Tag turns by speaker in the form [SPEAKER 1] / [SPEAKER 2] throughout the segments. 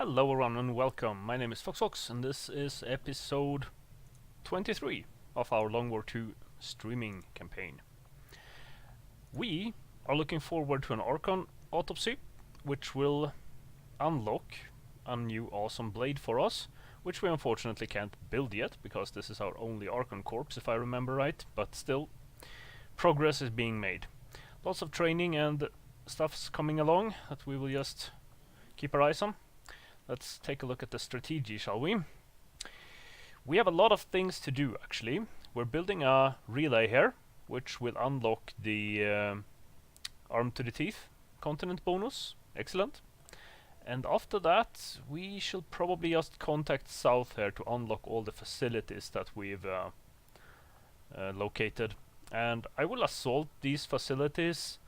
[SPEAKER 1] Hello everyone and welcome. My name is Fox and this is episode 23 of our Long War II streaming campaign. We are looking forward to an Archon autopsy, which will unlock a new awesome blade for us, which we unfortunately can't build yet because this is our only Archon corpse if I remember right, but still, progress is being made. Lots of training and stuff's coming along that we will just keep our eyes on. Let's take a look at the strategy, shall we? We have a lot of things to do, actually. We're building a relay here, which will unlock the Arm to the Teeth continent bonus. Excellent. And after that, we shall probably just contact south here to unlock all the facilities that we've located. And I will assault these facilities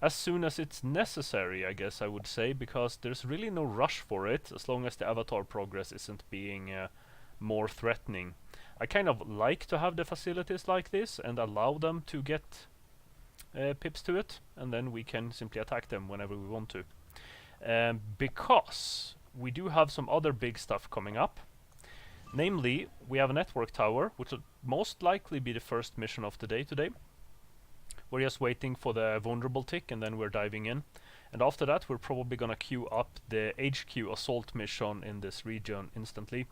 [SPEAKER 1] as soon as it's necessary, I guess I would say, because there's really no rush for it as long as the avatar progress isn't being more threatening. I kind of like to have the facilities like this and allow them to get pips to it, and then we can simply attack them whenever we want to. Because we do have some other big stuff coming up. Namely, we have a network tower, which will most likely be the first mission of the day today. We're just waiting for the vulnerable tick and then we're diving in. And after that we're probably gonna queue up the HQ assault mission in this region instantly.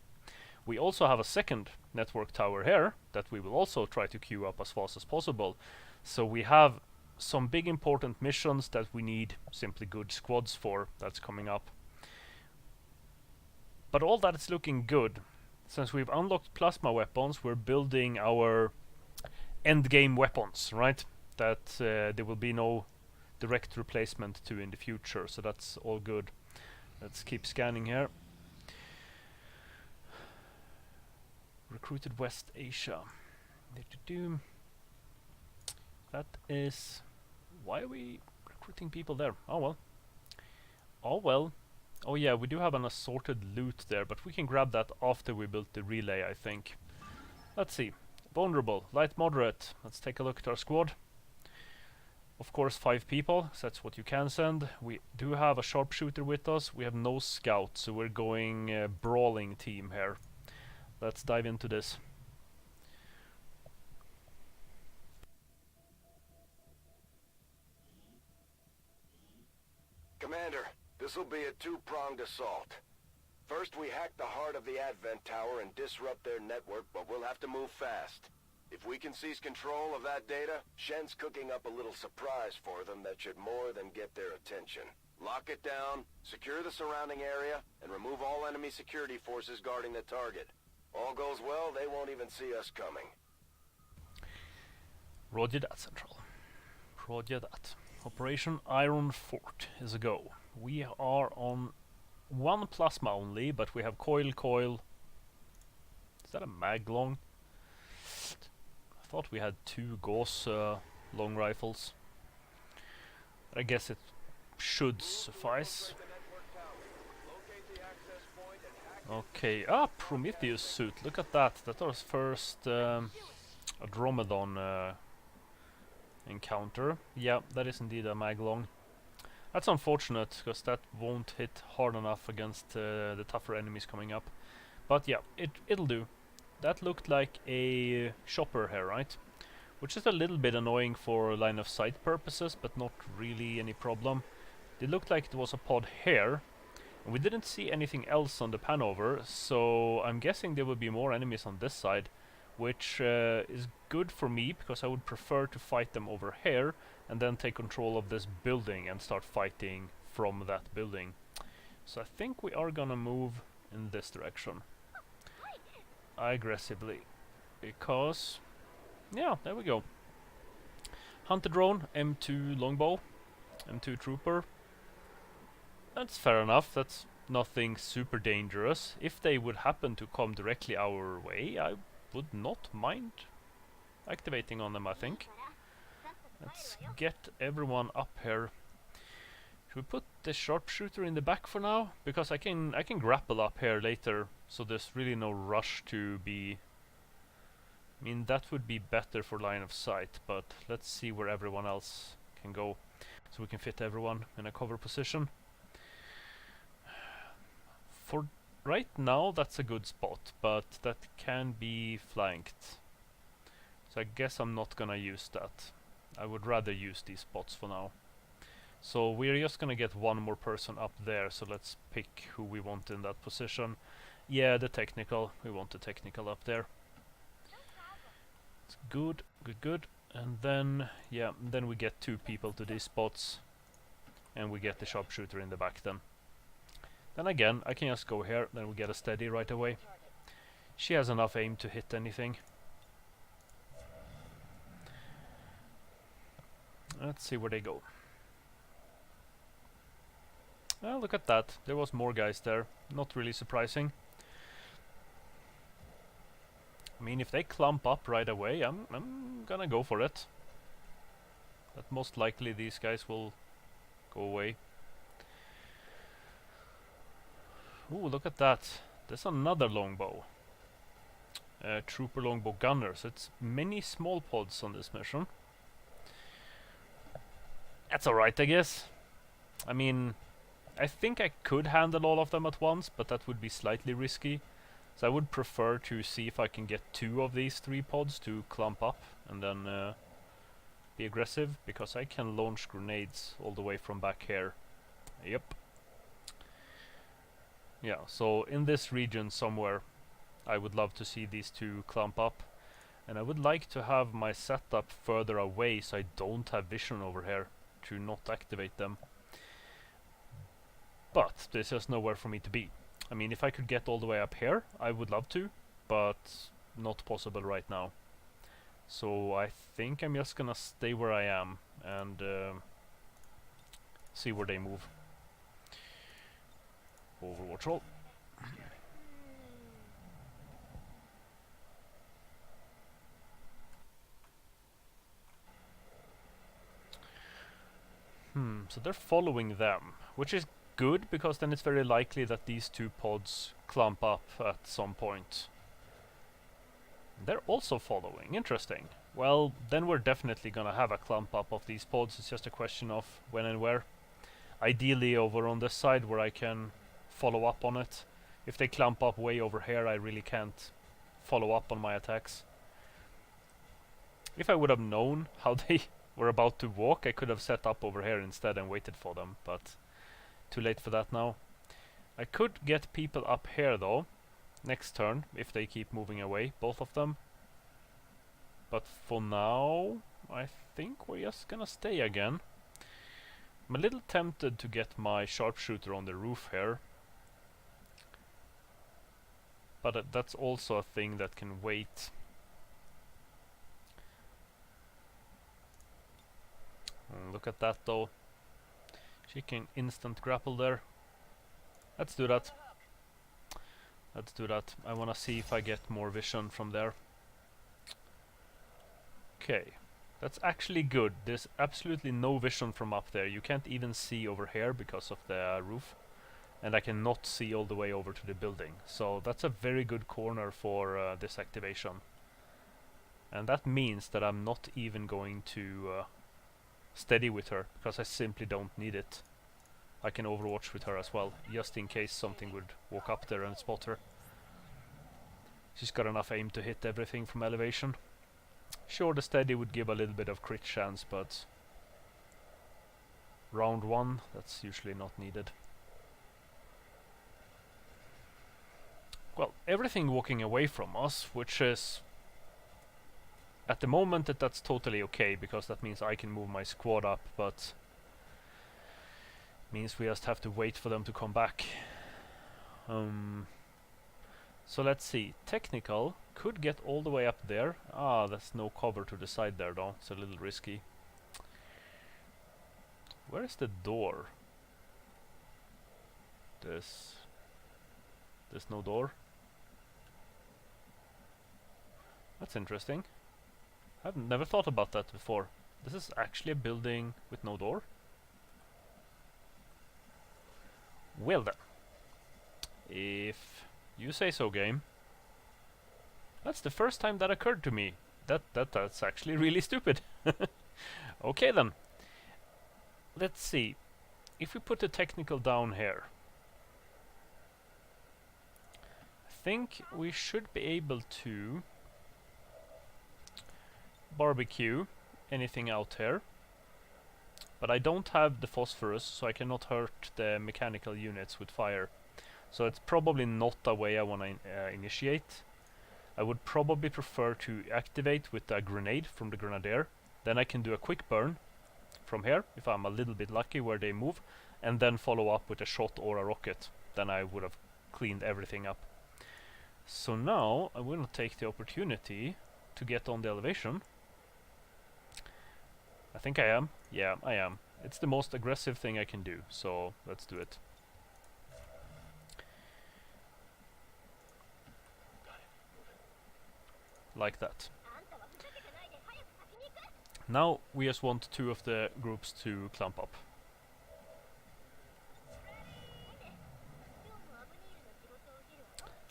[SPEAKER 1] We also have a second network tower here that we will also try to queue up as fast as possible. So we have some big important missions that we need simply good squads for that's coming up. But all that is looking good. Since we've unlocked plasma weapons, we're building our endgame weapons, right? That there will be no direct replacement to in the future, so that's all good. Let's keep scanning here. Recruited West Asia. That is... Why are we recruiting people there? Oh well. Oh well. Oh yeah, we do have an assorted loot there, but we can grab that after we built the relay, I think. Let's see. Vulnerable, light moderate. Let's take a look at our squad. Of course 5 people, so that's what you can send. We do have a sharpshooter with us. We have no scout, so we're going brawling team here. Let's dive into this.
[SPEAKER 2] Commander, this'll be a two-pronged assault. First, we hack the heart of the Advent Tower and disrupt their network, but we'll have to move fast. If we can seize control of that data, Shen's cooking up a little surprise for them that should more than get their attention. Lock it down, secure the surrounding area, and remove all enemy security forces guarding the target. All goes well, they won't even see us coming.
[SPEAKER 1] Roger that, Central. Roger that. Operation Iron Fort is a go. We are on one plasma only, but we have coil. Is that a mag long? I thought we had 2 Gauss long rifles. I guess it should suffice. Okay, Prometheus suit. Look at that. That was first Andromedon encounter. Yeah, that is indeed a mag long. That's unfortunate because that won't hit hard enough against the tougher enemies coming up. But yeah, it'll do. That looked like a chopper here, right? Which is a little bit annoying for line of sight purposes, but not really any problem. It looked like it was a pod here, and we didn't see anything else on the pan over, so I'm guessing there will be more enemies on this side, which is good for me, because I would prefer to fight them over here, and then take control of this building and start fighting from that building. So I think we are gonna move in this direction. Aggressively, because yeah, there we go. Hunter drone, M2 longbow, M2 trooper. That's fair enough. That's nothing super dangerous. If they would happen to come directly our way, I would not mind activating on them, I think. Let's get everyone up here. Should we put the sharpshooter in the back for now? Because I can grapple up here later, so there's really no rush to be... I mean, that would be better for line of sight, but let's see where everyone else can go, so we can fit everyone in a cover position. For right now, that's a good spot, but that can be flanked. So I guess I'm not gonna use that. I would rather use these spots for now. So we're just gonna get one more person up there, so let's pick who we want in that position. Yeah, the technical. We want the technical up there. It's good, good, good. And then, yeah, then we get 2 people to these spots. And we get the sharpshooter in the back then. Then again, I can just go here, then we get a steady right away. She has enough aim to hit anything. Let's see where they go. Well, look at that. There was more guys there. Not really surprising. I mean, if they clump up right away, I'm gonna go for it. But most likely these guys will go away. Ooh, look at that. There's another longbow. Trooper longbow gunner. So it's many small pods on this mission. That's alright, I guess. I mean, I think I could handle all of them at once, but that would be slightly risky. So I would prefer to see if I can get 2 of these 3 pods to clump up and then be aggressive, because I can launch grenades all the way from back here. Yep. Yeah, so in this region somewhere, I would love to see these 2 clump up. And I would like to have my setup further away so I don't have vision over here to not activate them. But there's just nowhere for me to be. I mean, if I could get all the way up here, I would love to, but not possible right now. So I think I'm just gonna stay where I am and see where they move. Overwatch roll. So they're following them, which is good, because then it's very likely that these 2 pods clump up at some point. They're also following. Interesting. Well, then we're definitely gonna have a clump up of these pods. It's just a question of when and where. Ideally over on this side where I can follow up on it. If they clump up way over here, I really can't follow up on my attacks. If I would have known how they were about to walk, I could have set up over here instead and waited for them, but too late for that now. I could get people up here though, next turn, if they keep moving away, both of them. But for now, I think we're just gonna stay again. I'm a little tempted to get my sharpshooter on the roof here. But that's also a thing that can wait. Look at that though. She can instant grapple there. Let's do that. Let's do that. I wanna see if I get more vision from there. Okay. That's actually good. There's absolutely no vision from up there. You can't even see over here because of the roof. And I cannot see all the way over to the building. So that's a very good corner for this activation. And that means that I'm not even going to steady with her, because I simply don't need it. I can overwatch with her as well, just in case something would walk up there and spot her. She's got enough aim to hit everything from elevation. Sure, the steady would give a little bit of crit chance, but round 1, that's usually not needed. Well, everything walking away from us, which is at the moment that's totally okay, because that means I can move my squad up, but means we just have to wait for them to come back. So let's see. Technical could get all the way up there. Ah, there's no cover to the side there though. It's a little risky. Where is the door? There's no door. That's interesting. I've never thought about that before. This is actually a building with no door? Well then. If you say so, game. That's the first time that occurred to me. That's actually really stupid. Okay then. Let's see. If we put the technical down here. think we should be able to barbecue anything out here. But I don't have the phosphorus, so I cannot hurt the mechanical units with fire. So it's probably not a way I want to initiate. I would probably prefer to activate with a grenade from the grenadier. Then I can do a quick burn from here, if I'm a little bit lucky where they move, and then follow up with a shot or a rocket. Then I would have cleaned everything up. So now I will take the opportunity to get on the elevation. I think I am. Yeah, I am. It's the most aggressive thing I can do, so let's do it. Like that. Now we just want two of the groups to clump up.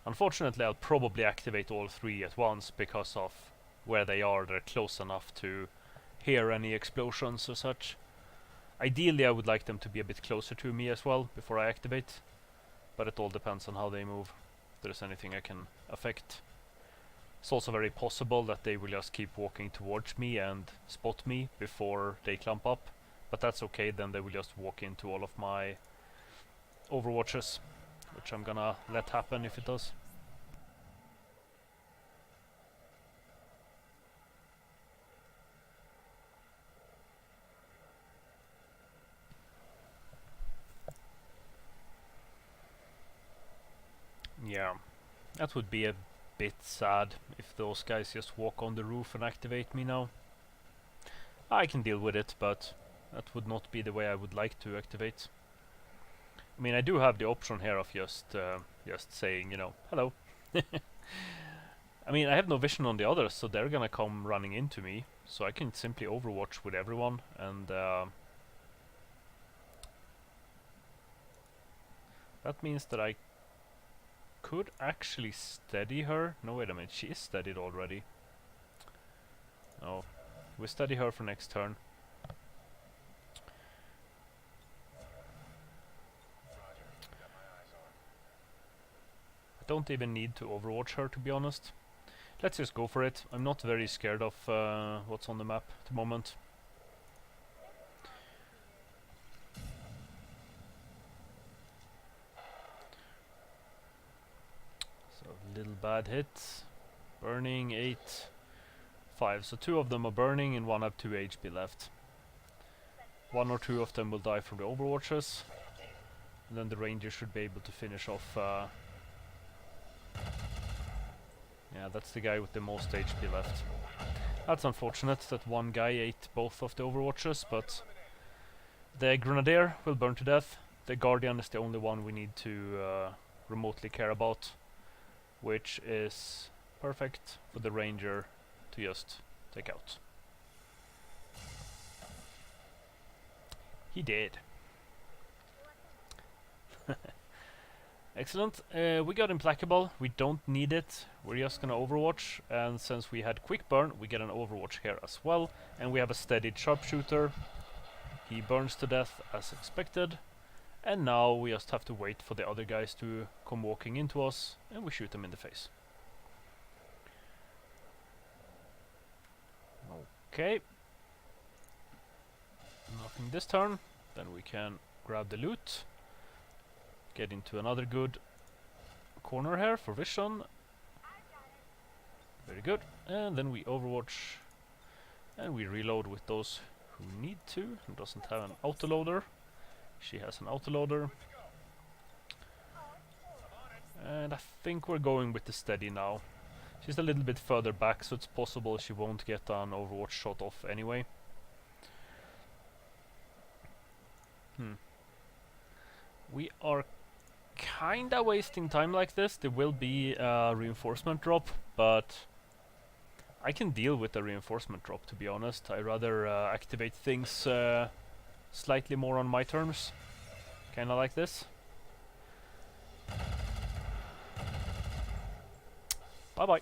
[SPEAKER 1] Unfortunately, I'll probably activate all three at once because of where they are. They're close enough to hear any explosions or such. Ideally, I would like them to be a bit closer to me as well before I activate, but it all depends on how they move. If there's anything I can affect. It's also very possible that they will just keep walking towards me and spot me before they clump up, but that's okay, then they will just walk into all of my overwatches, which I'm gonna let happen if it does. Yeah, that would be a bit sad if those guys just walk on the roof and activate me now. I can deal with it, but that would not be the way I would like to activate. I mean, I do have the option here of just saying, you know, hello. I mean, I have no vision on the others, so they're gonna come running into me, so I can simply overwatch with everyone, and that means that I could actually steady her. No, wait a minute, she is steadied already. Oh, we steady her for next turn. I don't even need to overwatch her, to be honest. Let's just go for it. I'm not very scared of what's on the map at the moment. So, little bad hit. Burning, 8, 5. So 2 of them are burning and 1 have 2 HP left. 1 or 2 of them will die from the overwatches. And then the ranger should be able to finish off... yeah, that's the guy with the most HP left. That's unfortunate that one guy ate both of the overwatches, but the grenadier will burn to death. The guardian is the only one we need to remotely care about, which is perfect for the ranger to just take out. He did. Excellent. We got Implacable. We don't need it. We're just gonna overwatch, and since we had quick burn, we get an overwatch here as well. And we have a steadied sharpshooter. He burns to death as expected. And now we just have to wait for the other guys to come walking into us, and we shoot them in the face. Okay. Nothing this turn. Then we can grab the loot. Get into another good corner here for vision. Very good. And then we overwatch. And we reload with those who need to. Who doesn't have an autoloader. She has an autoloader. And I think we're going with the steady now. She's a little bit further back, so it's possible she won't get an overwatch shot off anyway. We are kinda wasting time like this. There will be a reinforcement drop, but I can deal with the reinforcement drop, to be honest. I rather activate things slightly more on my terms. Kinda like this. Bye bye.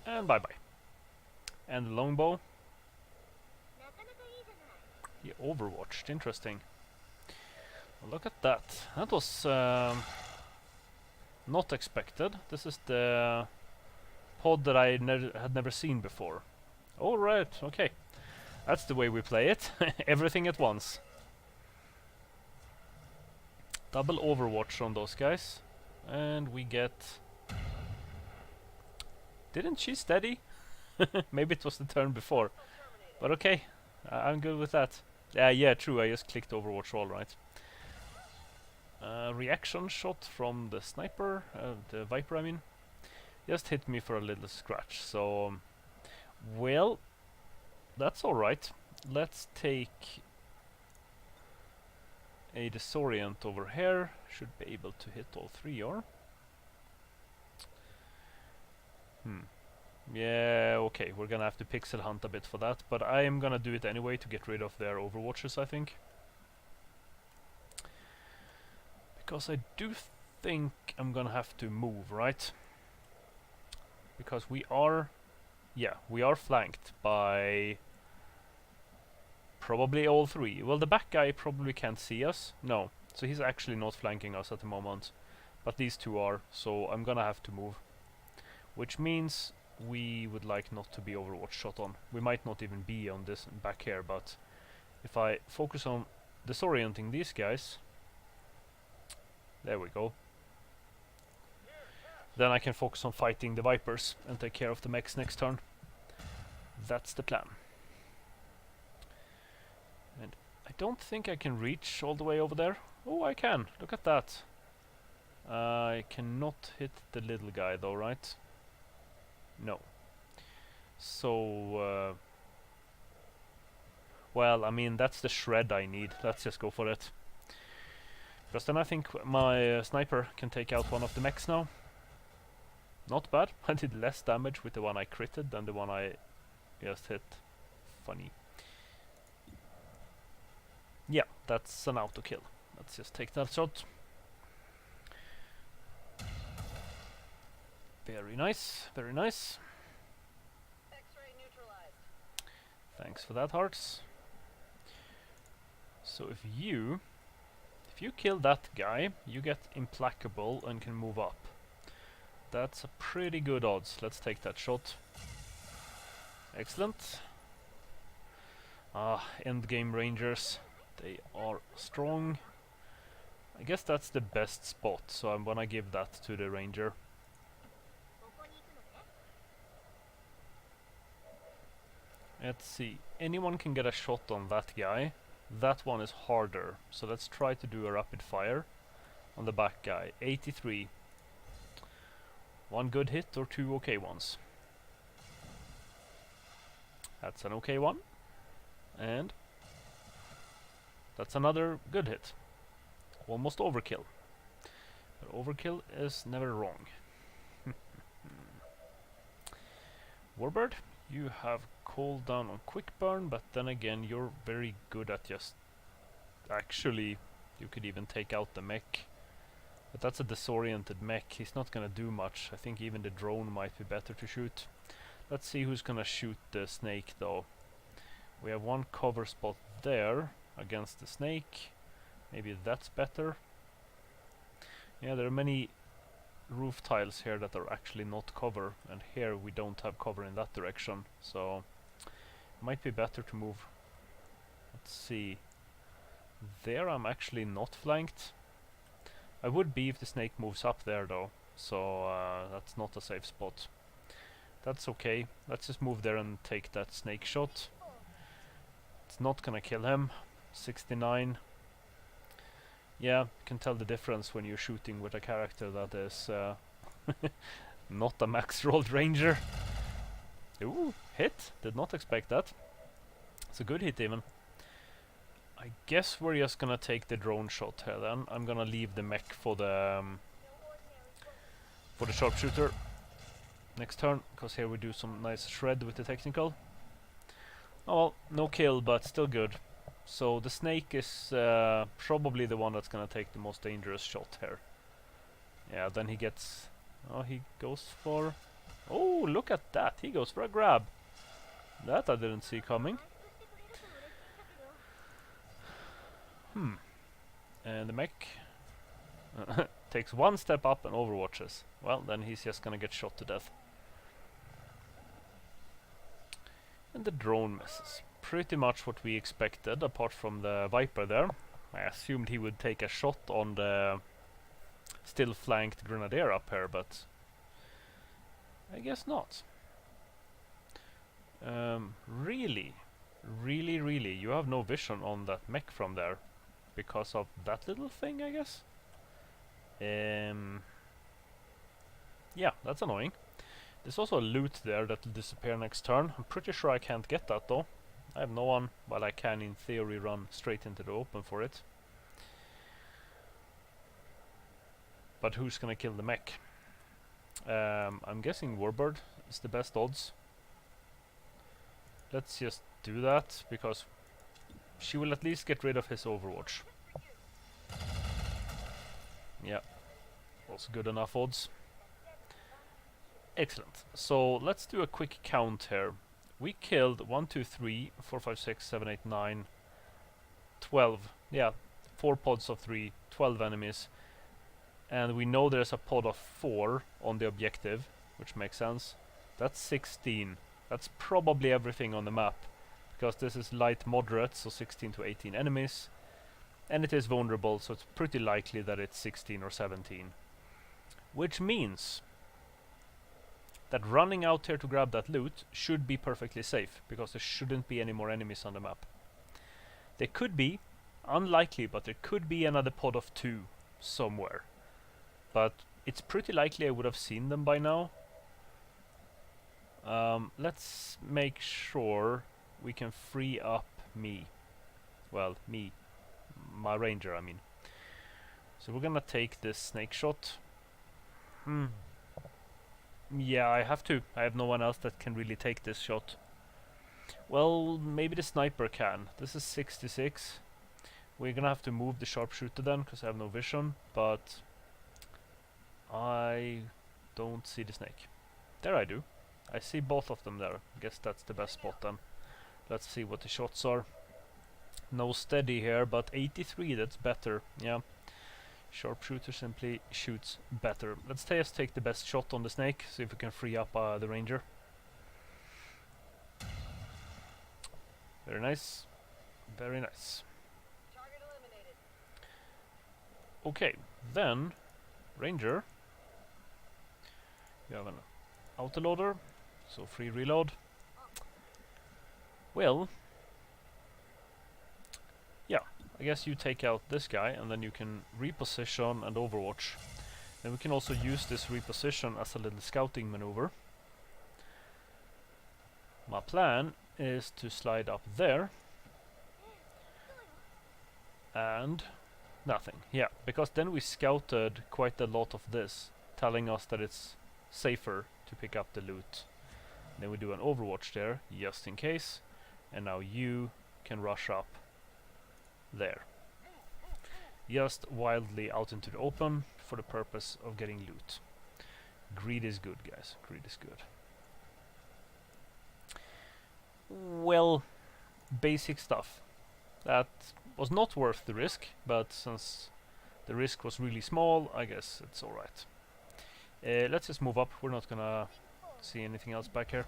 [SPEAKER 1] And bye bye. And the longbow. He overwatched. Interesting. Well, look at that. That was not expected. This is the pod that I had never seen before. All right. Okay. That's the way we play it. Everything at once. Double overwatch on those guys. And we get... Didn't she steady? Maybe it was the turn before. But okay. I'm good with that. Yeah, true. I just clicked overwatch all right. Reaction shot from the sniper. The Viper, I mean. Just hit me for a little scratch. So... well... that's alright. Let's take a disorient over here. Should be able to hit all three, or? Yeah, okay, we're gonna have to pixel hunt a bit for that, but I am gonna do it anyway to get rid of their overwatches, I think. Because I do think I'm gonna have to move, right? Because we are... yeah, we are flanked by... probably all three. Well, the back guy probably can't see us. No, so he's actually not flanking us at the moment. But these two are, so I'm gonna have to move. Which means we would like not to be overwatch shot on. We might not even be on this back here, but if I focus on disorienting these guys... there we go. Then I can focus on fighting the Vipers and take care of the mechs next turn. That's the plan. And I don't think I can reach all the way over there. Oh, I can. Look at that. I cannot hit the little guy though, right? No. So... well, I mean, that's the shred I need. Let's just go for it. Because then I think my sniper can take out one of the mechs now. Not bad. I did less damage with the one I critted than the one I just hit. Funny. Yeah, that's an auto kill. Let's just take that shot. Very nice, very nice.
[SPEAKER 3] X-ray neutralized.
[SPEAKER 1] Thanks for that, Hearts. So if you kill that guy, you get implacable and can move up. That's a pretty good odds. Let's take that shot. Excellent. Endgame Rangers. They are strong. I guess that's the best spot, so I'm gonna give that to the Ranger. Let's see. Anyone can get a shot on that guy. That one is harder, so let's try to do a rapid fire on the back guy. 83. One good hit or two okay ones. That's an okay one. And that's another good hit. Almost overkill. But overkill is never wrong. Warbird, you have cooled down on quick burn, but then again you're very good at just... actually, you could even take out the mech. But that's a disoriented mech, he's not gonna do much. I think even the drone might be better to shoot. Let's see who's gonna shoot the snake though. We have one cover spot there against the snake. Maybe that's better. Yeah, there are many roof tiles here that are actually not cover, and here we don't have cover in that direction, so might be better to move. Let's see. There I'm actually not flanked. I would be if the snake moves up there though, so that's not a safe spot. That's okay. Let's just move there and take that snake shot. It's not gonna kill him. 69. Yeah, you can tell the difference when you're shooting with a character that is not a max rolled ranger. Ooh, hit. Did not expect that. It's a good hit even. I guess we're just gonna take the drone shot here then. I'm gonna leave the mech for the sharpshooter next turn, because here we do some nice shred with the technical. Oh well, no kill, but still good. So the snake is probably the one that's gonna take the most dangerous shot here. Yeah, then he gets... oh, he goes for... oh, look at that! He goes for a grab! That I didn't see coming. And the mech takes one step up and overwatches. Well, then he's just gonna get shot to death. And the drone misses. Pretty much what we expected, apart from the Viper there. I assumed he would take a shot on the still flanked Grenadier up here, but I guess not. Really, you have no vision on that mech from there because of that little thing, I guess. Yeah, that's annoying. There's also a loot there that will disappear next turn. I'm pretty sure I can't get that though. I have no one, while I can in theory run straight into the open for it. But who's gonna kill the mech? I'm guessing Warbird is the best odds. Let's just do that, because she will at least get rid of his Overwatch. Yeah, also good enough odds. Excellent. So let's do a quick count here. We killed 1, 2, 3, 4, 5, 6, 7, 8, 9, 12. Yeah, 4 pods of 3, 12 enemies. And we know there's a pod of 4 on the objective, which makes sense. That's 16. That's probably everything on the map, because this is light moderate, so 16 to 18 enemies. And it is vulnerable, so it's pretty likely that it's 16 or 17. Which means that running out here to grab that loot should be perfectly safe, because there shouldn't be any more enemies on the map. There could be, unlikely, but there could be another pod of 2 somewhere. But it's pretty likely I would have seen them by now. Let's make sure we can free up me. Well, me. My ranger, I mean. So we're gonna take this snake shot. Yeah, I have to. I have no one else that can really take this shot. Well, maybe the sniper can. This is 66. We're gonna have to move the sharpshooter then, because I have no vision. But I don't see the snake. There I do. I see both of them there. Guess that's the best spot then. Let's see what the shots are. No steady here, but 83, that's better. Yeah. Sharpshooter simply shoots better. Let's just take the best shot on the snake, see if we can free up the ranger. Very nice. Very nice.
[SPEAKER 3] Target eliminated.
[SPEAKER 1] Okay, then ranger. You have an autoloader, so free reload. Well, yeah, I guess you take out this guy and then you can reposition and overwatch. Then we can also use this reposition as a little scouting maneuver. My plan is to slide up there and nothing. Yeah, because then we scouted quite a lot of this, telling us that it's safer to pick up the loot. Then we do an overwatch there, just in case. And now you can rush up there. Just wildly out into the open for the purpose of getting loot. Greed is good, guys. Greed is good. Well, basic stuff. That was not worth the risk, but since the risk was really small, I guess it's alright. Let's just move up. We're not gonna see anything else back here.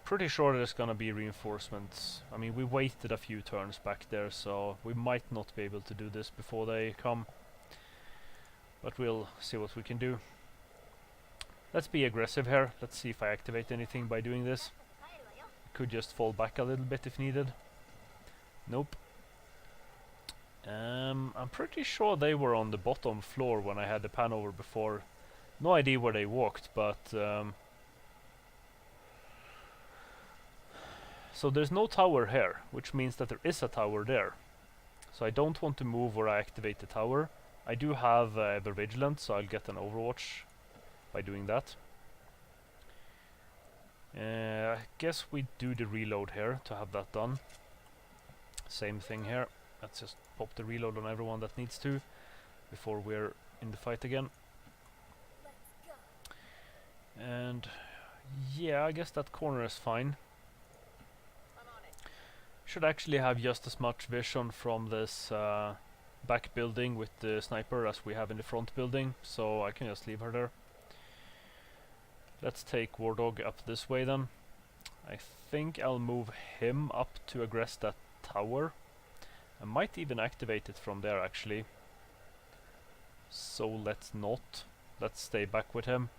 [SPEAKER 1] Pretty sure there's gonna be reinforcements. I mean, we waited a few turns back there, so we might not be able to do this before they come. But we'll see what we can do. Let's be aggressive here. Let's see if I activate anything by doing this. Could just fall back a little bit if needed. Nope. I'm pretty sure they were on the bottom floor when I had the pan over before. No idea where they walked, but so there's no tower here, which means that there is a tower there. So I don't want to move where I activate the tower. I do have Ever Vigilant, so I'll get an overwatch by doing that. I guess we do the reload here to have that done. Same thing here. Let's just pop the reload on everyone that needs to before we're in the fight again. And yeah, I guess that corner is fine.
[SPEAKER 3] I'm on it.
[SPEAKER 1] Should actually have just as much vision from this back building with the sniper as we have in the front building, so I can just leave her there. Let's take War Dog up this way then. I think I'll move him up to aggress that tower. I might even activate it from there actually. So let's not. Let's stay back with him.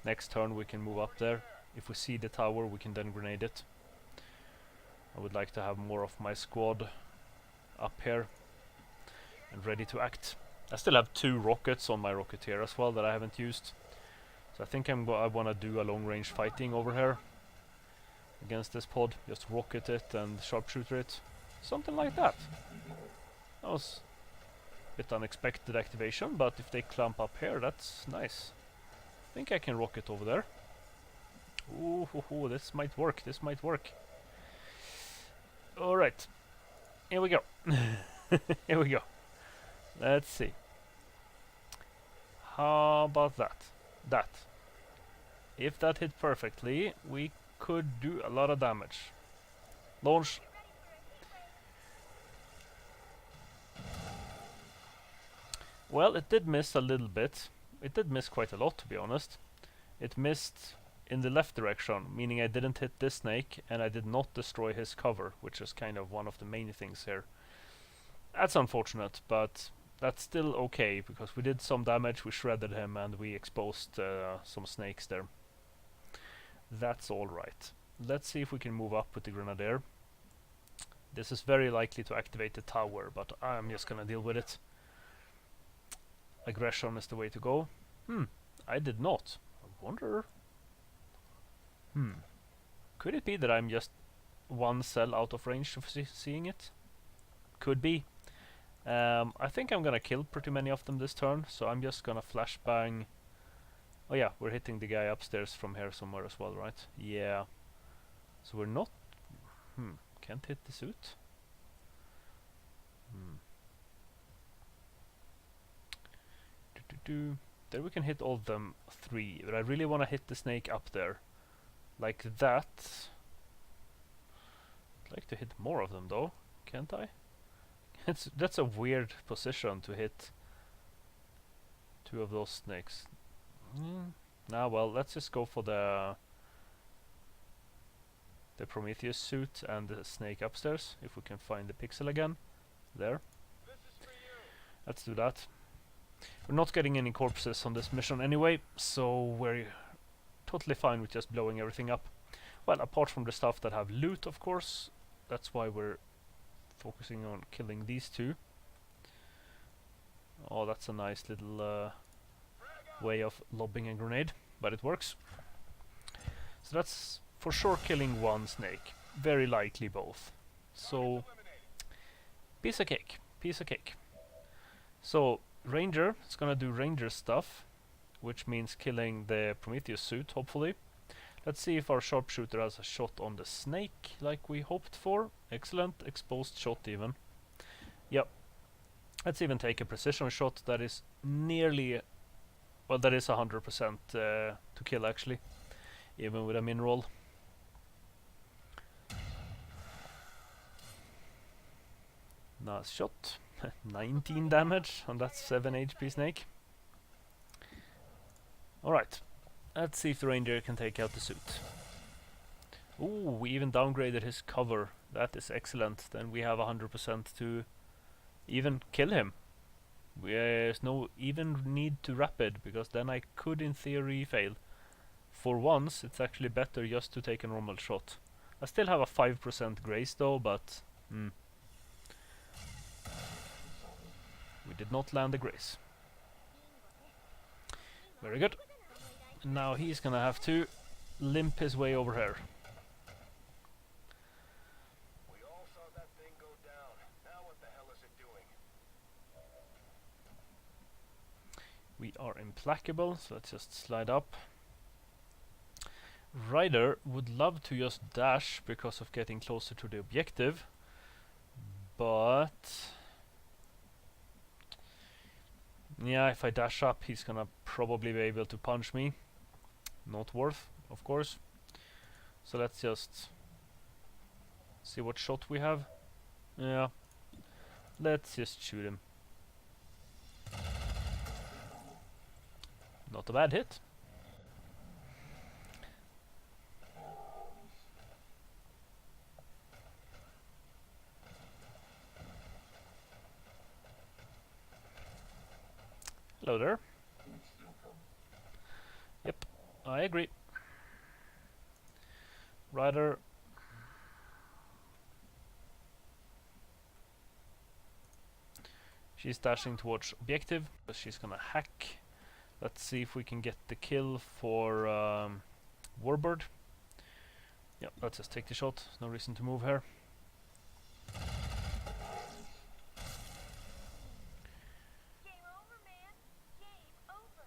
[SPEAKER 1] Next turn we can move up there. If we see the tower we can then grenade it. I would like to have more of my squad up here and ready to act. I still have 2 rockets on my Rocketeer as well that I haven't used. So I think I want to do a long range fighting over here against this pod. Just rocket it and sharpshooter it. Something like that. That was a bit unexpected activation, but if they clump up here, that's nice. I think I can rocket over there. Ooh, this might work, this might work. Alright. Here we go. Here we go. Let's see. How about that? That. If that hit perfectly, we could do a lot of damage. Launch. Well, it did miss a little bit. It did miss quite a lot, to be honest. It missed in the left direction, meaning I didn't hit this snake, and I did not destroy his cover, which is kind of one of the main things here. That's unfortunate, but that's still okay, because we did some damage, we shredded him, and we exposed some snakes there. That's alright. Let's see if we can move up with the Grenadier. This is very likely to activate the tower, but I'm just gonna deal with it. Aggression is the way to go. I did not. I wonder... Could it be that I'm just 1 cell out of range of seeing it? Could be. I think I'm gonna kill pretty many of them this turn, so I'm just gonna flashbang. Oh yeah, we're hitting the guy upstairs from here somewhere as well, right? Yeah. So we're not... Can't hit the suit? There we can hit all of them 3, but I really want to hit the snake up there. Like that. I'd like to hit more of them though, can't I? That's a weird position to hit 2 of those snakes. Nah, well, let's just go for the Prometheus suit and the snake upstairs, if we can find the pixel again. There. Let's do that. We're not getting any corpses on this mission anyway, so we're totally fine with just blowing everything up. Well, apart from the stuff that have loot, of course. That's why we're focusing on killing these 2. Oh, that's a nice little way of lobbing a grenade, but it works. So that's for sure killing 1 snake. Very likely both. So, piece of cake. Piece of cake. So, Ranger is gonna do Ranger stuff, which means killing the Prometheus suit, hopefully. Let's see if our sharpshooter has a shot on the snake, like we hoped for. Excellent, exposed shot even. Yep. Let's even take a precision shot that is nearly... Well, that is 100% to kill, actually. Even with a min-roll. Nice shot. 19 damage on that 7 HP snake. Alright. Let's see if the Ranger can take out the suit. Ooh, we even downgraded his cover. That is excellent. Then we have 100% to even kill him. There's no even need to rapid, because then I could in theory fail. For once, it's actually better just to take a normal shot. I still have a 5% grace though, but... We did not land the grace. Very good. Now he's gonna have to limp his way over here.
[SPEAKER 2] We all saw that thing go down. Now what the hell is it doing?
[SPEAKER 1] We are implacable, so let's just slide up. Ryder would love to just dash because of getting closer to the objective, but... yeah, if I dash up, he's gonna probably be able to punch me. Not worth, of course. So let's just See what shot we have. Yeah. Let's just shoot him. Not a bad hit. Hello there. Yep, I agree. Rider. She's dashing towards objective, but she's gonna hack. Let's see if we can get the kill for Warbird. Yep, let's just take the shot. No reason to move here.
[SPEAKER 3] Game over, man. Game over.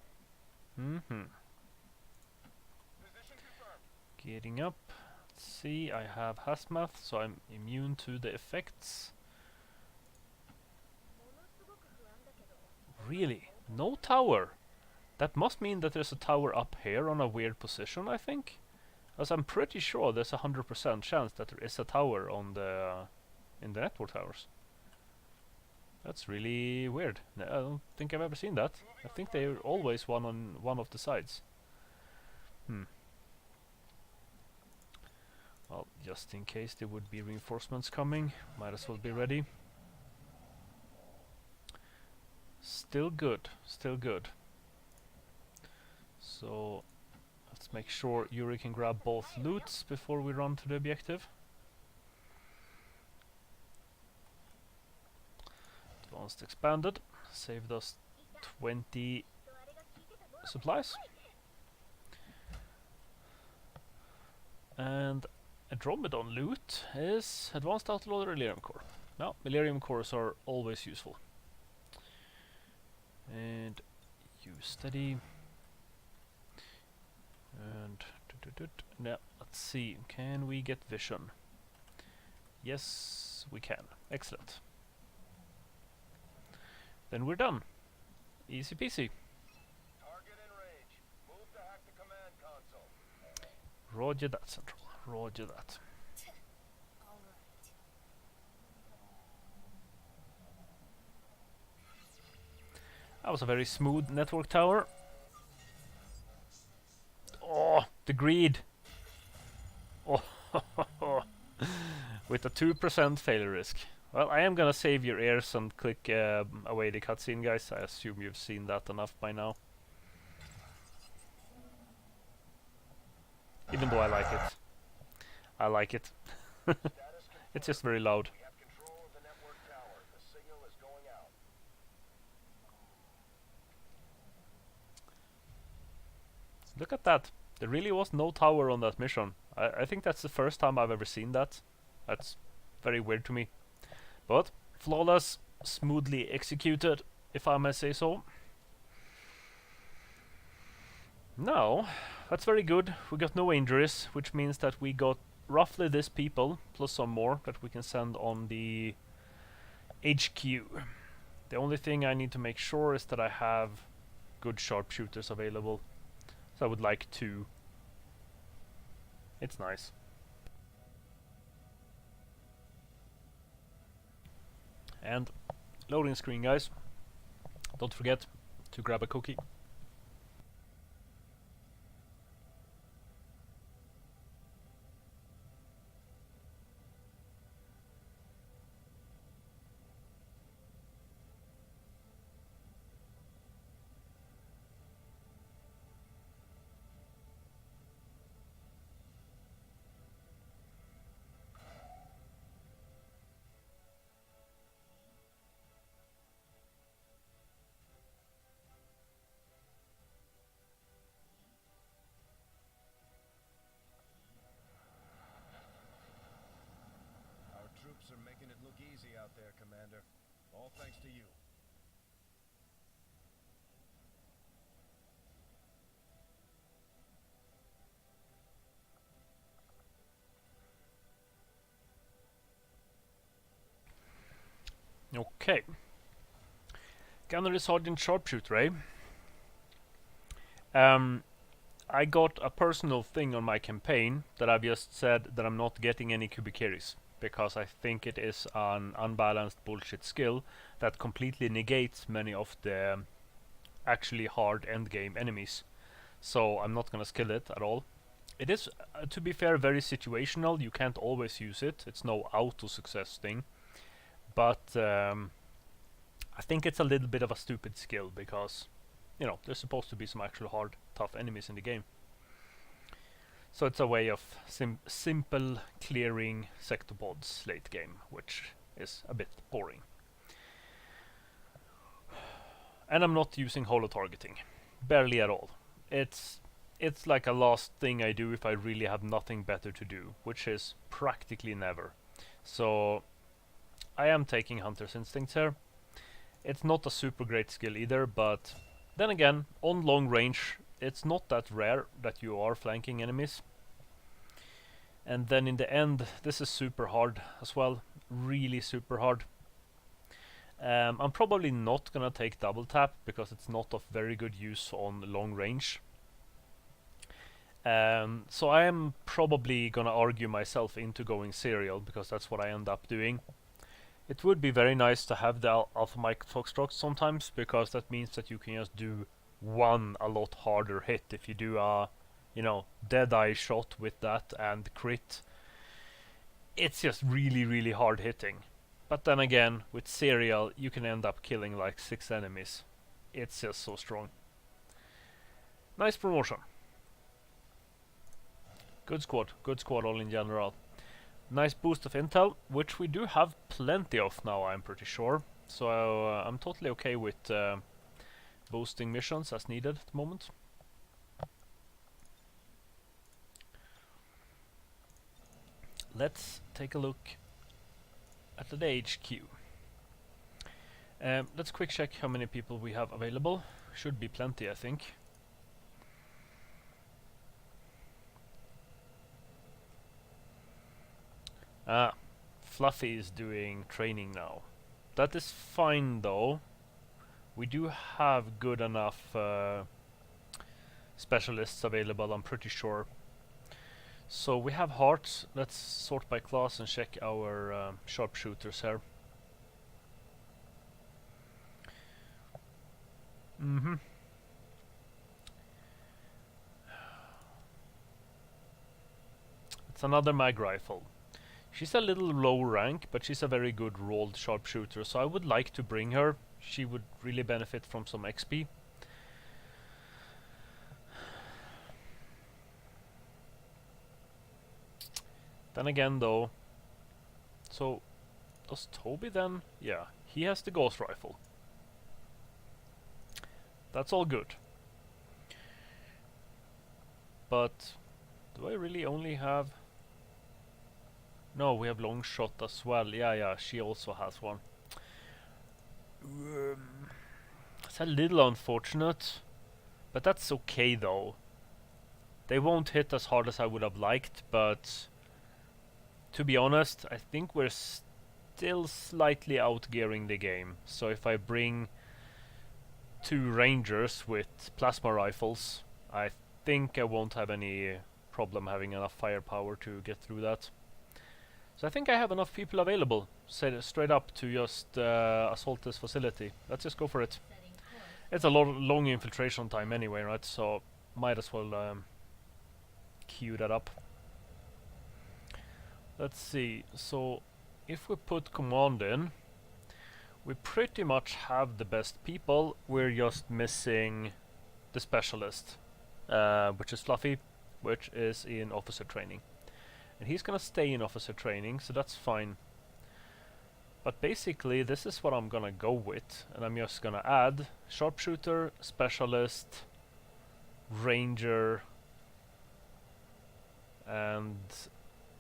[SPEAKER 1] Mm-hmm. Getting up. Let's see, I have hazmat, so I'm immune to the effects. Really? No tower? That must mean that there's a tower up here on a weird position, I think. As I'm pretty sure there's a 100% chance that there is a tower on the in the network towers. That's really weird. I don't think I've ever seen that. I think they're always one on one of the sides. Well, just in case there would be reinforcements coming, might as well be ready. Still good, still good. So let's make sure Yuri can grab both loots before we run to the objective. Advanced expanded, saved us 20 supplies. And Andromedon loot is advanced outlawed Millennium core. Now, Millennium cores are always useful. And use steady. And now let's see, can we get vision? Yes, we can. Excellent. Then we're done. Easy peasy.
[SPEAKER 2] Target in range. Move to hack the command console.
[SPEAKER 1] Roger that, Central. Roger that. That was a very smooth network tower. Oh, the greed. Oh, with a 2% failure risk. Well, I am gonna save your ears and click away the cutscene, guys. I assume you've seen that enough by now. Even though I like it. I like it. It's just very loud.
[SPEAKER 2] We have control of the network tower. The signal is going out.
[SPEAKER 1] Look at that. There really was no tower on that mission. I think that's the first time I've ever seen that. That's very weird to me. But flawless, smoothly executed, if I may say so. Now, that's very good. We got no injuries, which means that we got roughly this people, plus some more, that we can send on the HQ. The only thing I need to make sure is that I have good sharpshooters available. So I would like 2. It's nice. And loading screen, guys. Don't forget to grab a cookie.
[SPEAKER 2] Our troops are making it look easy out there, Commander. All thanks to you.
[SPEAKER 1] Okay. Gunnery Sergeant Sharpshooter, eh? I got a personal thing on my campaign that I've just said that I'm not getting any cubic carries because I think it is an unbalanced bullshit skill that completely negates many of the actually hard endgame enemies. So I'm not gonna skill it at all. It is, to be fair, very situational. You can't always use it. It's no auto success thing. But I think it's a little bit of a stupid skill because, you know, there's supposed to be some actual hard, tough enemies in the game. So it's a way of simple clearing sectopods late game, which is a bit boring. And I'm not using holo targeting, barely at all. It's like a last thing I do if I really have nothing better to do, which is practically never. So I am taking Hunter's Instincts here. It's not a super great skill either, but then again, on long range, it's not that rare that you are flanking enemies. And then in the end, this is super hard as well, really super hard. I'm probably not gonna take double tap because it's not of very good use on long range. So I am probably gonna argue myself into going serial because that's what I end up doing. It would be very nice to have the Alpha Mike Foxtrot sometimes, because that means that you can just do one a lot harder hit if you do a, you know, dead eye shot with that and crit. It's just really, really hard hitting. But then again, with serial, you can end up killing like 6 enemies. It's just so strong. Nice promotion. Good squad all in general. Nice boost of intel, which we do have plenty of now, I'm pretty sure. So I'm totally okay with boosting missions as needed at the moment. Let's take a look at the HQ. Let's quick check how many people we have available. Should be plenty, I think. Ah, Fluffy is doing training now. That is fine though. We do have good enough specialists available, I'm pretty sure. So we have hearts. Let's sort by class and check our sharpshooters here. It's another mag rifle. She's a little low rank, but she's a very good rolled sharpshooter, so I would like to bring her. She would really benefit from some XP. Then again though, so does Toby then? Yeah, he has the ghost rifle. That's all good. But do I really only have... No, we have long shot as well. Yeah, she also has one. It's a little unfortunate, but that's okay though. They won't hit as hard as I would have liked, but to be honest, I think we're still slightly outgearing the game. So if I bring 2 rangers with plasma rifles, I think I won't have any problem having enough firepower to get through that. So I think I have enough people available, straight up to just assault this facility. Let's just go for it. It's a long infiltration time anyway, right? So might as well queue that up. Let's see. So if we put command in, we pretty much have the best people. We're just missing the specialist, which is Fluffy, which is in officer training. And he's gonna stay in officer training, so that's fine. But basically, this is what I'm gonna go with, and I'm just gonna add sharpshooter, specialist, ranger, and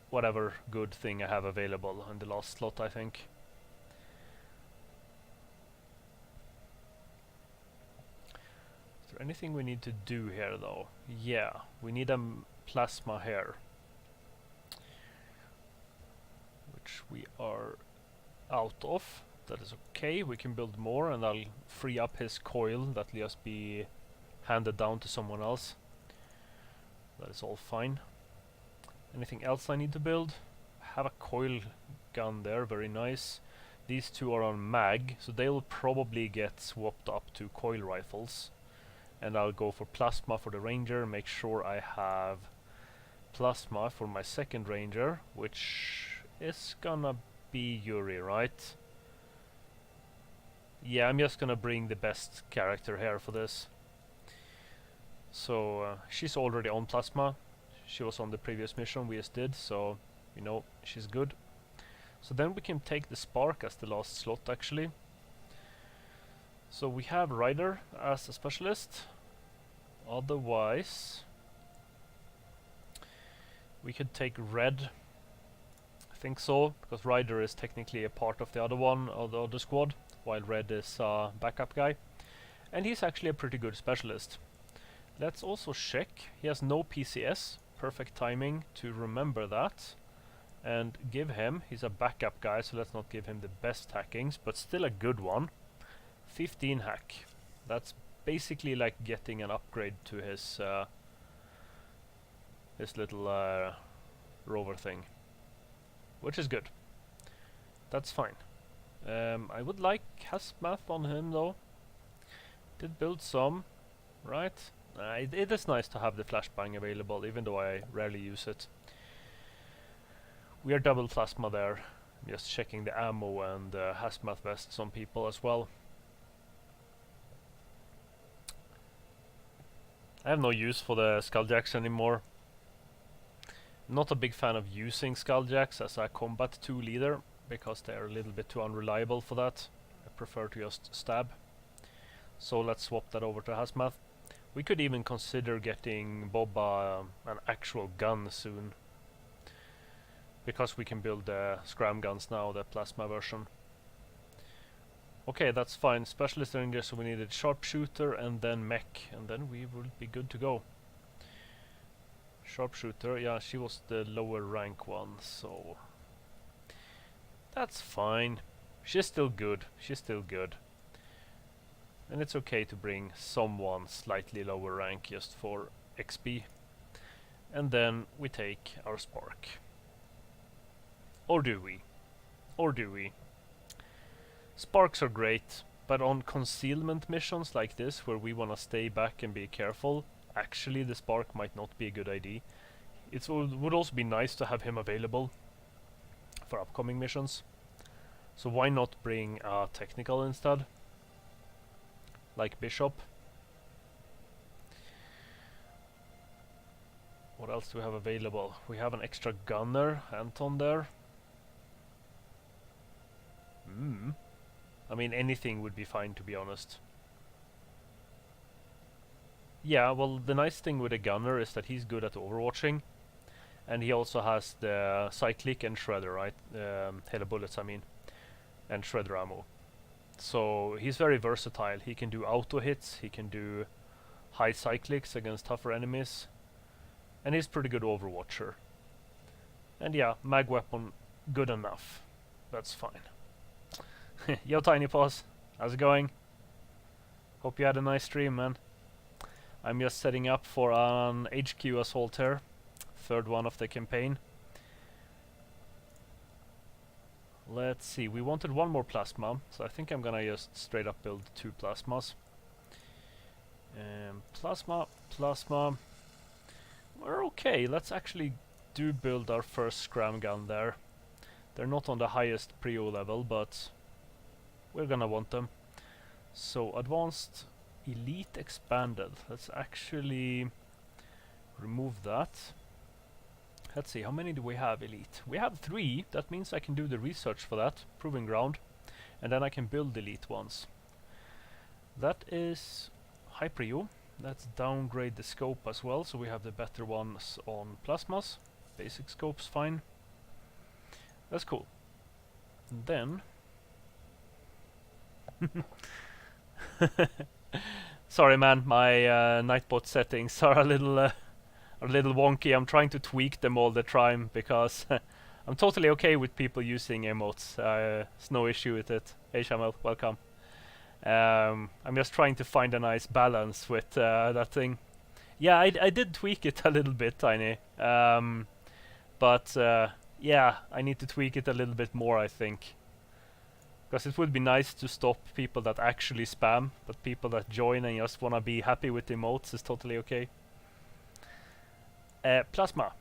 [SPEAKER 1] whatever good thing I have available in the last slot, I think. Is there anything we need to do here, though? Yeah, we need a plasma here, which we are out of. That is okay, we can build more, and I'll free up his coil. That'll just be handed down to someone else. That is all fine. Anything else I need to build? have a coil gun there, very nice. These two are on mag, so they'll probably get swapped up to coil rifles. And I'll go for plasma for the ranger, make sure I have plasma for my second ranger, which is gonna be Yuri, right? Yeah, I'm just gonna bring the best character here for this. So she's already on plasma. She was on the previous mission we just did, so you know she's good. So then we can take the spark as the last slot actually. So we have Ryder as a specialist. Otherwise we could take Red. I think so, because Ryder is technically a part of the other one, of the other squad, while Red is a backup guy. And he's actually a pretty good specialist. Let's also check. He has no PCS. Perfect timing to remember that. And give him, he's a backup guy, so let's not give him the best hackings, but still a good one. 15 hack. That's basically like getting an upgrade to his little rover thing, which is good. That's fine. I would like hazmat on him though. Did build some, right? It is nice to have the flashbang available, even though I rarely use it. We are double plasma there. Just checking the ammo and hazmat vests on people as well. I have no use for the skulljacks anymore. Not a big fan of using skulljacks as a combat tool either, because they are a little bit too unreliable for that. I prefer to just stab. So let's swap that over to hazmat. We could even consider getting Boba an actual gun soon, because we can build the scram guns now, the plasma version. Okay, that's fine. Specialist ranger, so we needed sharpshooter and then mech, and then we will be good to go. Sharpshooter, yeah, she was the lower rank one, so that's fine. She's still good. She's still good. And it's okay to bring someone slightly lower rank just for XP. And then we take our spark. Or do we? Or do we? Sparks are great, but on concealment missions like this, where we want to stay back and be careful, actually the spark might not be a good idea. It would also be nice to have him available for upcoming missions. So why not bring a technical instead? Like Bishop. What else do we have available? We have an extra gunner, Anton there. I mean, anything would be fine, to be honest. Yeah, well, the nice thing with a gunner is that he's good at overwatching. And he also has the cyclic and shredder, right? Hella bullets, I mean. And shredder ammo. So he's very versatile. He can do auto hits, he can do high cyclics against tougher enemies. And he's pretty good overwatcher. And yeah, mag weapon, good enough. That's fine. Yo, Tiny Paws, how's it going? Hope you had a nice stream, man. I'm just setting up for an HQ assault here. Third one of the campaign. Let's see, we wanted one more plasma, so I think I'm gonna just straight up build 2 plasmas. Plasma. We're okay, let's actually build our first scram gun there. They're not on the highest prio level, but we're gonna want them. So, advanced elite expanded. Let's actually remove that. Let's see, how many do we have elite? We have 3, that means I can do the research for that, proving ground, and then I can build elite ones. That is high prio. Let's downgrade the scope as well, so we have the better ones on plasmas. Basic scope's fine. That's cool. And then... Sorry man, my Nightbot settings are a little wonky. I'm trying to tweak them all the time because I'm totally okay with people using emotes. There's no issue with it. Hey Shamel, welcome. I'm just trying to find a nice balance with that thing. Yeah, I did tweak it a little bit, Tiny. But yeah, I need to tweak it a little bit more, I think. Because it would be nice to stop people that actually spam, but people that join and just wanna be happy with the emotes is totally okay. Plasma.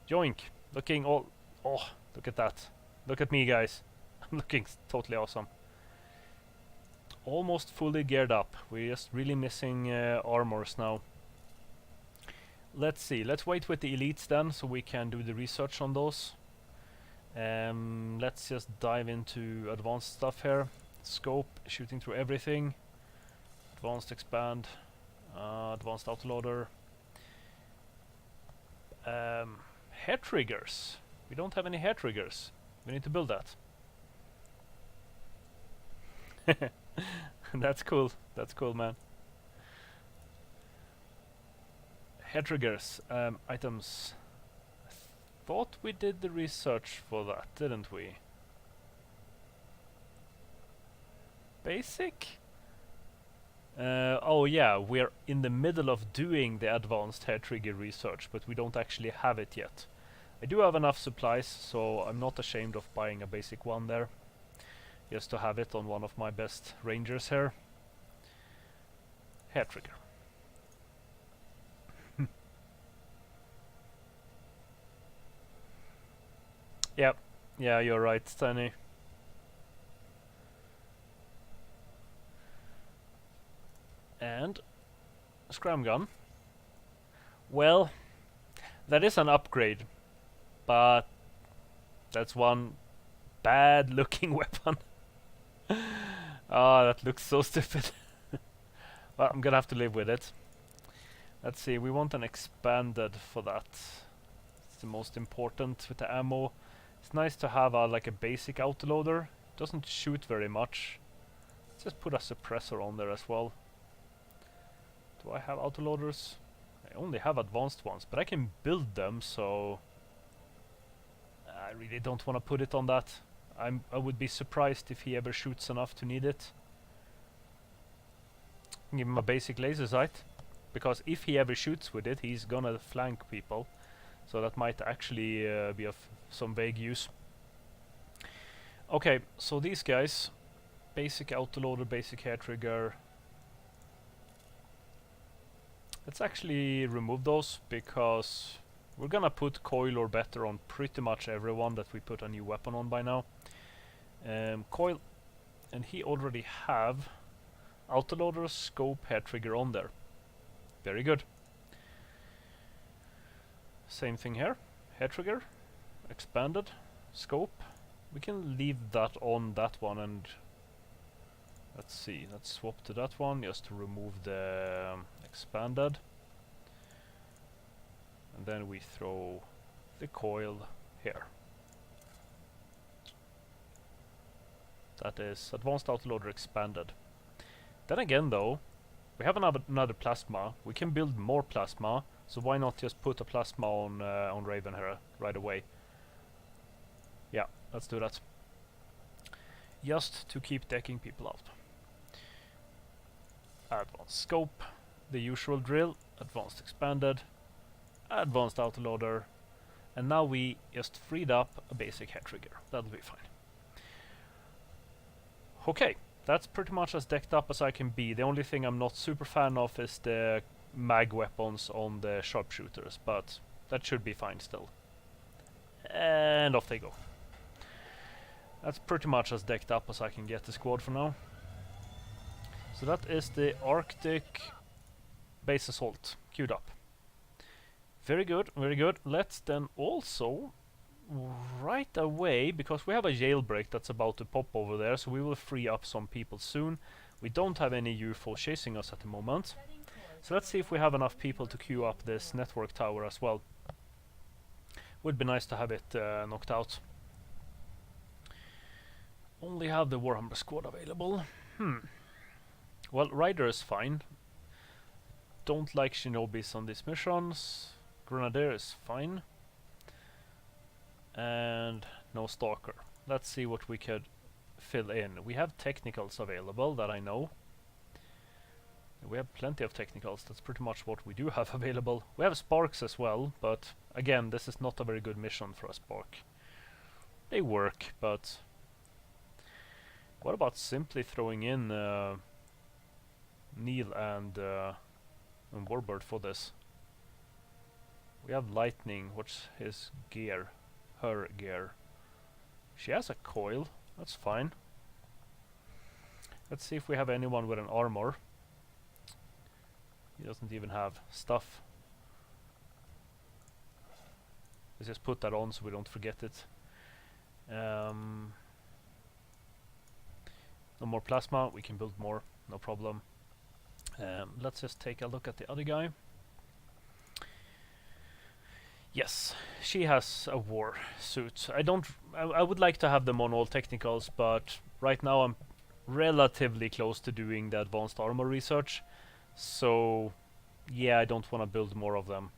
[SPEAKER 1] Joink. Looking all... Oh, look at that. Look at me, guys. I'm looking totally awesome. Almost fully geared up. We're just really missing armors now. Let's see. Let's wait with the elites then, so we can do the research on those. Let's just dive into advanced stuff here. Scope, shooting through everything. Advanced expand. Advanced autoloader. Hair triggers. We don't have any hair triggers. We need to build that. That's cool. That's cool, man. Hair triggers. Items. I thought we did the research for that, didn't we? Basic? Oh yeah, we're in the middle of doing the advanced hair trigger research, but we don't actually have it yet. I do have enough supplies, so I'm not ashamed of buying a basic one there. Just to have it on one of my best rangers here. Hair trigger. Yep. Yeah, you're right, Stanny. And scram gun. Well, that is an upgrade, but that's one bad looking weapon. Ah, that looks so stupid. Well, I'm gonna have to live with it. Let's see, we want an expanded for that. It's the most important with the ammo. It's nice to have like a basic autoloader. It doesn't shoot very much. Let's just put a suppressor on there as well. Do I have autoloaders? I only have advanced ones, but I can build them, so I really don't want to put it on that. I would be surprised if he ever shoots enough to need it. Give him a basic laser sight, because if he ever shoots with it, he's gonna flank people. So that might actually be of some vague use. Okay, so these guys, basic autoloader, basic hair trigger. Let's actually remove those, because we're gonna put coil or better on pretty much everyone that we put a new weapon on by now. Coil, and he already have autoloader, scope, hair trigger on there. Very good. Same thing here. Hair trigger, expanded, scope. We can leave that on that one, and let's see, let's swap to that one just to remove the expanded. And then we throw the coil here. That is advanced autoloader expanded. Then again though, we have another plasma. We can build more plasma, so why not just put a plasma on Raven here right away? Yeah, let's do that. Just to keep taking people out. Advanced scope, the usual drill, advanced expanded, advanced autoloader, and now we just freed up a basic hair trigger. That'll be fine. Okay, that's pretty much as decked up as I can be. The only thing I'm not super fan of is the mag weapons on the sharpshooters, but that should be fine still. And off they go. That's pretty much as decked up as I can get the squad for now. So that is the Arctic base assault queued up. Very good, very good. Let's then also right away, because we have a jailbreak that's about to pop over there, so we will free up some people soon. We don't have any UFO chasing us at the moment. So let's see if we have enough people to queue up this network tower as well. Would be nice to have it knocked out. Only have the Warhammer squad available. Well, Rider is fine. Don't like Shinobis on these missions. Grenadier is fine. And no Stalker. Let's see what we could fill in. We have technicals available, that I know. We have plenty of technicals, that's pretty much what we do have available. We have Sparks as well, but again, this is not a very good mission for a Spark. they work, but what about simply throwing in Neil and Warbird for this? We have Lightning. What's his gear? Her gear. She has a coil. That's fine. Let's see if we have anyone with an armor. He doesn't even have stuff. Let's just put that on so we don't forget it. No more plasma. We can build more. No problem. Let's just take a look at the other guy. Yes, she has a war suit. I would like to have them on all technicals, but right now I'm relatively close to doing the advanced armor research. So, yeah, I don't want to build more of them,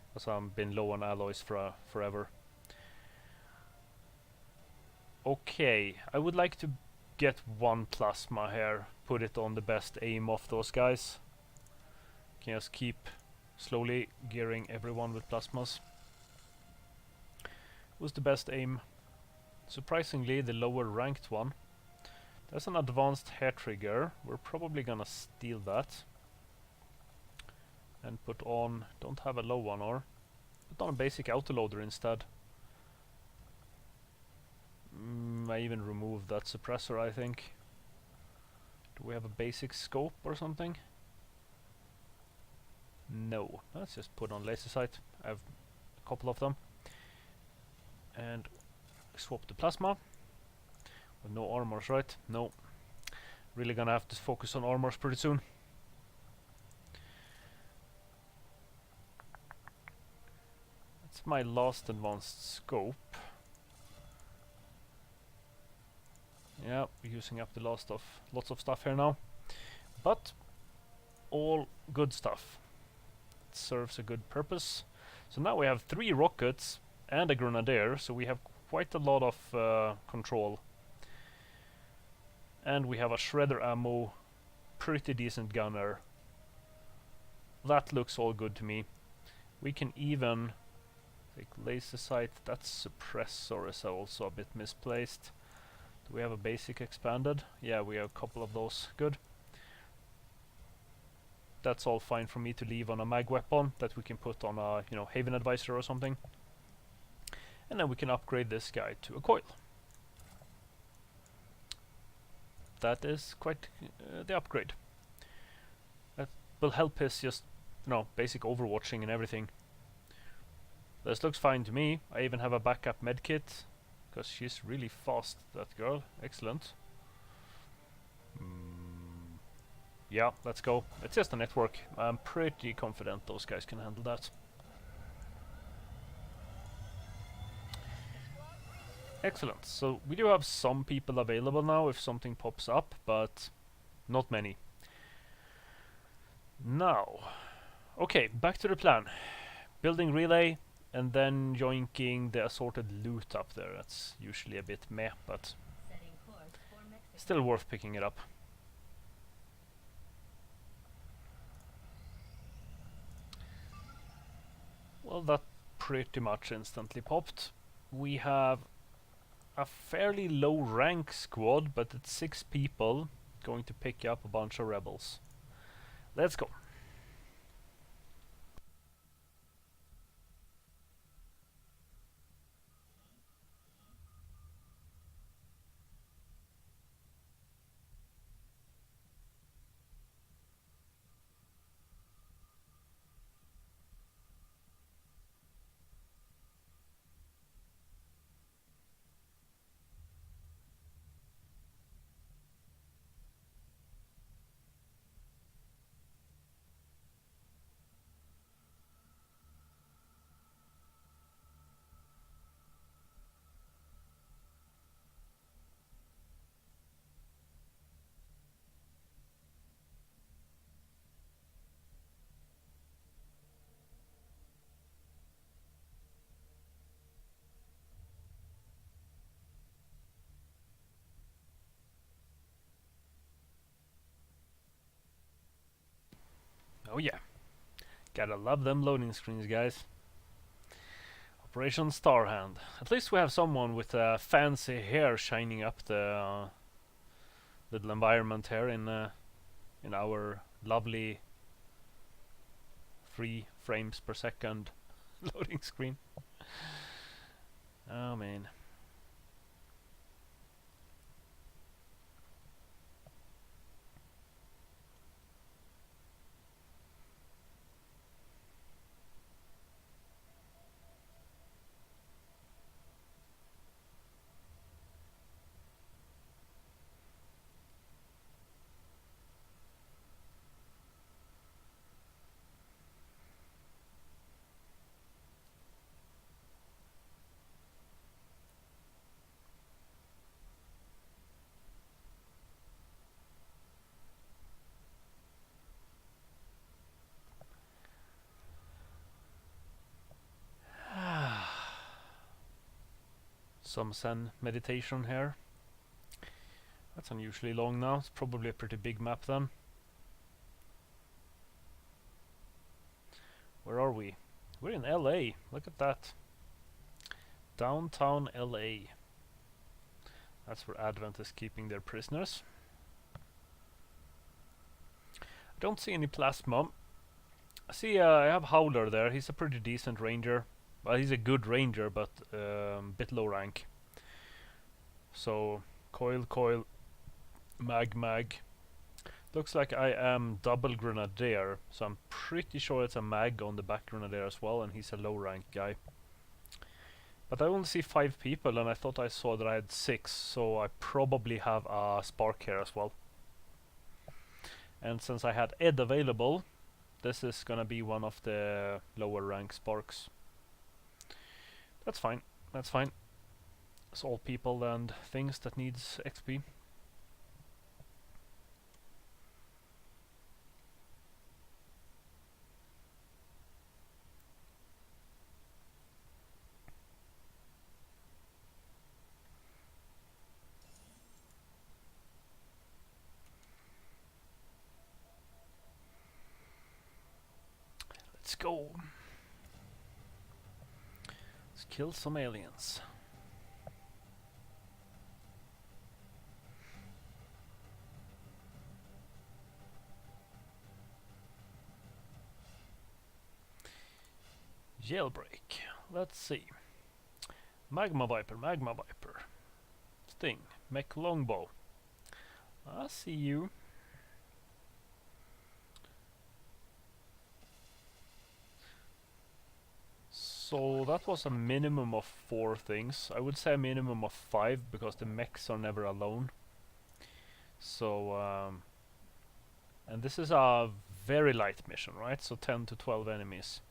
[SPEAKER 1] because I've been low on alloys for forever. Okay, I would like to get one plasma here, put it on the best aim of those guys. Can just keep slowly gearing everyone with plasmas. Who's the best aim? Surprisingly, the lower ranked one. There's an advanced hair trigger. We're probably gonna steal that. And put on... don't have a low one, or... put on a basic autoloader instead. I even removed that suppressor, I think. Do we have a basic scope or something? No. Let's just put on laser sight. I have a couple of them. And swap the plasma. With no armors, right? No. Really gonna have to focus on armors pretty soon. That's my last advanced scope. Yeah, we're using up the last of lots of stuff here now. But all good stuff. It serves a good purpose. So now we have 3 rockets and a grenadier, so we have quite a lot of control. And we have a shredder ammo, pretty decent gunner. That looks all good to me. We can even take laser sight. That suppressor is also a bit misplaced. Do we have a basic expanded? Yeah, we have a couple of those. Good. That's all fine for me to leave on a mag weapon that we can put on a, Haven Advisor or something. And then we can upgrade this guy to a coil. That is quite the upgrade. That will help his just, basic overwatching and everything. This looks fine to me. I even have a backup medkit, because she's really fast, that girl. Excellent. Yeah, let's go. It's just a network. I'm pretty confident those guys can handle that. Excellent. So we do have some people available now if something pops up, but not many. Now, okay, back to the plan. Building relay and then joinking the assorted loot up there. That's usually a bit meh, but still worth picking it up. Well, that pretty much instantly popped. We have a fairly low rank squad, but it's 6 people going to pick up a bunch of rebels. Let's go. Oh yeah. Gotta love them loading screens, guys. Operation Starhand. At least we have someone with fancy hair shining up the little environment here in our lovely 3 frames per second loading screen. Oh man. Some Zen meditation here. That's unusually long now. It's probably a pretty big map then. Where are we? We're in LA. Look at that. Downtown LA. That's where Advent is keeping their prisoners. I don't see any plasma. I see I have Howler there. He's a pretty decent ranger. Well, he's a good ranger, but bit low rank. So, coil, mag. Looks like I am double grenadier, so I'm pretty sure it's a mag on the back grenadier as well, and he's a low rank guy. But I only see 5 people, and I thought I saw that I had 6, so I probably have a spark here as well. And since I had Ed available, this is gonna be one of the lower rank sparks. That's fine, that's fine. It's all people and things that needs XP. Let's go. Let's kill some aliens. Jailbreak. Let's see. Magma Viper. Sting. Mech Longbow. I see you. So that was a minimum of 4 things. I would say a minimum of 5 because the mechs are never alone. So and this is a very light mission, right? So 10 to 12 enemies.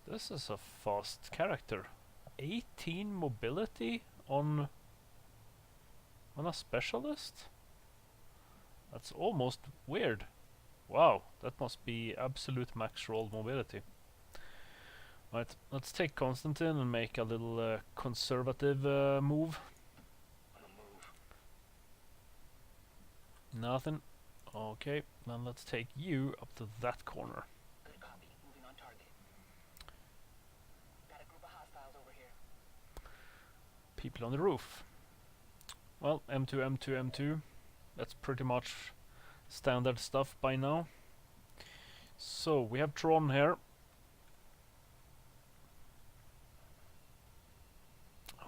[SPEAKER 1] This is a fast character. 18 mobility on a specialist? That's almost weird. Wow, that must be absolute max roll mobility. Right, let's take Constantine and make a little conservative move. Nothing. Okay, then let's take you up to that corner.
[SPEAKER 4] Good copy. Moving on target. Got a group of hostiles over here.
[SPEAKER 1] People on the roof. Well, M2. That's pretty much standard stuff by now. So, we have Tron here.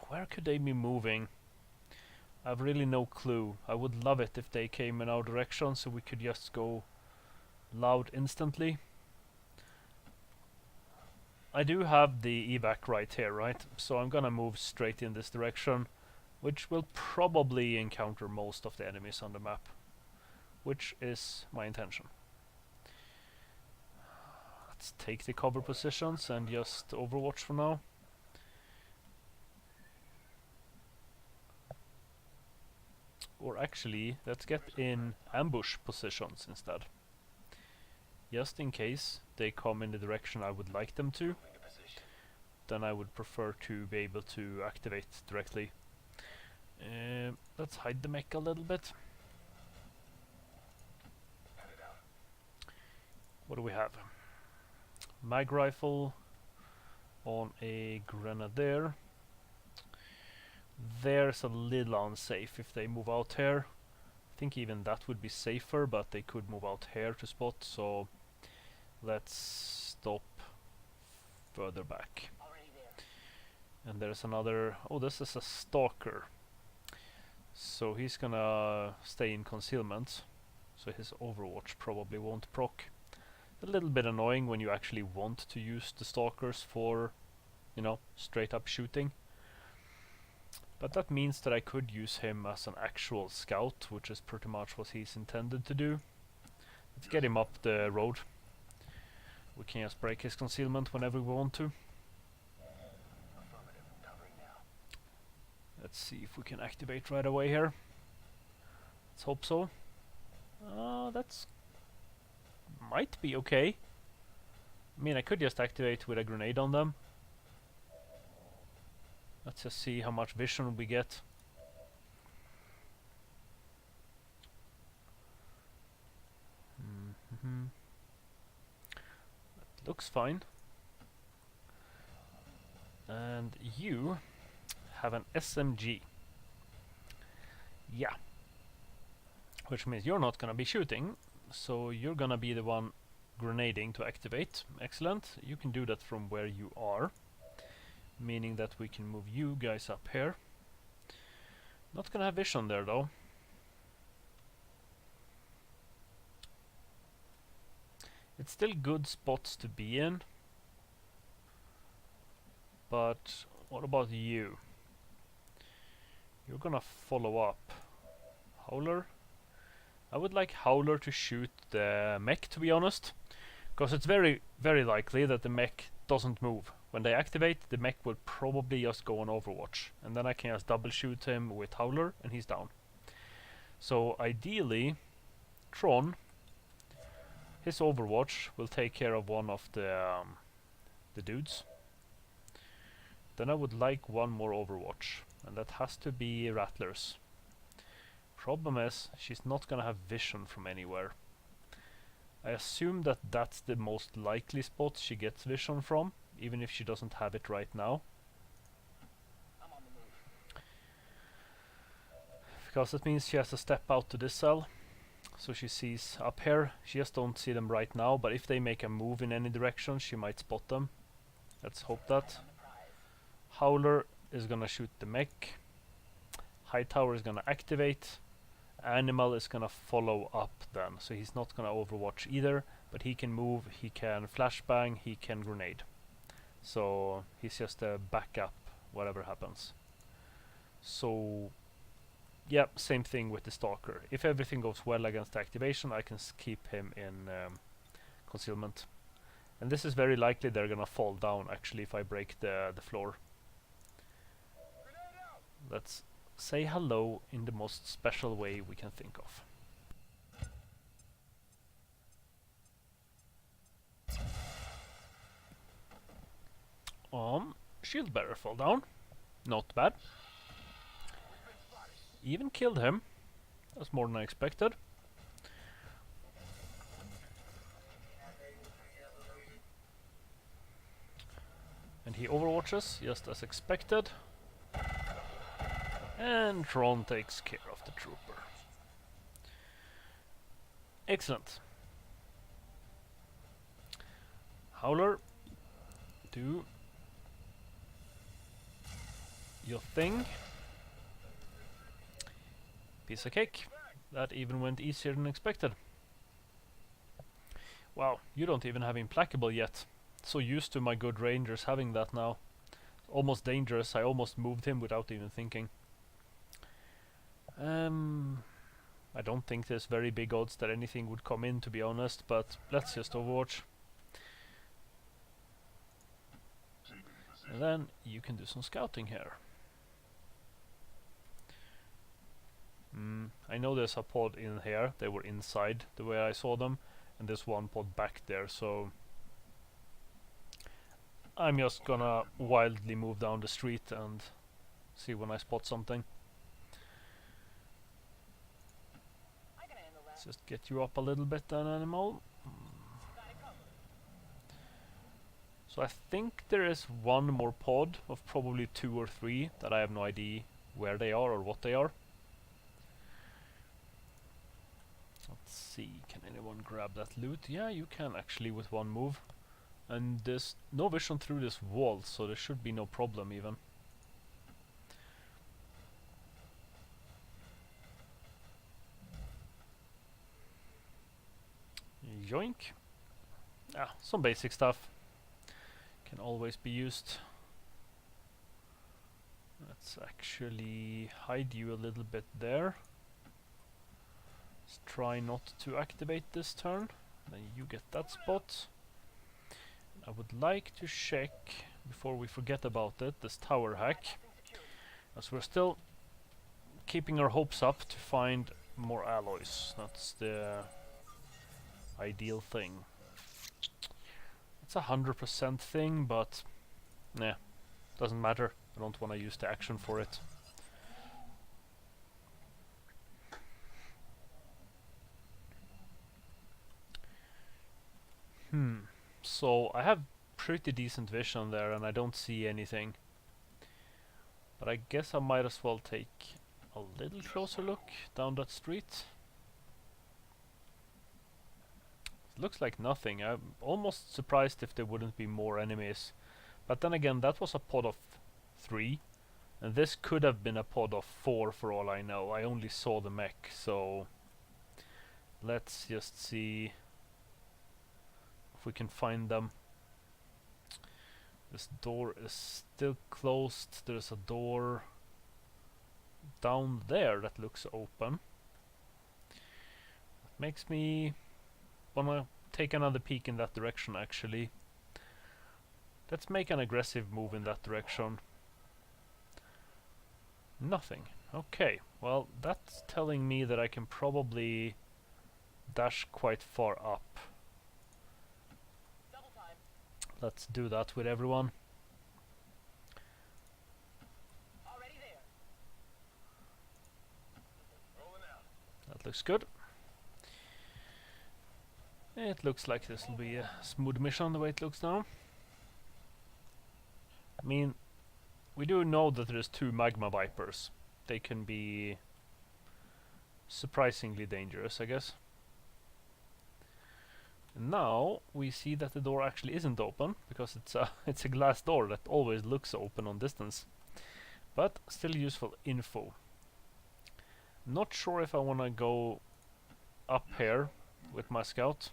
[SPEAKER 1] Where could they be moving? I've really no clue. I would love it if they came in our direction so we could just go loud instantly. I do have the evac right here, right? So I'm gonna move straight in this direction, which will probably encounter most of the enemies on the map, which is my intention. Let's take the cover positions and just overwatch for now. Or actually, let's get in ambush positions instead. Just in case they come in the direction I would like them to, then I would prefer to be able to activate directly. Let's hide the mech a little bit. What do we have? Mag rifle, on a grenadier. There's a little unsafe if they move out here. I think even that would be safer, but they could move out here to spot, so let's stop further back.
[SPEAKER 4] Already there.
[SPEAKER 1] And there's another... oh, this is a stalker. So he's gonna stay in concealment, so his overwatch probably won't proc. A little bit annoying when you actually want to use the stalkers for, you know, straight up shooting. But that means that I could use him as an actual scout, which is pretty much what he's intended to do. Let's get him up the road. We can just break his concealment whenever we want to.
[SPEAKER 4] Affirmative. Covering now.
[SPEAKER 1] Let's see if we can activate right away here. Let's hope so. That's... might be okay. I mean, I could just activate with a grenade on them. Let's just see how much vision we get. That looks fine. And you have an SMG. Yeah. Which means you're not gonna be shooting, so you're gonna be the one grenading to activate. Excellent. You can do that from where you are. Meaning that we can move you guys up here. Not gonna have vision there though. It's still good spots to be in. But what about you? You're gonna follow up. Howler? I would like Howler to shoot the mech, to be honest. Because it's very, very likely that the mech doesn't move. When they activate, the mech will probably just go on Overwatch. And then I can just double shoot him with Howler and he's down. So ideally, Tron, his Overwatch will take care of one of the dudes. Then I would like one more Overwatch. And that has to be Rattlers. Problem is, she's not gonna have vision from anywhere. I assume that that's the most likely spot she gets vision from, even if she doesn't have it right now.
[SPEAKER 4] I'm on the move.
[SPEAKER 1] Because that means she has to step out to this cell. So she sees up here, she just don't see them right now, but if they make a move in any direction, she might spot them. Let's hope that.
[SPEAKER 4] On the prize.
[SPEAKER 1] Howler is gonna shoot the mech. Hightower is gonna activate. Animal is gonna follow up then, so he's not gonna overwatch either, but he can move, he can flashbang, he can grenade. So he's just a backup, whatever happens. So yeah, same thing with the Stalker. If everything goes well against activation, I can keep him in concealment. And this is very likely they're gonna fall down actually if I break the floor. Let's say hello in the most special way we can think of. Shield bearer fall down. Not bad. Even killed him. That's more than I expected. And he overwatches just as expected. And Tron takes care of the trooper. Excellent. Howler, do your thing. Piece of cake. That even went easier than expected. Wow, you don't even have implacable yet. So used to my good rangers having that now. Almost dangerous. I almost moved him without even thinking. I don't think there's very big odds that anything would come in, to be honest, but let's just overwatch. And then you can do some scouting here. I know there's a pod in here. They were inside the way I saw them, and there's one pod back there, so I'm just gonna wildly move down the street and see when I spot something.
[SPEAKER 4] I can handle that.
[SPEAKER 1] Let's just get you up a little bit then, animal.
[SPEAKER 4] Got it covered.
[SPEAKER 1] So I think there is one more pod of probably 2 or 3 that I have no idea where they are or what they are. Let's see, can anyone grab that loot? Yeah, you can actually with one move. And there's no vision through this wall, so there should be no problem even. Yoink. Ah, some basic stuff. Can always be used. Let's actually hide you a little bit there. Let's try not to activate this turn. Then you get that spot. I would like to check, before we forget about it, this tower hack. As we're still keeping our hopes up to find more alloys. That's the ideal thing. It's 100% thing, but nah, doesn't matter. I don't want to use the action for it. So I have pretty decent vision there and I don't see anything. But I guess I might as well take a little closer look down that street. It looks like nothing. I'm almost surprised if there wouldn't be more enemies. But then again, that was a pod of 3. And this could have been a pod of 4 for all I know. I only saw the mech, so let's just see if we can find them. This door is still closed. There's a door down there that looks open. That makes me wanna take another peek in that direction actually. Let's make an aggressive move in that direction. Nothing. Okay, well that's telling me that I can probably dash quite far up. Let's do that with everyone.
[SPEAKER 4] Already there. Rolling out.
[SPEAKER 1] That looks good. It looks like this will be a smooth mission the way it looks now. I mean, we do know that there's 2 magma vipers. They can be surprisingly dangerous, I guess. And now we see that the door actually isn't open because it's a glass door that always looks open on distance. But still useful info. Not sure if I want to go up here with my scout.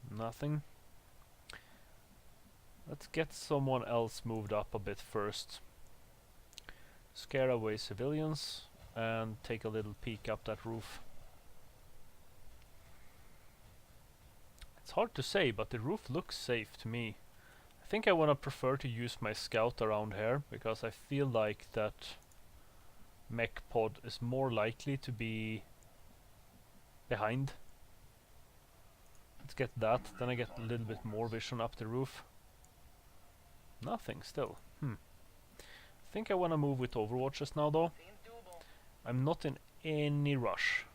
[SPEAKER 1] Nothing. Let's get someone else moved up a bit first. Scare away civilians and take a little peek up that roof. It's hard to say, but the roof looks safe to me. I think I wanna prefer to use my scout around here because I feel like that mech pod is more likely to be behind. Let's get that, then I get a little bit more vision up the roof. Nothing still. I think I wanna move with overwatches now though.
[SPEAKER 4] Seems doable.
[SPEAKER 1] I'm not in any rush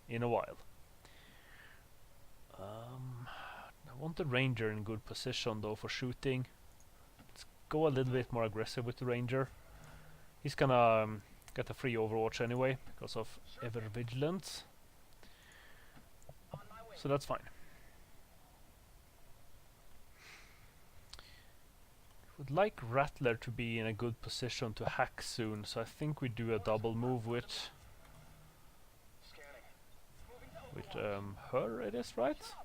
[SPEAKER 1] in a while. I want the ranger in good position though for shooting. Let's go a little bit more aggressive with the ranger. He's gonna get a free overwatch anyway because of ever vigilance.
[SPEAKER 4] On my way.
[SPEAKER 1] So that's fine. Would like Rattler to be in a good position to hack soon, so I think we do a double move with
[SPEAKER 4] Scanning. Moving to
[SPEAKER 1] her, it is, right?
[SPEAKER 4] Listen.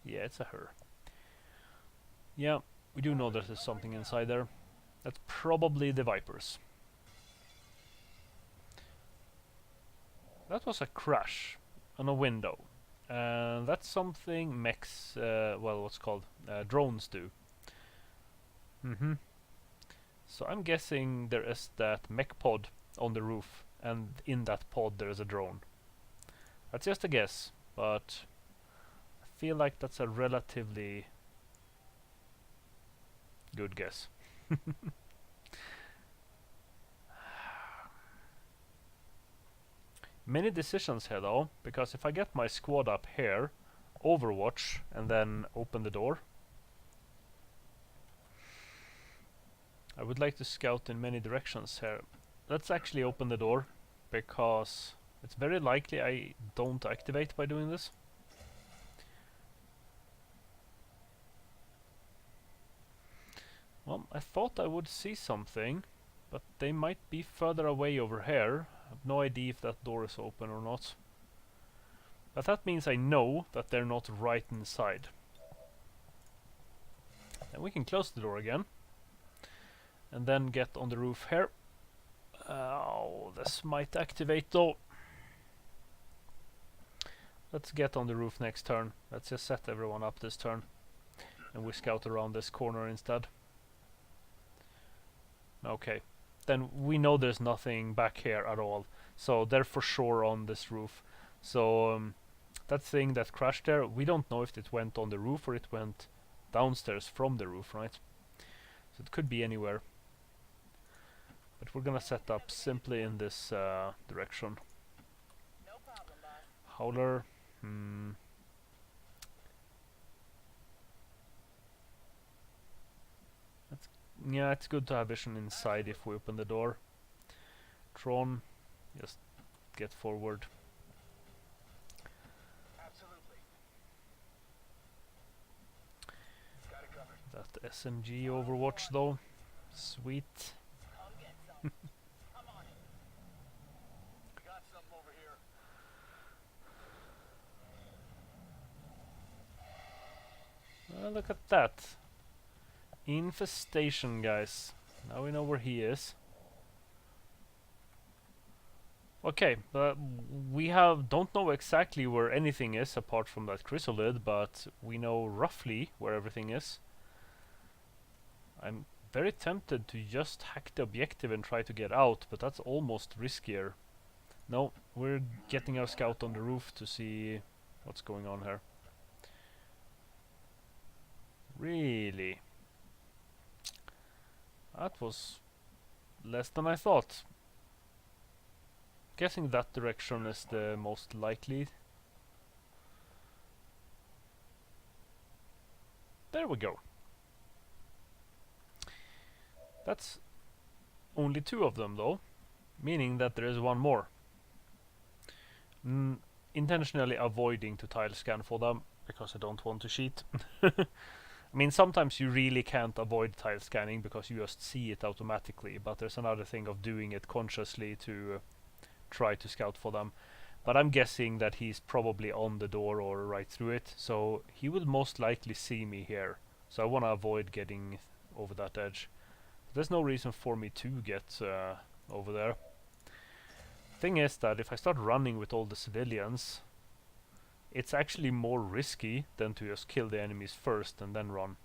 [SPEAKER 1] Yeah, it's a her. Yeah, we do know that there's something inside there. That's probably the Vipers. That was a crash on a window. And that's something mechs, well, what's called, drones do. So I'm guessing there is that mech pod on the roof, and in that pod there is a drone. That's just a guess, but I feel like that's a relatively good guess. Many decisions here though, because if I get my squad up here, overwatch and then open the door. I would like to scout in many directions here. Let's actually open the door, because it's very likely I don't activate by doing this. Well, I thought I would see something, but they might be further away over here. I have no idea if that door is open or not. But that means I know that they're not right inside. And we can close the door again. And then get on the roof here. Oh, this might activate though. Let's get on the roof next turn. Let's just set everyone up this turn. And we scout around this corner instead. Okay. Then we know there's nothing back here at all. So they're for sure on this roof. So that thing that crashed there, we don't know if it went on the roof or it went downstairs from the roof, right? So it could be anywhere. But we're gonna set up simply in this direction.
[SPEAKER 4] No problem, boss.
[SPEAKER 1] Howler. Yeah, it's good to have vision inside if we open the door. Tron, just get forward.
[SPEAKER 4] Absolutely. Got it covered.
[SPEAKER 1] That SMG Overwatch though, sweet.
[SPEAKER 4] Come get some. Come on in. We got something over here.
[SPEAKER 1] Look at that. Infestation, guys. Now we know where he is. Okay, but we don't know exactly where anything is apart from that chrysalid, but we know roughly where everything is. I'm very tempted to just hack the objective and try to get out, but that's almost riskier. No, we're getting our scout on the roof to see what's going on here. Really? That was less than I thought. Guessing that direction is the most likely. There we go. That's only 2 of them though, meaning that there is one more. Intentionally avoiding to tile scan for them because I don't want to cheat. I mean, sometimes you really can't avoid tile scanning because you just see it automatically, but there's another thing of doing it consciously to try to scout for them. But I'm guessing that he's probably on the door or right through it, so he will most likely see me here. So I want to avoid getting over that edge. There's no reason for me to get over there. Thing is that if I start running with all the civilians, it's actually more risky than to just kill the enemies first and then run.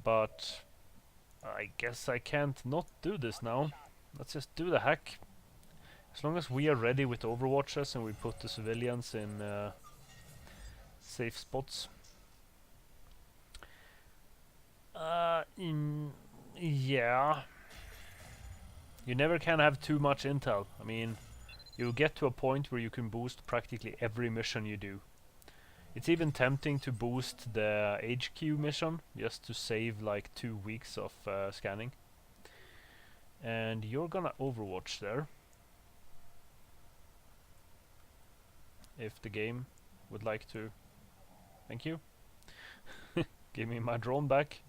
[SPEAKER 1] But I guess I can't not do this now. Let's just do the hack. As long as we are ready with overwatches and we put the civilians in safe spots. Yeah. You never can have too much intel. I mean, you get to a point where you can boost practically every mission you do. It's even tempting to boost the HQ mission just to save like 2 weeks of scanning. And you're gonna overwatch there. If the game would like to. Thank you. Give me my drone back.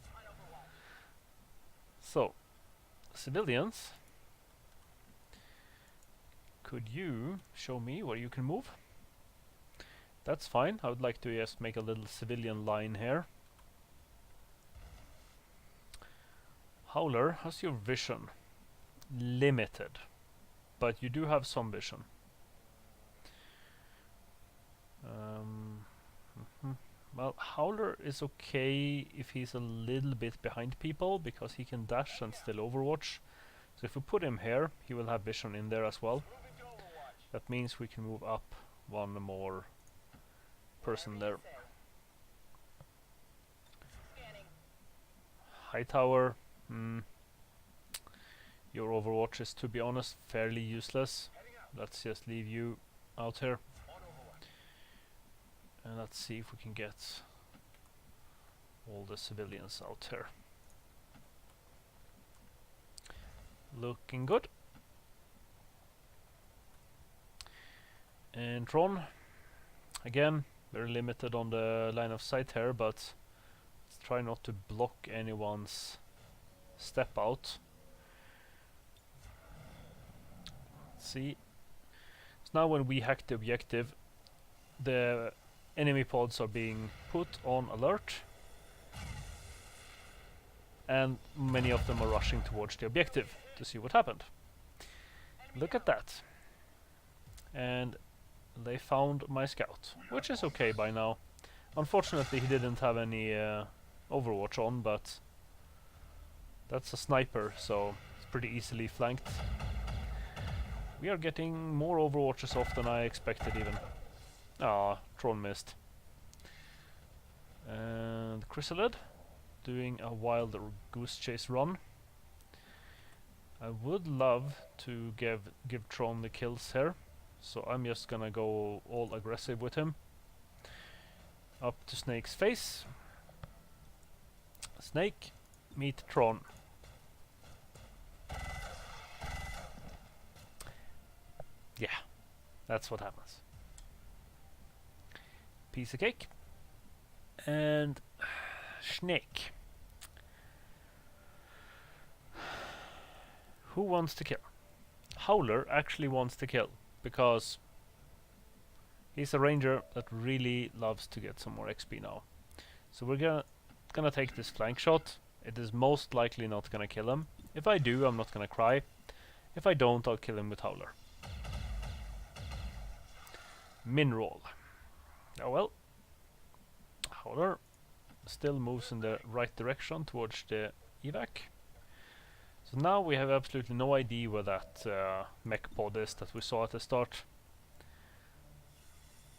[SPEAKER 1] So, civilians. Could you show me where you can move? That's fine. I would like to just make a little civilian line here. Howler, how's your vision? Limited. But you do have some vision. Well, Howler is okay if he's a little bit behind people, because he can dash and still overwatch. So if we put him here, he will have vision in there as well. That means we can move up one more person there. High tower. Your overwatch is, to be honest, fairly useless. Let's just leave you out here. And let's see if we can get all the civilians out here. Looking good. And Tron, again, very limited on the line of sight here, but let's try not to block anyone's step out. Let's see. So now when we hack the objective, the enemy pods are being put on alert, and many of them are rushing towards the objective to see what happened. Look at that. And they found my scout, which is okay by now. Unfortunately, he didn't have any Overwatch on, but that's a sniper, so it's pretty easily flanked. We are getting more Overwatches off than I expected even. Ah, Tron missed. And Chrysalid doing a wild goose chase run. I would love to give Tron the kills here, so I'm just gonna go all aggressive with him. Up to Snake's face. Snake, meet Tron. Yeah, that's what happens. Piece of cake. And Snake. Who wants to kill? Howler actually wants to kill, because he's a ranger that really loves to get some more XP now. So we're gonna take this flank shot. It is most likely not gonna kill him. If I do, I'm not gonna cry. If I don't, I'll kill him with Howler. Min roll. Oh well. Howler still moves in the right direction towards the evac. So now we have absolutely no idea where that mech pod is that we saw at the start.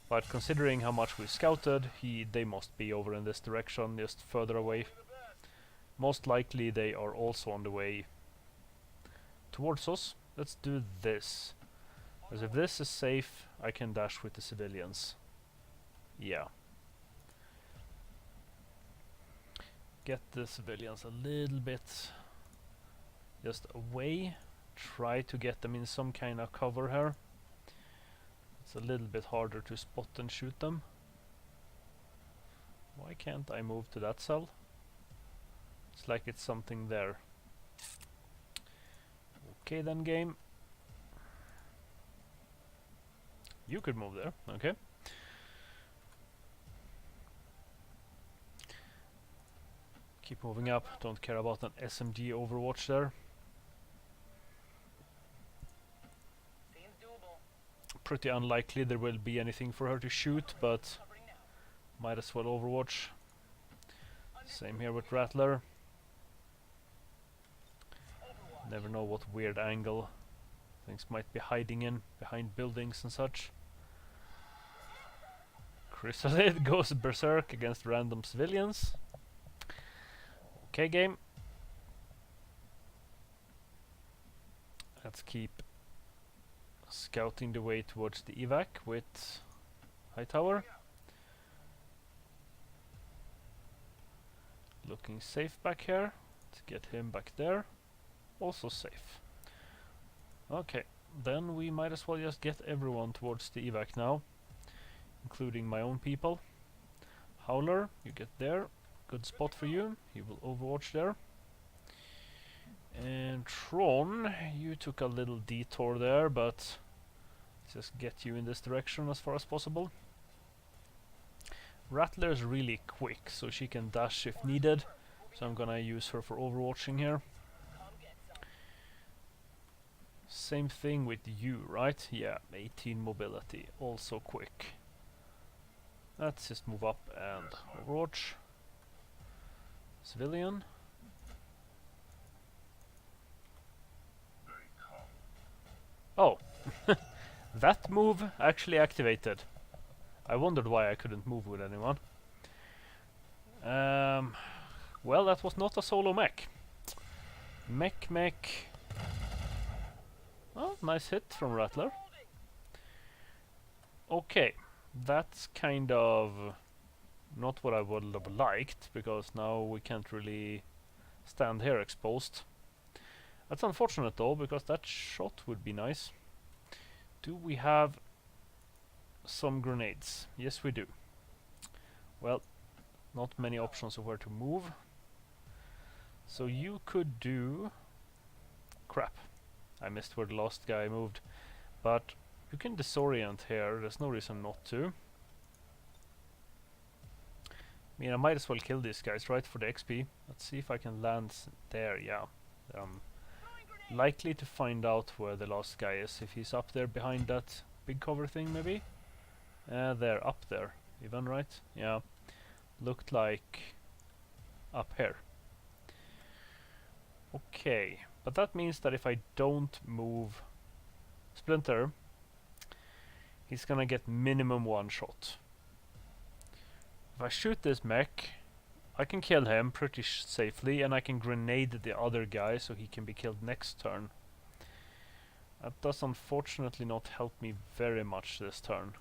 [SPEAKER 1] But considering how much we scouted, they must be over in this direction, just further away. Most likely they are also on the way towards us. Let's do this. Because if this is safe, I can dash with the civilians. Yeah. Get the civilians a little bit just away. Try to get them in some kind of cover here. It's a little bit harder to spot and shoot them. Why can't I move to that cell? It's like it's something there. Okay then, game. You could move there, okay. Keep moving up, don't care about an SMG Overwatch there.
[SPEAKER 4] Seems doable.
[SPEAKER 1] Pretty unlikely there will be anything for her to shoot, but
[SPEAKER 4] Covering now.
[SPEAKER 1] might as well Overwatch. Same here with Rattler.
[SPEAKER 4] Overwatch.
[SPEAKER 1] Never know what weird angle things might be hiding in, behind buildings and such. Chrysalid goes berserk against random civilians. Okay, game. Let's keep scouting the way towards the evac with Hightower. Looking safe back here. Let's get him back there. Also safe. Okay, then we might as well just get everyone towards the evac now, including my own people. Howler, you get there. Good spot for you. He will Overwatch there. And Tron, you took a little detour there, but let's just get you in this direction as far as possible. Rattler is really quick, so she can dash if needed. So I'm gonna use her for overwatching here.
[SPEAKER 4] Come get some.
[SPEAKER 1] Same thing with you, right? Yeah, 18 mobility, also quick. Let's just move up and overwatch. Civilian. Oh, that move actually activated. I wondered why I couldn't move with anyone. Well, that was not a solo mech. Mech. Oh, nice hit from Rattler. Okay, That's kind of not what I would have liked, because now we can't really stand here exposed. That's unfortunate though, because that shot would be nice. Do we have some grenades? Yes, we do. Well, not many options of where to move. So you could do... Crap. I missed where the last guy moved. But you can disorient here, there's no reason not to. I mean, I might as well kill these guys, right, for the XP. Let's see if I can land there, yeah. Likely to find out where the last guy is, if he's up there behind that big cover thing, maybe? They're up there, even, right? Yeah. Looked like up here. Okay, but that means that if I don't move Splinter, he's gonna get minimum one shot. If I shoot this mech, I can kill him pretty safely, and I can grenade the other guy so he can be killed next turn. That does unfortunately not help me very much this turn.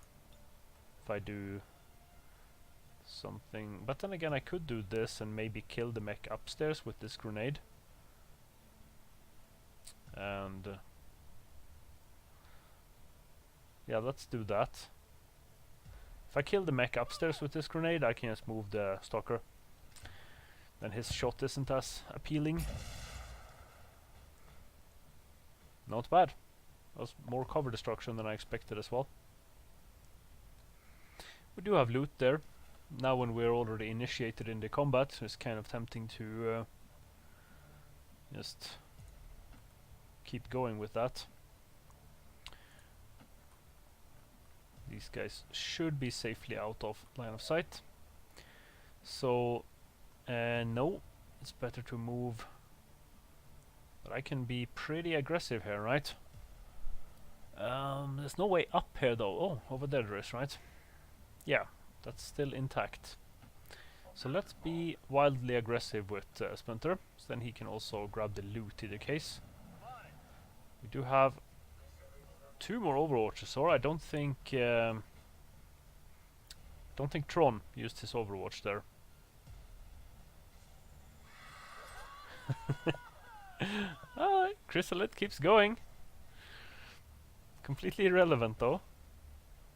[SPEAKER 1] If I do something... But then again, I could do this and maybe kill the mech upstairs with this grenade. And... yeah, let's do that. If I kill the mech upstairs with this grenade, I can just move the stalker. Then his shot isn't as appealing. Not bad. That was more cover destruction than I expected as well. We do have loot there. Now when we're already initiated in the combat, it's kind of tempting to just keep going with that. These guys should be safely out of line of sight. So, no, it's better to move. But I can be pretty aggressive here, right? There's no way up here though. Oh, over there is, right? Yeah, that's still intact. So let's be wildly aggressive with Splinter, so then he can also grab the loot in the case. We do have 2 more Overwatches, or I don't think Tron used his Overwatch there. Chrysalit keeps going. Completely irrelevant though.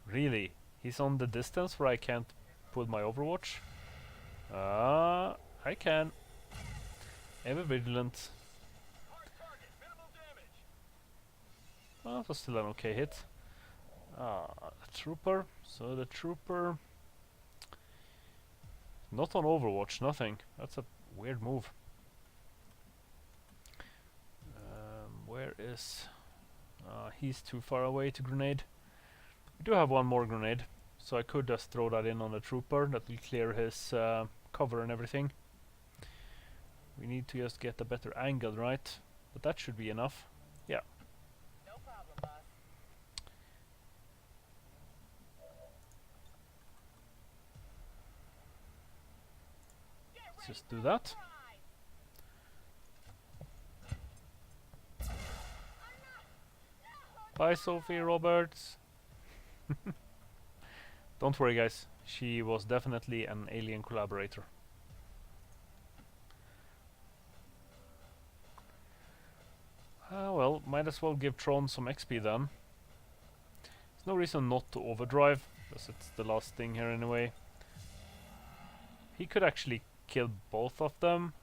[SPEAKER 1] Really? He's on the distance where I can't pull my Overwatch? I can. Ever vigilant. Well, that was still an okay hit. A trooper. So the trooper... not on Overwatch, nothing. That's a weird move. Where is... he's too far away to grenade. We do have one more grenade, so I could just throw that in on the trooper. That will clear his cover and everything. We need to just get a better angle, right? But that should be enough. Yeah.
[SPEAKER 4] No problem, boss.
[SPEAKER 1] Let's just do that. Bye, Sophie Roberts. Don't worry, guys. She was definitely an alien collaborator. Well, might as well give Tron some XP then. There's no reason not to overdrive, because it's the last thing here anyway. He could actually kill both of them,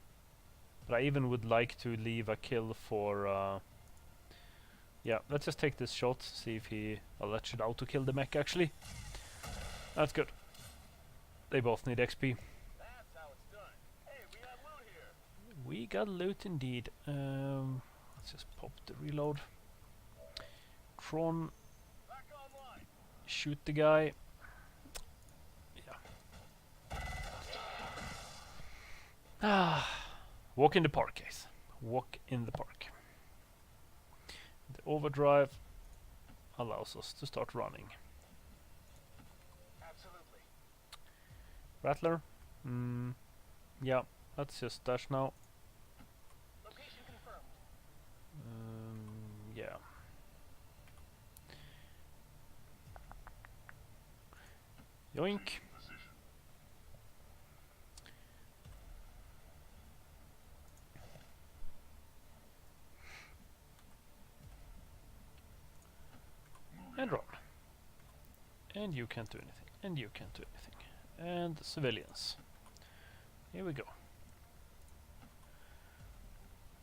[SPEAKER 1] but I even would like to leave a kill for... yeah, let's just take this shot, see if he... well, that should auto-kill the mech actually. That's good. They both need XP.
[SPEAKER 4] That's how it's done. Hey, we got loot here.
[SPEAKER 1] We got loot indeed. Let's just pop the reload. Tron,
[SPEAKER 4] Back online.
[SPEAKER 1] shoot the guy. Yeah. Walk in the park, guys. Walk in the park. The overdrive allows us to start running.
[SPEAKER 4] Absolutely.
[SPEAKER 1] Rattler? Yeah, let's just dash now.
[SPEAKER 4] Location confirmed.
[SPEAKER 1] Yeah. Yoink. And run. And you can't do anything. And you can't do anything. And civilians. Here we go.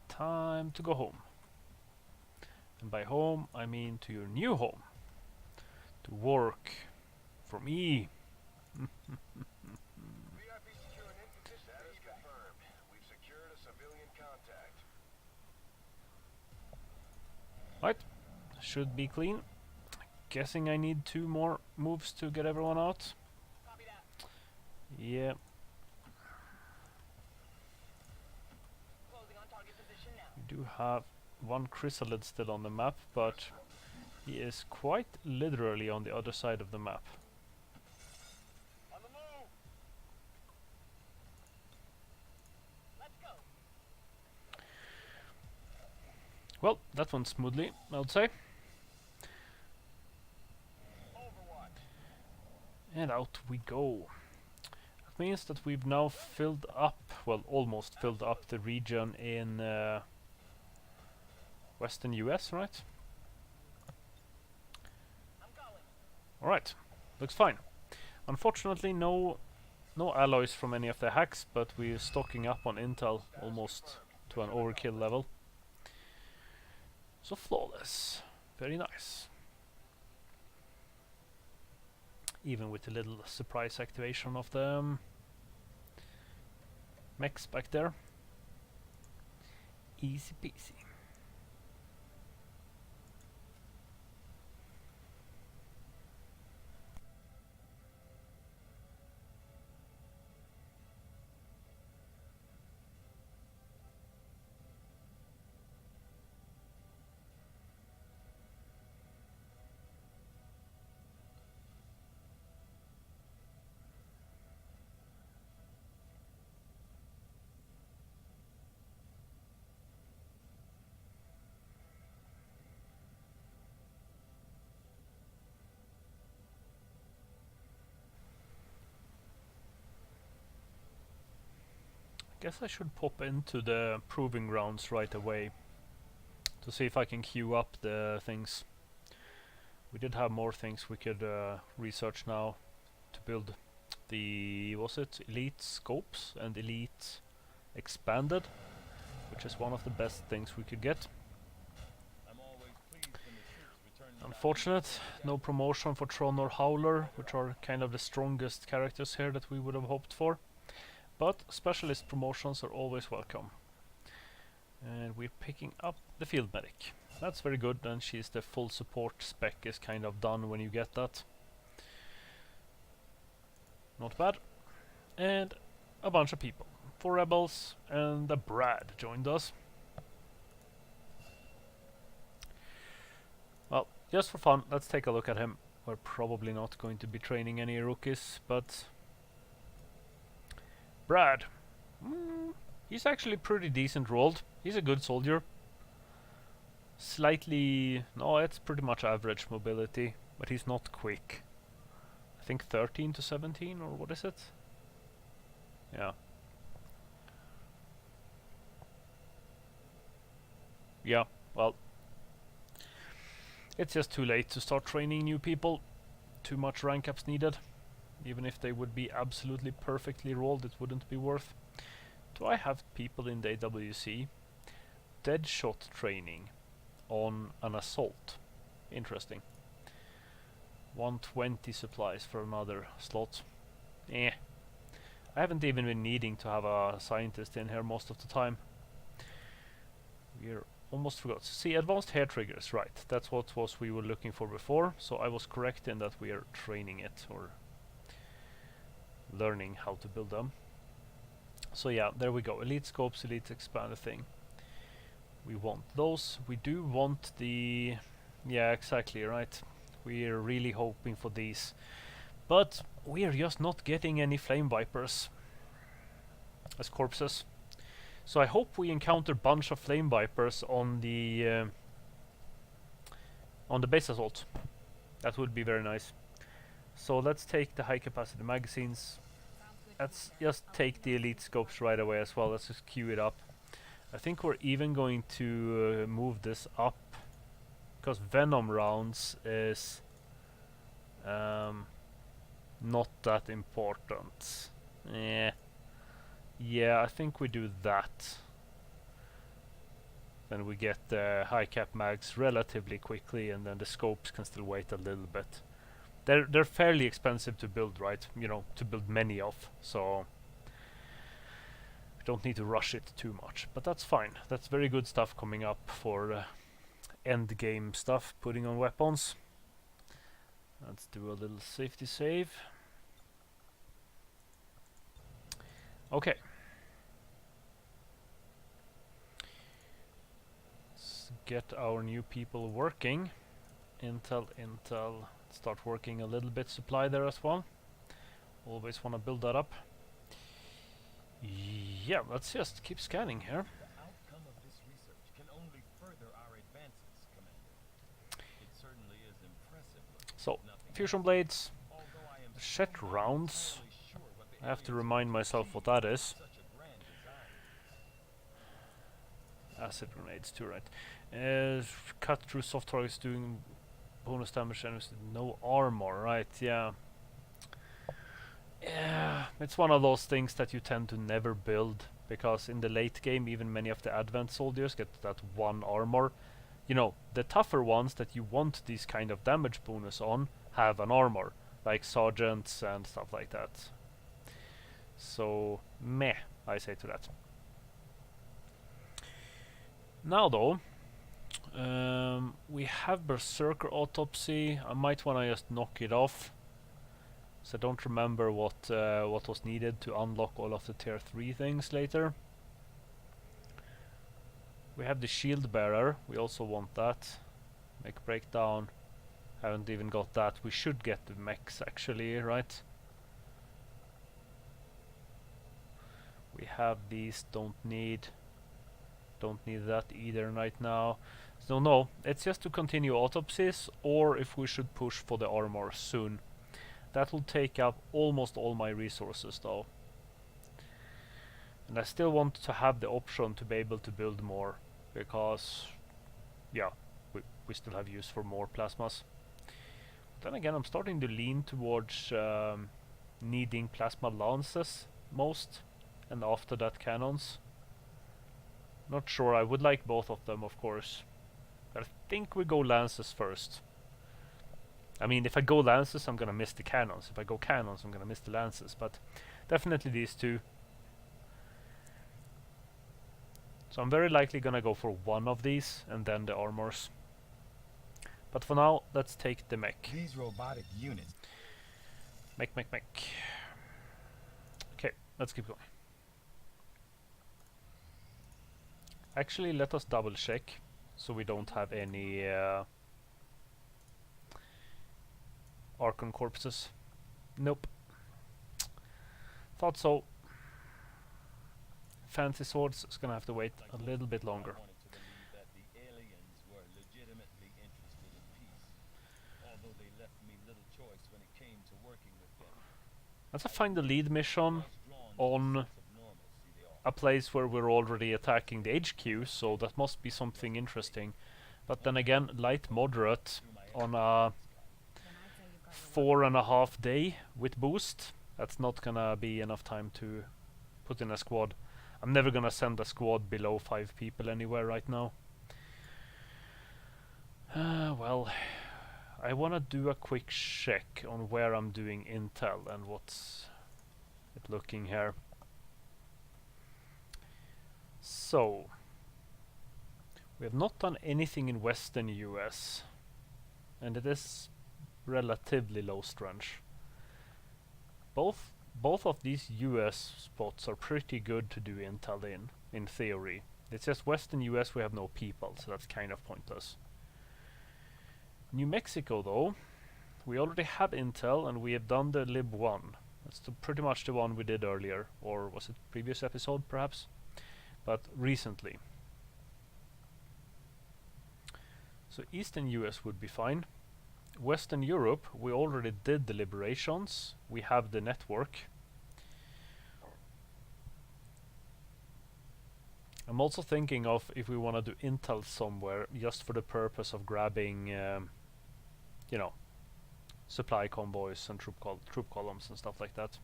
[SPEAKER 1] Time to go home. And by home, I mean to your new home. To work. For me.
[SPEAKER 2] VIP secure and in position. Status confirmed. We've secured a civilian contact.
[SPEAKER 1] Right. Should be clean. Guessing I need 2 more moves to get everyone out.
[SPEAKER 4] Copy that.
[SPEAKER 1] Yeah.
[SPEAKER 4] Closing on target position now.
[SPEAKER 1] We do have 1 chrysalid still on the map, but he is quite literally on the other side of the map.
[SPEAKER 2] On the move!
[SPEAKER 4] Let's go.
[SPEAKER 1] Well, that went smoothly, I would say.
[SPEAKER 2] Overwatch.
[SPEAKER 1] And out we go. That means that we've now filled up, well, almost filled up the region in Western US, right?
[SPEAKER 4] I'm going.
[SPEAKER 1] Alright, looks fine. Unfortunately, no alloys from any of the hacks, but we're stocking up on intel almost to an overkill level. So flawless. Very nice. Even with the little surprise activation of the mechs back there. Easy peasy. Guess I should pop into the proving grounds right away to see if I can queue up the things. We did have more things we could research now to build the, was it elite scopes and elite expanded, which is one of the best things we could get. Unfortunate, no promotion for Tron or Howler, which are kind of the strongest characters here that we would have hoped for. But specialist promotions are always welcome. And we're picking up the field medic. That's very good, and she's the full support spec is kind of done when you get that. Not bad. And a bunch of people. 4 rebels and a Brad joined us. Well, just for fun, let's take a look at him. We're probably not going to be training any rookies, but Brad. He's actually pretty decent rolled. He's a good soldier. Slightly... no, it's pretty much average mobility, but he's not quick. I think 13 to 17, or what is it? Yeah. Yeah, well, it's just too late to start training new people. Too much rank ups needed. Even if they would be absolutely perfectly rolled, it wouldn't be worth. Do I have people in the AWC? Deadshot training on an assault. Interesting. 120 supplies for another slot. I haven't even been needing to have a scientist in here most of the time. We're almost forgot. See, advanced hair triggers, right. That's what we were looking for before, so I was correct in that we are training it, or learning how to build them. So yeah, there we go. Elite scopes, elite expanded thing. We want those. We do want the... yeah, exactly, right. We're really hoping for these. But we're just not getting any flame vipers as corpses. So I hope we encounter a bunch of flame vipers on the base assault. That would be very nice. So let's take the high capacity magazines. Let's just take the elite scopes right away as well. Let's just queue it up. I think we're even going to move this up because Venom rounds is not that important. Yeah, I think we do that. Then we get the high cap mags relatively quickly, and then the scopes can still wait a little bit. They're fairly expensive to build, right? You know, to build many of, so we don't need to rush it too much. But that's fine. That's very good stuff coming up for end game stuff, putting on weapons. Let's do a little safety save. Okay. Let's get our new people working. Intel. Start working a little bit supply there as well. Always want to build that up. Yeah, let's just keep scanning here.
[SPEAKER 5] The outcome of this research can only further our advances, Commander. It certainly is impressive.
[SPEAKER 1] So, fusion blades,
[SPEAKER 5] Although I am
[SPEAKER 1] shed
[SPEAKER 5] still not
[SPEAKER 1] rounds.
[SPEAKER 5] entirely sure what the
[SPEAKER 1] I have to
[SPEAKER 5] aliens
[SPEAKER 1] remind myself what that is.
[SPEAKER 5] such a grand design.
[SPEAKER 1] Acid grenades too, right? Cut through soft targets doing bonus damage and no armor, right? Yeah. Yeah, it's one of those things that you tend to never build because in the late game even many of the advent soldiers get that one armor. You know, the tougher ones that you want these kind of damage bonus on have an armor, like sergeants and stuff like that. So, meh, I say to that. Now though, we have Berserker Autopsy. I might want to just knock it off. So I don't remember what was needed to unlock all of the tier 3 things later. We have the Shield Bearer. We also want that. Mech Breakdown. Haven't even got that. We should get the mechs actually, right? We have these. Don't need that either right now. So no, it's just to continue autopsies, or if we should push for the armor soon. That will take up almost all my resources though. And I still want to have the option to be able to build more, because yeah, we still have use for more plasmas. Then again, I'm starting to lean towards needing plasma lances most, and after that cannons. Not sure, I would like both of them of course. But I think we go lances first. I mean, if I go lances, I'm gonna miss the cannons. If I go cannons, I'm gonna miss the lances. But definitely these two. So I'm very likely gonna go for one of these, and then the armors. But for now, let's take the mech.
[SPEAKER 5] These robotic units.
[SPEAKER 1] Mech. Okay, let's keep going. Actually, let us double check, so we don't have any Archon corpses. Nope. Thought so. Fancy swords is gonna have to wait a little bit longer.
[SPEAKER 5] I wanted to believe that the aliens were legitimately interested in peace, although they left me little choice when it came to working with them.
[SPEAKER 1] Let's find the lead mission
[SPEAKER 5] I was drawn to
[SPEAKER 1] on
[SPEAKER 5] the sense of normalcy they offered.
[SPEAKER 1] a place where we're already attacking the HQ, so that must be something interesting. But then again, light moderate on a 4.5 day with boost. That's not gonna be enough time to put in a squad. I'm never gonna send a squad below 5 people anywhere right now. Well, I wanna do a quick check on where I'm doing intel and what's it looking here. So, we have not done anything in western US, and it is relatively low strength. Both of these US spots are pretty good to do intel in theory. It's just western US we have no people, so that's kind of pointless. New Mexico though, we already have intel and we have done the lib 1. That's pretty much the one we did earlier, or was it previous episode perhaps? But recently. So eastern US would be fine. Western Europe, we already did the liberations. We have the network. I'm also thinking of if we want to do intel somewhere, just for the purpose of grabbing, you know, supply convoys and troop columns and stuff like that.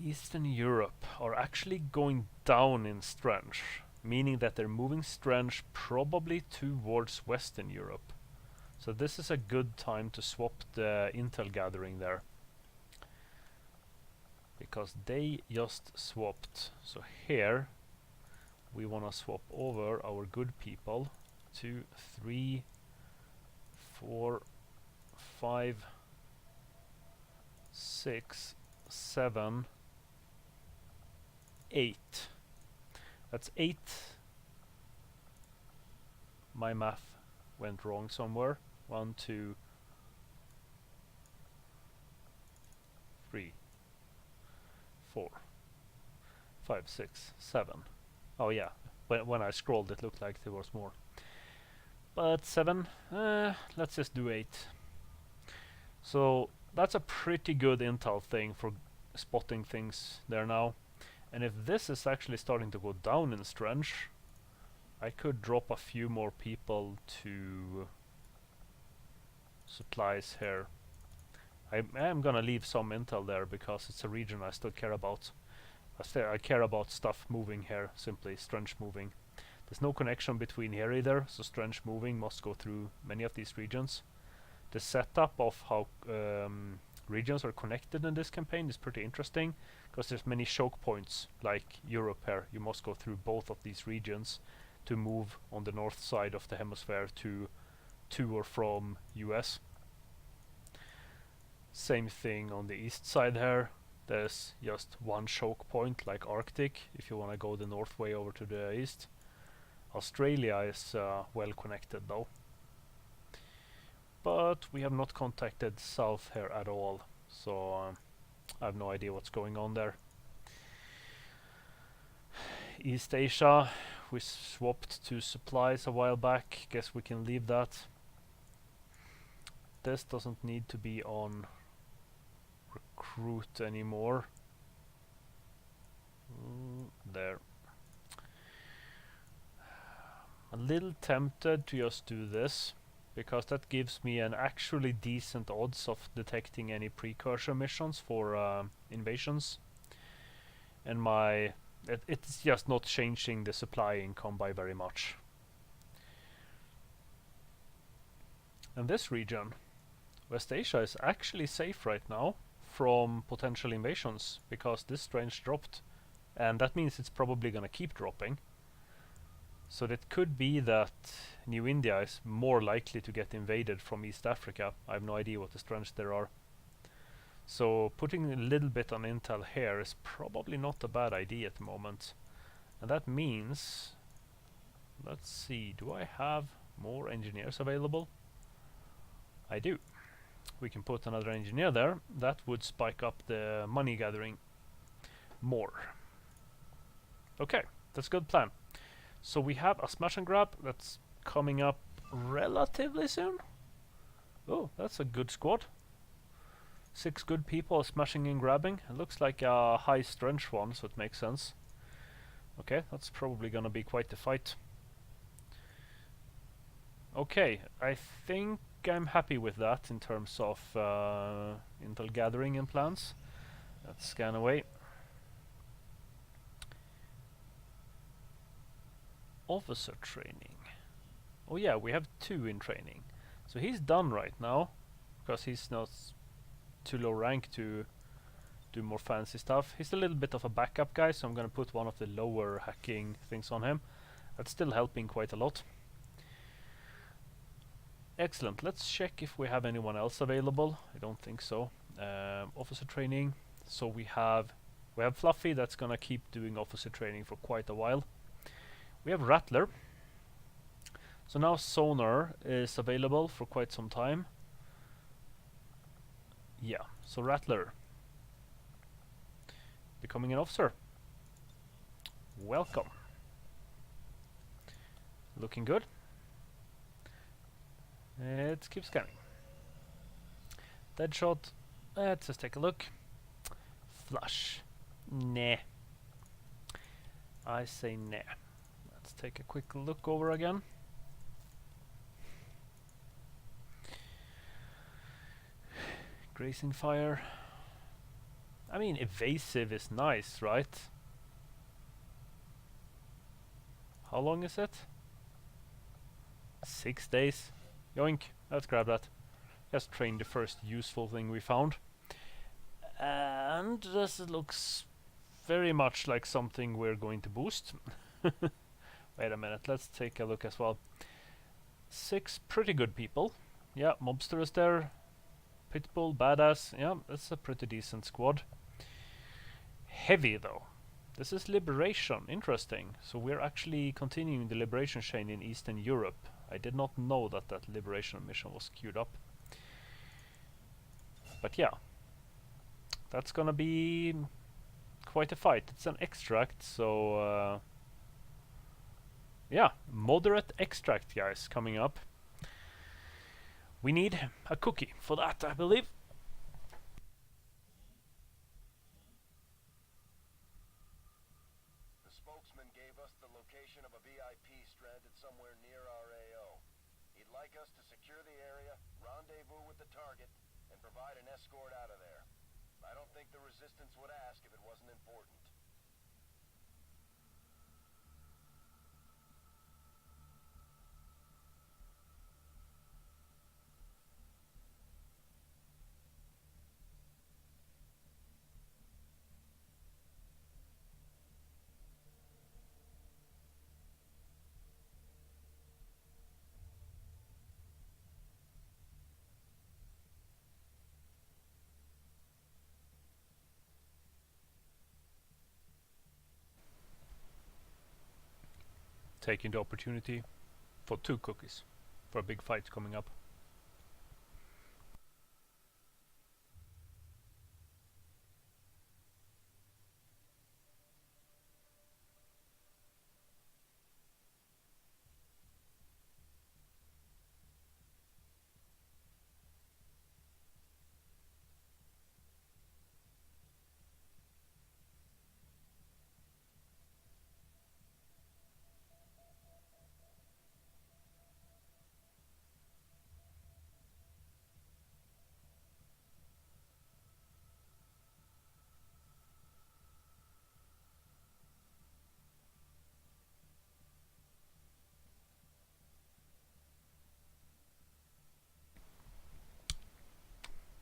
[SPEAKER 1] Eastern Europe are actually going down in strength, meaning that they're moving strength probably towards Western Europe. So this is a good time to swap the intel gathering there, because they just swapped. So here we want to swap over our good people to 3, 4, 5, 6, 7, 8. That's 8. My math went wrong somewhere. 1, 2, 3, 4, 5, 6, 7. Oh yeah, when I scrolled it looked like there was more. But 7, let's just do 8. So that's a pretty good intel thing for spotting things there now. And if this is actually starting to go down in strength, I could drop a few more people to supplies here. I am gonna leave some intel there because it's a region I still care about. I care about stuff moving here, simply strength moving. There's no connection between here either, so strength moving must go through many of these regions. The setup of how regions are connected in this campaign is pretty interesting, because there's many choke points, like Europe here. You must go through both of these regions to move on the north side of the hemisphere to or from US. Same thing on the east side here. There's just one choke point, like Arctic, if you want to go the north way over to the east. Australia is well connected though. But we have not contacted south here at all, so I have no idea what's going on there. East Asia, we swapped to supplies a while back. Guess we can leave that. This doesn't need to be on recruit anymore. There. A little tempted to just do this, because that gives me an actually decent odds of detecting any precursor missions for invasions. And it's just not changing the supply income by very much. And this region, West Asia, is actually safe right now from potential invasions, because this strength dropped, and that means it's probably gonna keep dropping. So it could be that New India is more likely to get invaded from East Africa. I have no idea what the strengths there are. So putting a little bit on intel here is probably not a bad idea at the moment. And that means, let's see, do I have more engineers available? I do. We can put another engineer there. That would spike up the money gathering more. Okay, that's a good plan. So we have a smash and grab that's coming up relatively soon. Oh, that's a good squad. 6 good people smashing and grabbing. It looks like a high strength one, so it makes sense. Okay, that's probably gonna be quite the fight. Okay, I think I'm happy with that in terms of intel gathering and plans. Let's scan away. Officer training. Oh yeah, we have 2 in training. So he's done right now, because he's not too low rank to do more fancy stuff. He's a little bit of a backup guy, so I'm gonna put one of the lower hacking things on him. That's still helping quite a lot. Excellent. Let's check if we have anyone else available. I don't think so. Officer training. So we have Fluffy that's gonna keep doing officer training for quite a while. We have Rattler. So now Sonar is available for quite some time. Yeah, so Rattler becoming an officer. Welcome. Looking good. Let's keep scanning. Deadshot. Let's just take a look. Flush. Nah. I say nah. Let's take a quick look over again. Grazing fire. I mean, evasive is nice, right? How long is it? 6 days. Yoink. Let's grab that. Let's train the first useful thing we found. And this looks very much like something we're going to boost. Wait a minute, let's take a look as well. 6 pretty good people. Yeah, mobster is there. Pitbull, badass. Yeah, that's a pretty decent squad. Heavy though. This is liberation. Interesting. So we're actually continuing the liberation chain in Eastern Europe. I did not know that that liberation mission was queued up. But yeah, that's gonna be quite a fight. It's an extract, so yeah, moderate extract, guys, coming up. We need a cookie for that, I believe.
[SPEAKER 2] The spokesman gave us the location of a VIP stranded somewhere near our AO. He'd like us to secure the area, rendezvous with the target, and provide an escort out of there. I don't think the Resistance would ask if it wasn't important.
[SPEAKER 1] Taking the opportunity for 2 cookies for a big fight coming up.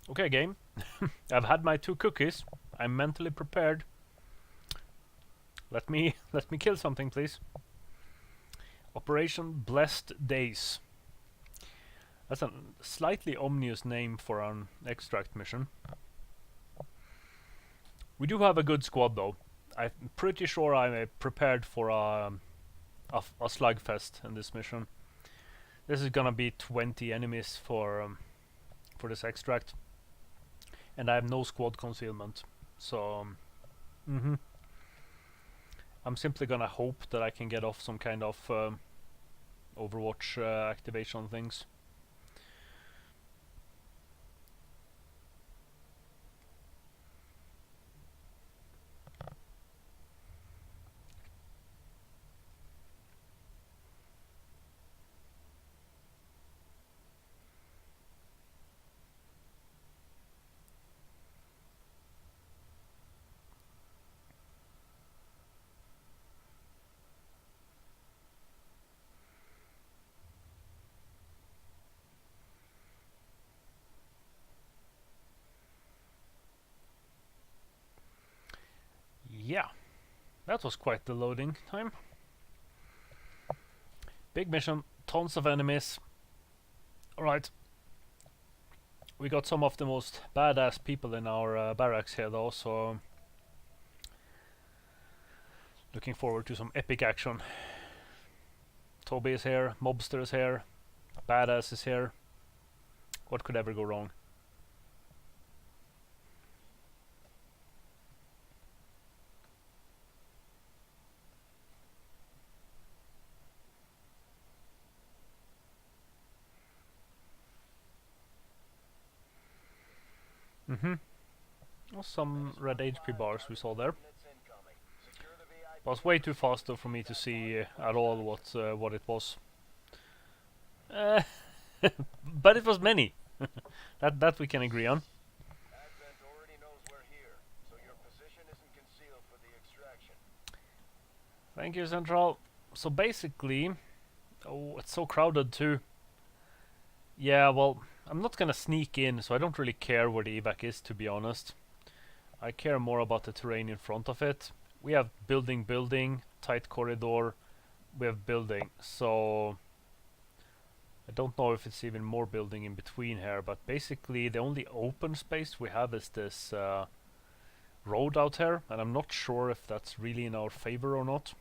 [SPEAKER 1] Okay, game. I've had my 2 cookies. I'm mentally prepared. Let me kill something, please. Operation Blessed Days. That's a slightly ominous name for an extract mission. We do have a good squad though. I'm pretty sure I'm prepared for a slugfest in this mission. This is gonna be 20 enemies for this extract. And I have no squad concealment, so I'm simply gonna hope that I can get off some kind of Overwatch activation things. Yeah, that was quite the loading time. Big mission, tons of enemies. Alright. We got some of the most badass people in our barracks here though, so looking forward to some epic action. Toby is here, Mobster is here, Badass is here. What could ever go wrong? Mm-hmm. Some red HP bars we saw there. It was way too fast though for me to see at all what it was. Uh, but it was many. That we can agree on.
[SPEAKER 2] Advent already knows we're here, so your position isn't concealed for the extraction.
[SPEAKER 1] Thank you, Central. So basically, oh, it's so crowded too. Yeah, well, I'm not gonna sneak in, so I don't really care where the evac is, to be honest. I care more about the terrain in front of it. We have building, tight corridor. We have building, so I don't know if it's even more building in between here, but basically the only open space we have is this road out here, and I'm not sure if that's really in our favor or not.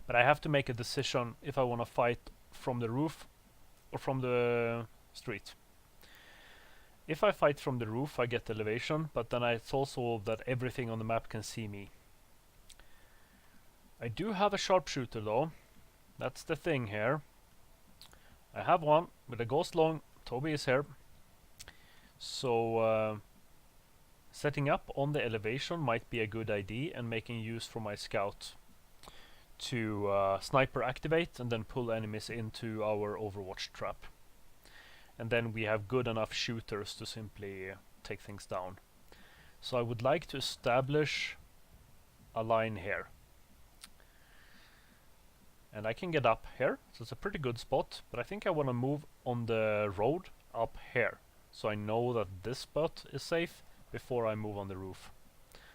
[SPEAKER 1] But I have to make a decision if I want to fight from the roof or from the street. If I fight from the roof, I get elevation, but then it's also that everything on the map can see me. I do have a sharpshooter though. That's the thing here. I have one with a ghost long. Toby is here. So setting up on the elevation might be a good idea, and making use for my scout to sniper activate and then pull enemies into our Overwatch trap. And then we have good enough shooters to simply take things down. So I would like to establish a line here. And I can get up here, so it's a pretty good spot, but I think I want to move on the road up here, so I know that this spot is safe before I move on the roof.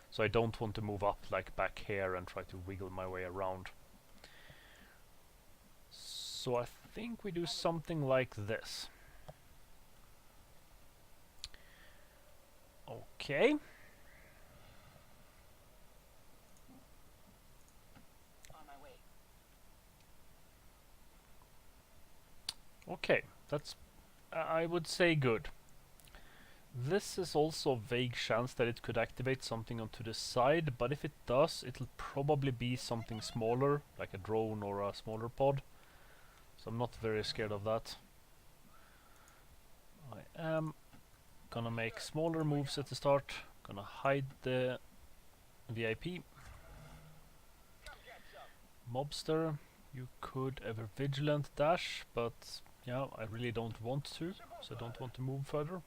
[SPEAKER 1] So I don't want to move up like back here and try to wiggle my way around. So I think we do something like this. Okay.
[SPEAKER 4] On my way.
[SPEAKER 1] Okay, that's I would say good. This is also a vague chance that it could activate something onto the side, but if it does, it'll probably be something smaller, like a drone or a smaller pod. So I'm not very scared of that. I am gonna make smaller moves at the start. Gonna hide the VIP. Mobster, you could ever vigilant dash, but yeah, I really don't want to, so I don't want to move further.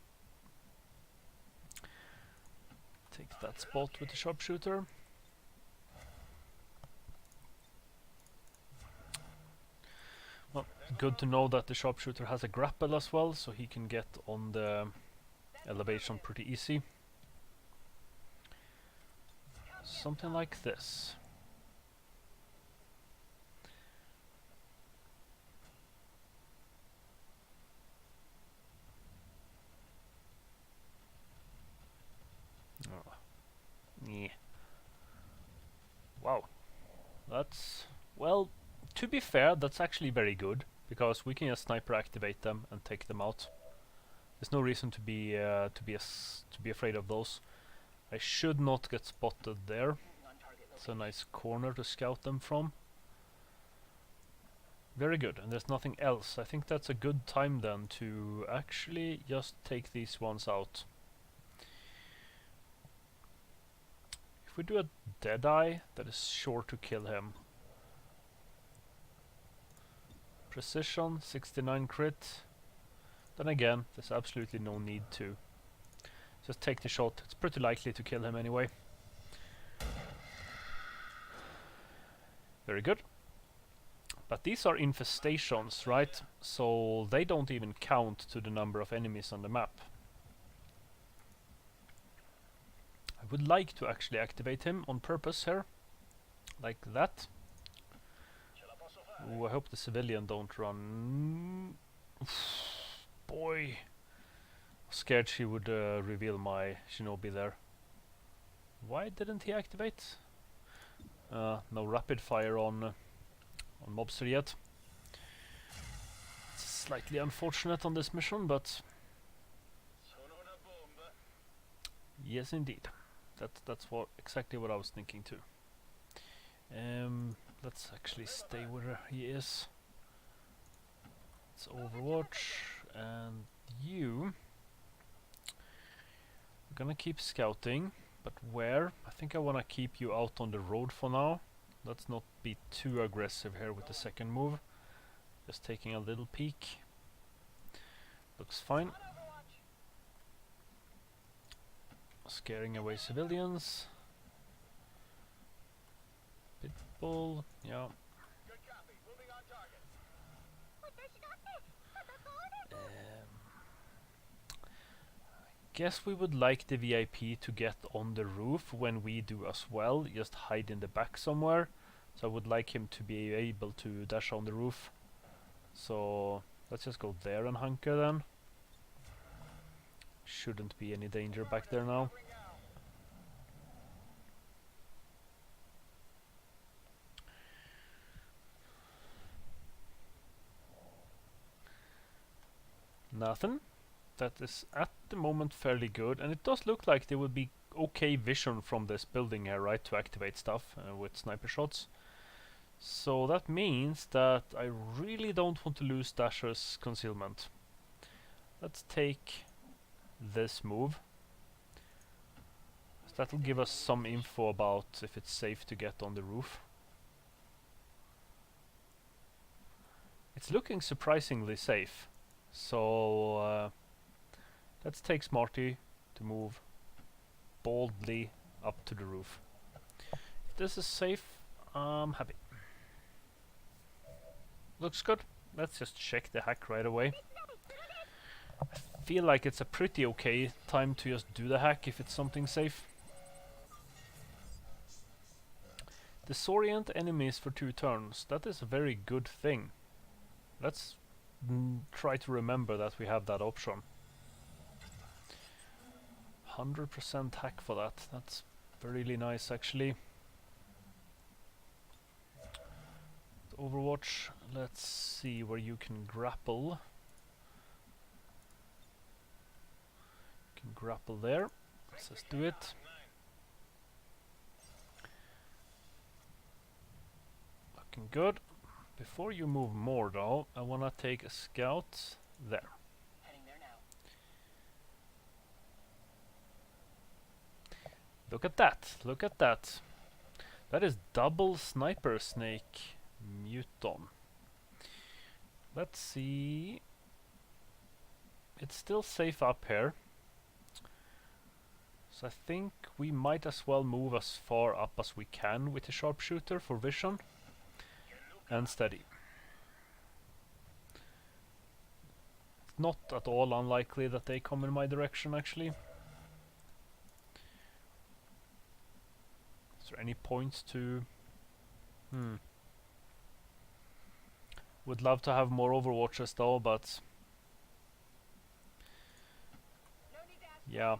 [SPEAKER 1] Take that spot with the sharpshooter. Well, good to know that the sharpshooter has a grapple as well, so he can get on the elevation pretty easy. Something like this. Oh. Yeah. Wow. That's, well, to be fair, that's actually very good, because we can just sniper activate them and take them out. There's no reason to be afraid of those. I should not get spotted there. It's a nice corner to scout them from. Very good, and there's nothing else. I think that's a good time then to actually just take these ones out. If we do a Deadeye, that is sure to kill him. Precision, 69 crit. Then again, there's absolutely no need to. Just take the shot. It's pretty likely to kill him anyway. Very good. But these are infestations, right? So they don't even count to the number of enemies on the map. I would like to actually activate him on purpose here. Like that. Ooh, I hope the civilian don't run. Boy. Scared she would reveal my shinobi there. Why didn't he activate? No rapid fire on mobster yet. It's slightly unfortunate on this mission, but yes, indeed. That's exactly what I was thinking too. Let's actually stay where he is. It's Overwatch, and you We're gonna keep scouting, but where? I think I wanna keep you out on the road for now. Let's not be too aggressive here with the second move. Just taking a little peek. Looks fine. Scaring away civilians. Pitbull, yeah.
[SPEAKER 4] Good copy. Moving on target.
[SPEAKER 1] Guess we would like the VIP to get on the roof when we do as well, just hide in the back somewhere. So I would like him to be able to dash on the roof. So let's just go there and hunker then. Shouldn't be any danger back there now. Nothing. That is at the moment fairly good, and it does look like there will be okay vision from this building here, right, to activate stuff with sniper shots. So that means that I really don't want to lose Dasher's concealment. Let's take this move. So that'll give us some info about if it's safe to get on the roof. It's looking surprisingly safe. So let's take Smarty to move boldly up to the roof. If this is safe, I'm happy. Looks good. Let's just check the hack right away. I feel like it's a pretty okay time to just do the hack if it's something safe. Disorient enemies for 2 turns. That is a very good thing. Let's try to remember that we have that option. 100% hack for that. That's really nice actually. Overwatch, let's see where you can grapple. You can grapple there. Let's just do it. Looking good. Before you move more though, I wanna take a scout there.
[SPEAKER 4] Heading there now.
[SPEAKER 1] Look at that, look at that. That is double sniper snake muton. Let's see. It's still safe up here. So I think we might as well move as far up as we can with the sharpshooter for vision. And steady. It's not at all unlikely that they come in my direction actually. Is there any points to... Would love to have more Overwatches though, but... Yeah.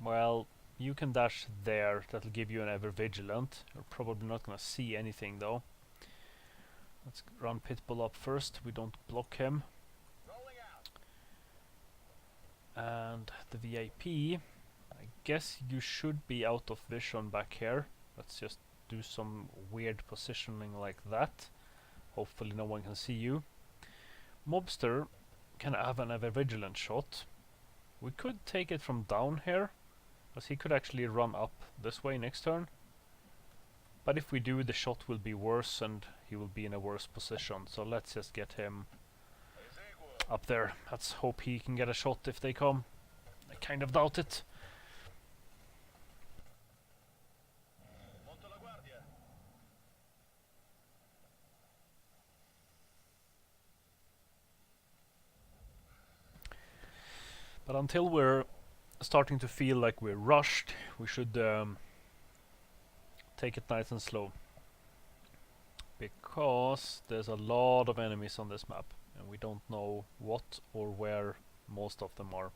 [SPEAKER 1] Well, you can dash there, that'll give you an ever vigilant. You're probably not gonna see anything though. Let's run Pitbull up first, we don't block him. And the VIP, I guess you should be out of vision back here. Let's just do some weird positioning like that. Hopefully no one can see you. Mobster can have an ever vigilant shot. We could take it from down here, because he could actually run up this way next turn. But if we do, the shot will be worse and he will be in a worse position. So let's just get him up there. Let's hope he can get a shot if they come. I kind of doubt it. But until we're starting to feel like we're rushed, we should take it nice and slow. Because there's a lot of enemies on this map, and we don't know what or where most of them are.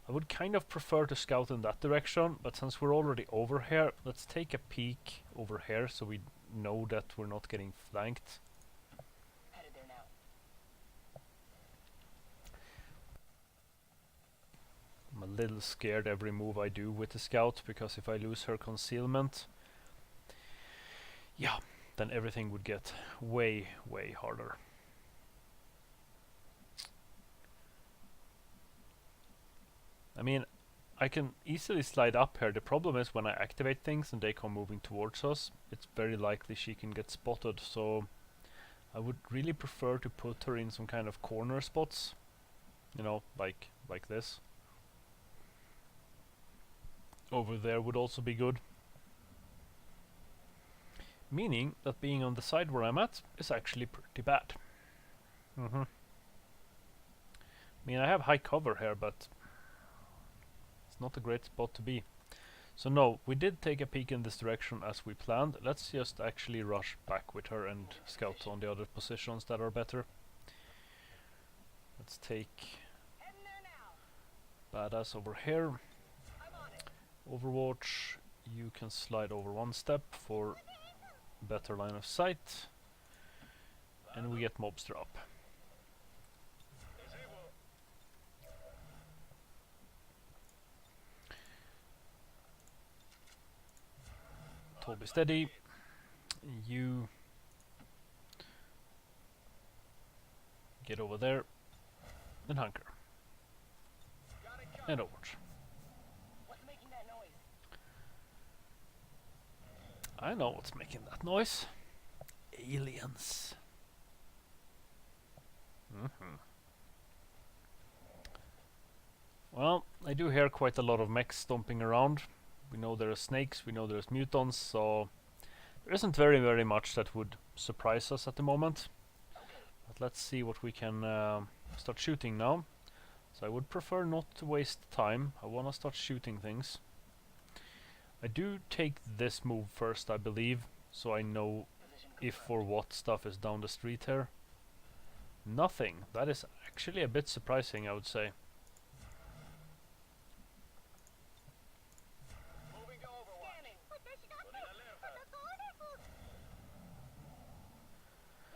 [SPEAKER 1] I would kind of prefer to scout in that direction, but since we're already over here, let's take a peek over here so we know that we're not getting flanked.
[SPEAKER 4] Headed there now.
[SPEAKER 1] I'm a little scared every move I do with the scout, because if I lose her concealment, yeah, then everything would get way, way harder. I mean, I can easily slide up here. The problem is when I activate things and they come moving towards us, it's very likely she can get spotted, so I would really prefer to put her in some kind of corner spots. You know, like this. Over there would also be good. Meaning that being on the side where I'm at is actually pretty bad. I mean, I have high cover here, but it's not a great spot to be. So no, we did take a peek in this direction as we planned. Let's just actually rush back with her and scout on the other positions that are better. Let's take
[SPEAKER 4] Heading there now.
[SPEAKER 1] Badass over here.
[SPEAKER 4] I'm on it.
[SPEAKER 1] Overwatch, you can slide over one step for better line of sight. And we get Mobster up. Toby steady. You get over there. Then hunker. And Overwatch.
[SPEAKER 4] What's making that noise?
[SPEAKER 1] I know what's making that noise. Aliens. Well, I do hear quite a lot of mechs stomping around. We know there are snakes, we know there's mutons, so there isn't very much that would surprise us at the moment. But let's see what we can start shooting now. So I would prefer not to waste time. I want to start shooting things. I do take this move first, I believe, so I know if or what stuff is down the street here. Nothing. That is actually a bit surprising, I would say.
[SPEAKER 4] Moving to Overwatch. What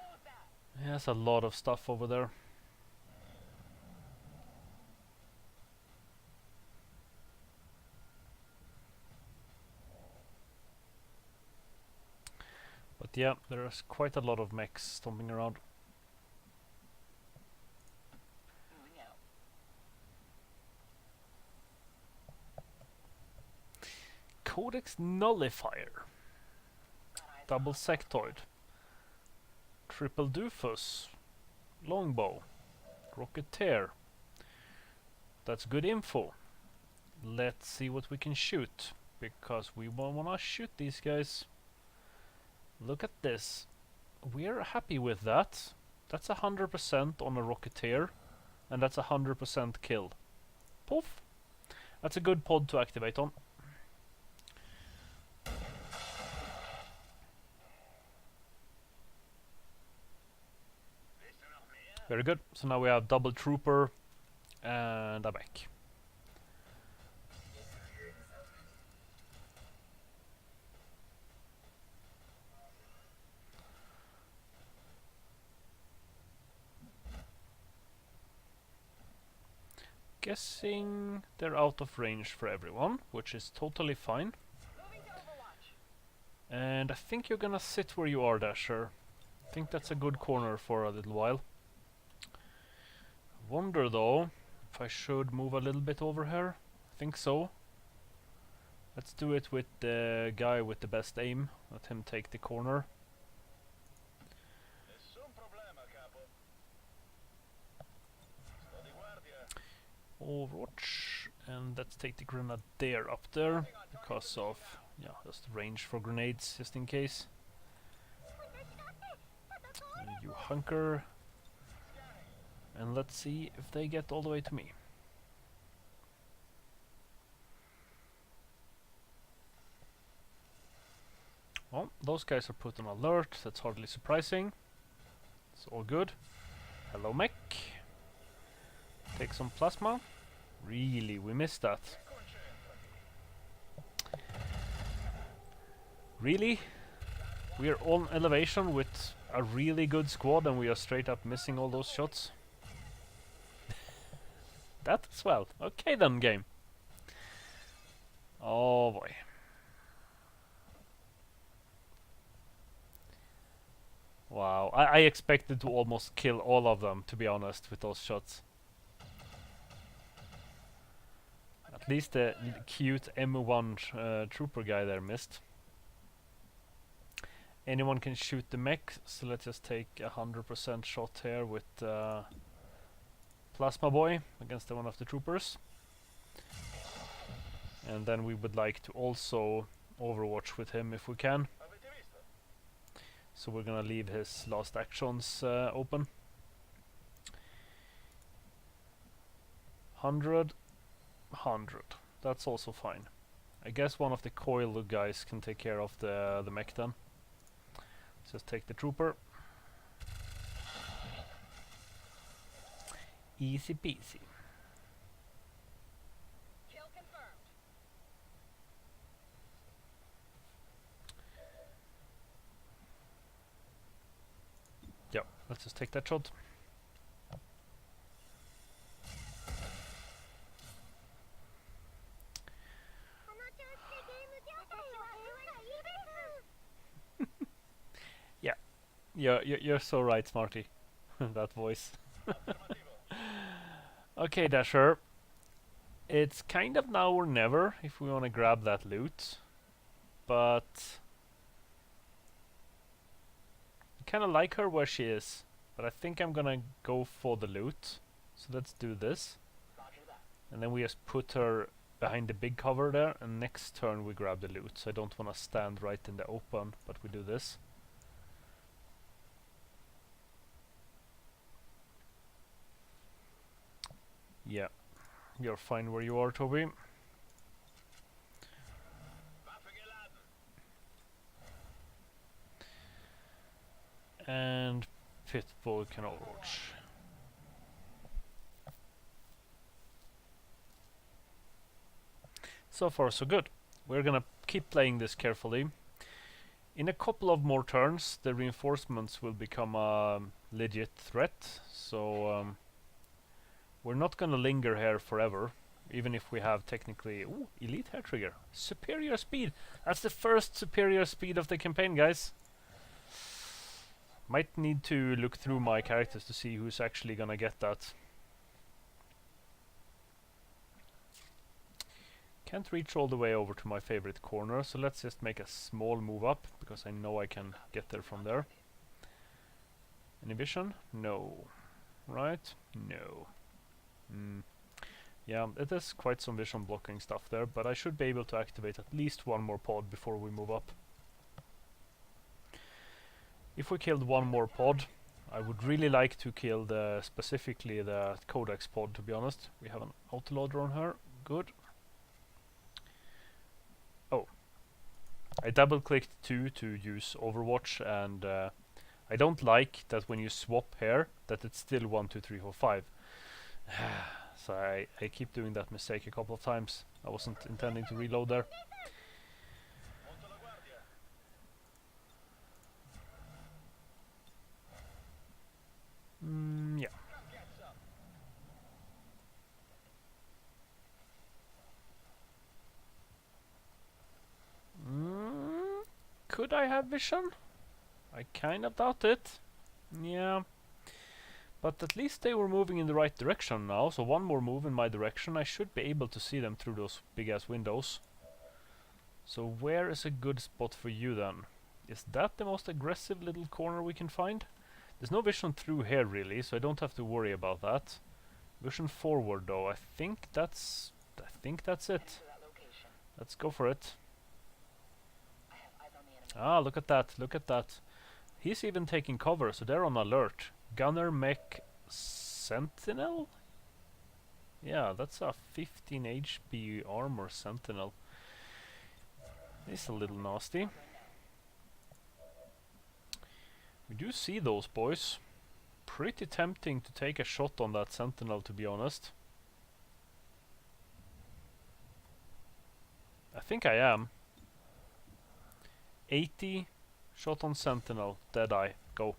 [SPEAKER 4] was that?
[SPEAKER 1] There's a lot of stuff over there. But yeah, there's quite a lot of mechs stomping around.
[SPEAKER 4] Moving out.
[SPEAKER 1] Codex Nullifier. Double Sectoid. Triple Doofus. Longbow. Rocketeer. That's good info. Let's see what we can shoot, because we wanna shoot these guys. Look at this. We're happy with that. That's 100% on a Rocketeer, and that's 100% kill. Poof! That's a good pod to activate on. Very good. So now we have double trooper and a mech. Guessing they're out of range for everyone, which is totally fine.
[SPEAKER 4] Moving to Overwatch.
[SPEAKER 1] And I think you're gonna sit where you are, Dasher. I think that's a good corner for a little while. Wonder though if I should move a little bit over here. I think so. Let's do it with the guy with the best aim. Let him take the corner.
[SPEAKER 5] Nessun problema, capo. Sto di guardia.
[SPEAKER 1] Overwatch, and let's take the grenadier up there because of just range for grenades, just in case. And you hunker, and let's see if they get all the way to me. Well, those guys are put on alert. That's hardly surprising. It's all good. Hello, mech. Take some plasma. Really, we missed that. Really? We are on elevation with a really good squad and we are straight up missing all those shots? That as well. Okay then, game. Oh boy. Wow, I expected to almost kill all of them, to be honest, with those shots. At least the cute M1 trooper guy there missed. Anyone can shoot the mech, so let's just take 100% shot here with Plasma Boy against one of the troopers. And then we would like to also overwatch with him if we can. So we're gonna leave his last actions open. 100, 100. That's also fine. I guess one of the coil guys can take care of the mech then. Let's just take the trooper. Easy peasy.
[SPEAKER 4] Kill confirmed.
[SPEAKER 1] Yep, let's just take that shot. Yeah, you're so right, Smarty. That voice. Okay, Dasher. It's kind of now or never if we want to grab that loot. But I kind of like her where she is. But I think I'm gonna go for the loot. So let's do this. And then we just put her behind the big cover there. And next turn we grab the loot. So I don't want to stand right in the open, but we do this. Yeah, you're fine where you are, Toby. And Pitbull can overwatch. So far so good. We're gonna keep playing this carefully. In a couple of more turns, the reinforcements will become a legit threat. So we're not gonna linger here forever, even if we have technically elite hair trigger, superior speed. That's the first superior speed of the campaign, guys. Might need to look through my characters to see who's actually gonna get that. Can't reach all the way over to my favorite corner, so let's just make a small move up, because I know I can get there from there. Any vision? No. Right? No. Yeah, it is quite some vision blocking stuff there, but I should be able to activate at least one more pod before we move up. If we killed one more pod, I would really like to kill specifically the Codex pod, to be honest. We have an autoloader on her. Good. Oh. I double clicked 2 to use Overwatch, and I don't like that when you swap here that it's still 1, 2, 3, 4, 5. So I keep doing that mistake a couple of times. I wasn't intending to reload there. Yeah. Could I have vision? I kind of doubt it. Yeah. But at least they were moving in the right direction now, so one more move in my direction, I should be able to see them through those big-ass windows. So where is a good spot for you then? Is that the most aggressive little corner we can find? There's no vision through here really, so I don't have to worry about that. Vision forward though, I think that's it. Let's go for it. Ah, look at that, look at that. He's even taking cover, so they're on alert. Gunner, Mech, Sentinel? Yeah, that's a 15 HP armor Sentinel. He's a little nasty. We do see those boys. Pretty tempting to take a shot on that Sentinel, to be honest. I think I am. 80, shot on Sentinel, Deadeye, go.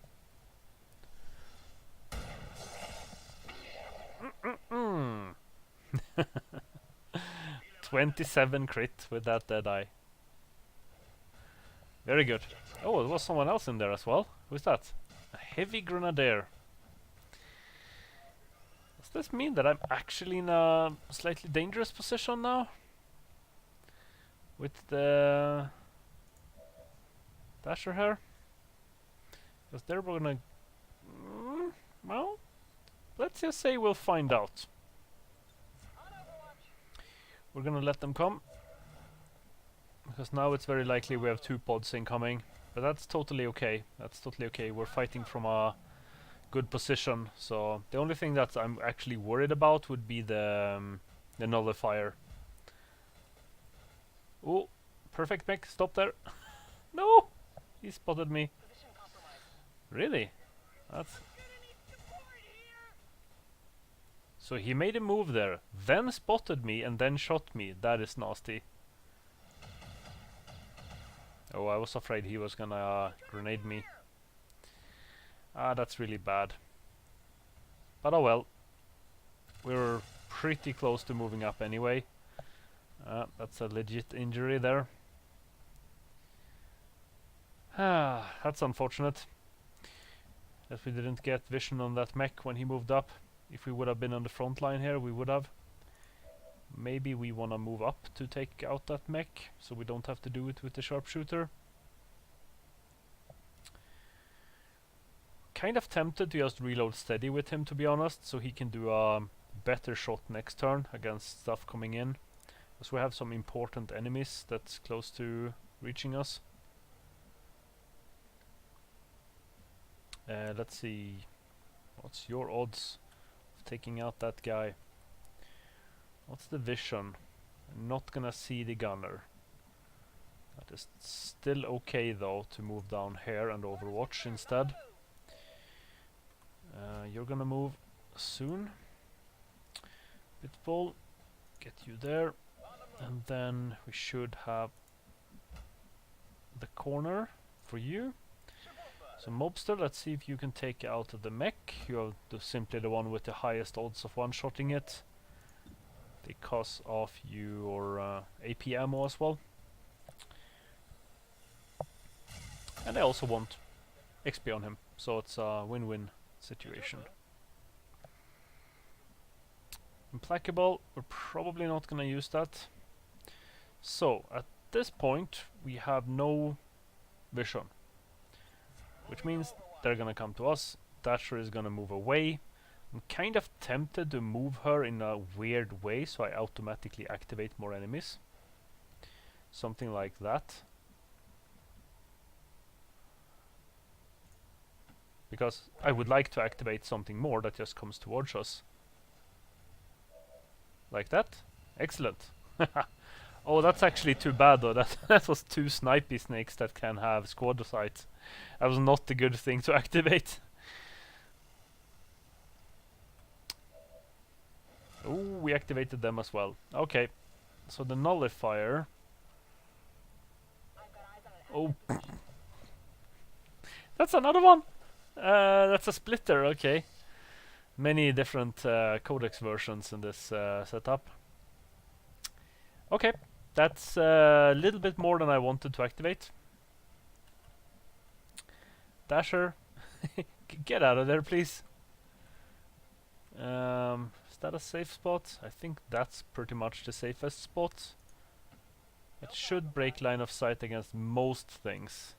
[SPEAKER 1] 27 crit with that Deadeye. Very good. Oh, there was someone else in there as well. Who's that? A heavy grenadier. That's this mean that I'm actually in a slightly dangerous position now? With the Dasher here? Because they're gonna... well, let's just say we'll find out. We're gonna let them come. Because now it's very likely we have 2 pods incoming. But that's totally okay. That's totally okay. We're fighting from a good position. So the only thing that I'm actually worried about would be the nullifier. Oh, perfect mech. Stop there. No! He spotted me. Really? That's... So he made a move there, then spotted me and then shot me. That is nasty. Oh, I was afraid he was gonna grenade me. Ah, that's really bad. But oh well. We're pretty close to moving up anyway. That's a legit injury there. Ah, that's unfortunate. That we didn't get vision on that mech when he moved up. If we would have been on the front line here, we would have. Maybe we wanna move up to take out that mech, so we don't have to do it with the sharpshooter. Kind of tempted to just reload steady with him, to be honest, so he can do a better shot next turn against stuff coming in. Because we have some important enemies that's close to reaching us. Let's see. What's your odds of taking out that guy? What's the vision? I'm not gonna see the gunner. That is still okay though to move down here and overwatch instead. You're gonna move soon. Pitbull, get you there. And then we should have the corner for you. So Mobster, let's see if you can take out the mech. You're simply the one with the highest odds of one-shotting it. Because of your AP ammo as well. And I also want XP on him, so it's a win-win situation. Implacable, we're probably not gonna use that. So, at this point, we have no vision. Which means they're gonna come to us. Thatcher is gonna move away. I'm kind of tempted to move her in a weird way, so I automatically activate more enemies. Something like that. Because I would like to activate something more that just comes towards us. Like that. Excellent. Oh, that's actually too bad though. That was 2 snipey snakes that can have squad sights. That was not the good thing to activate. Oh, we activated them as well. Okay. So the nullifier. Oh. That's another one! That's a splitter, okay. Many different codex versions in this setup. Okay, that's a little bit more than I wanted to activate. Dasher, get out of there, please. Is that a safe spot? I think that's pretty much the safest spot. It should break line of sight against most things.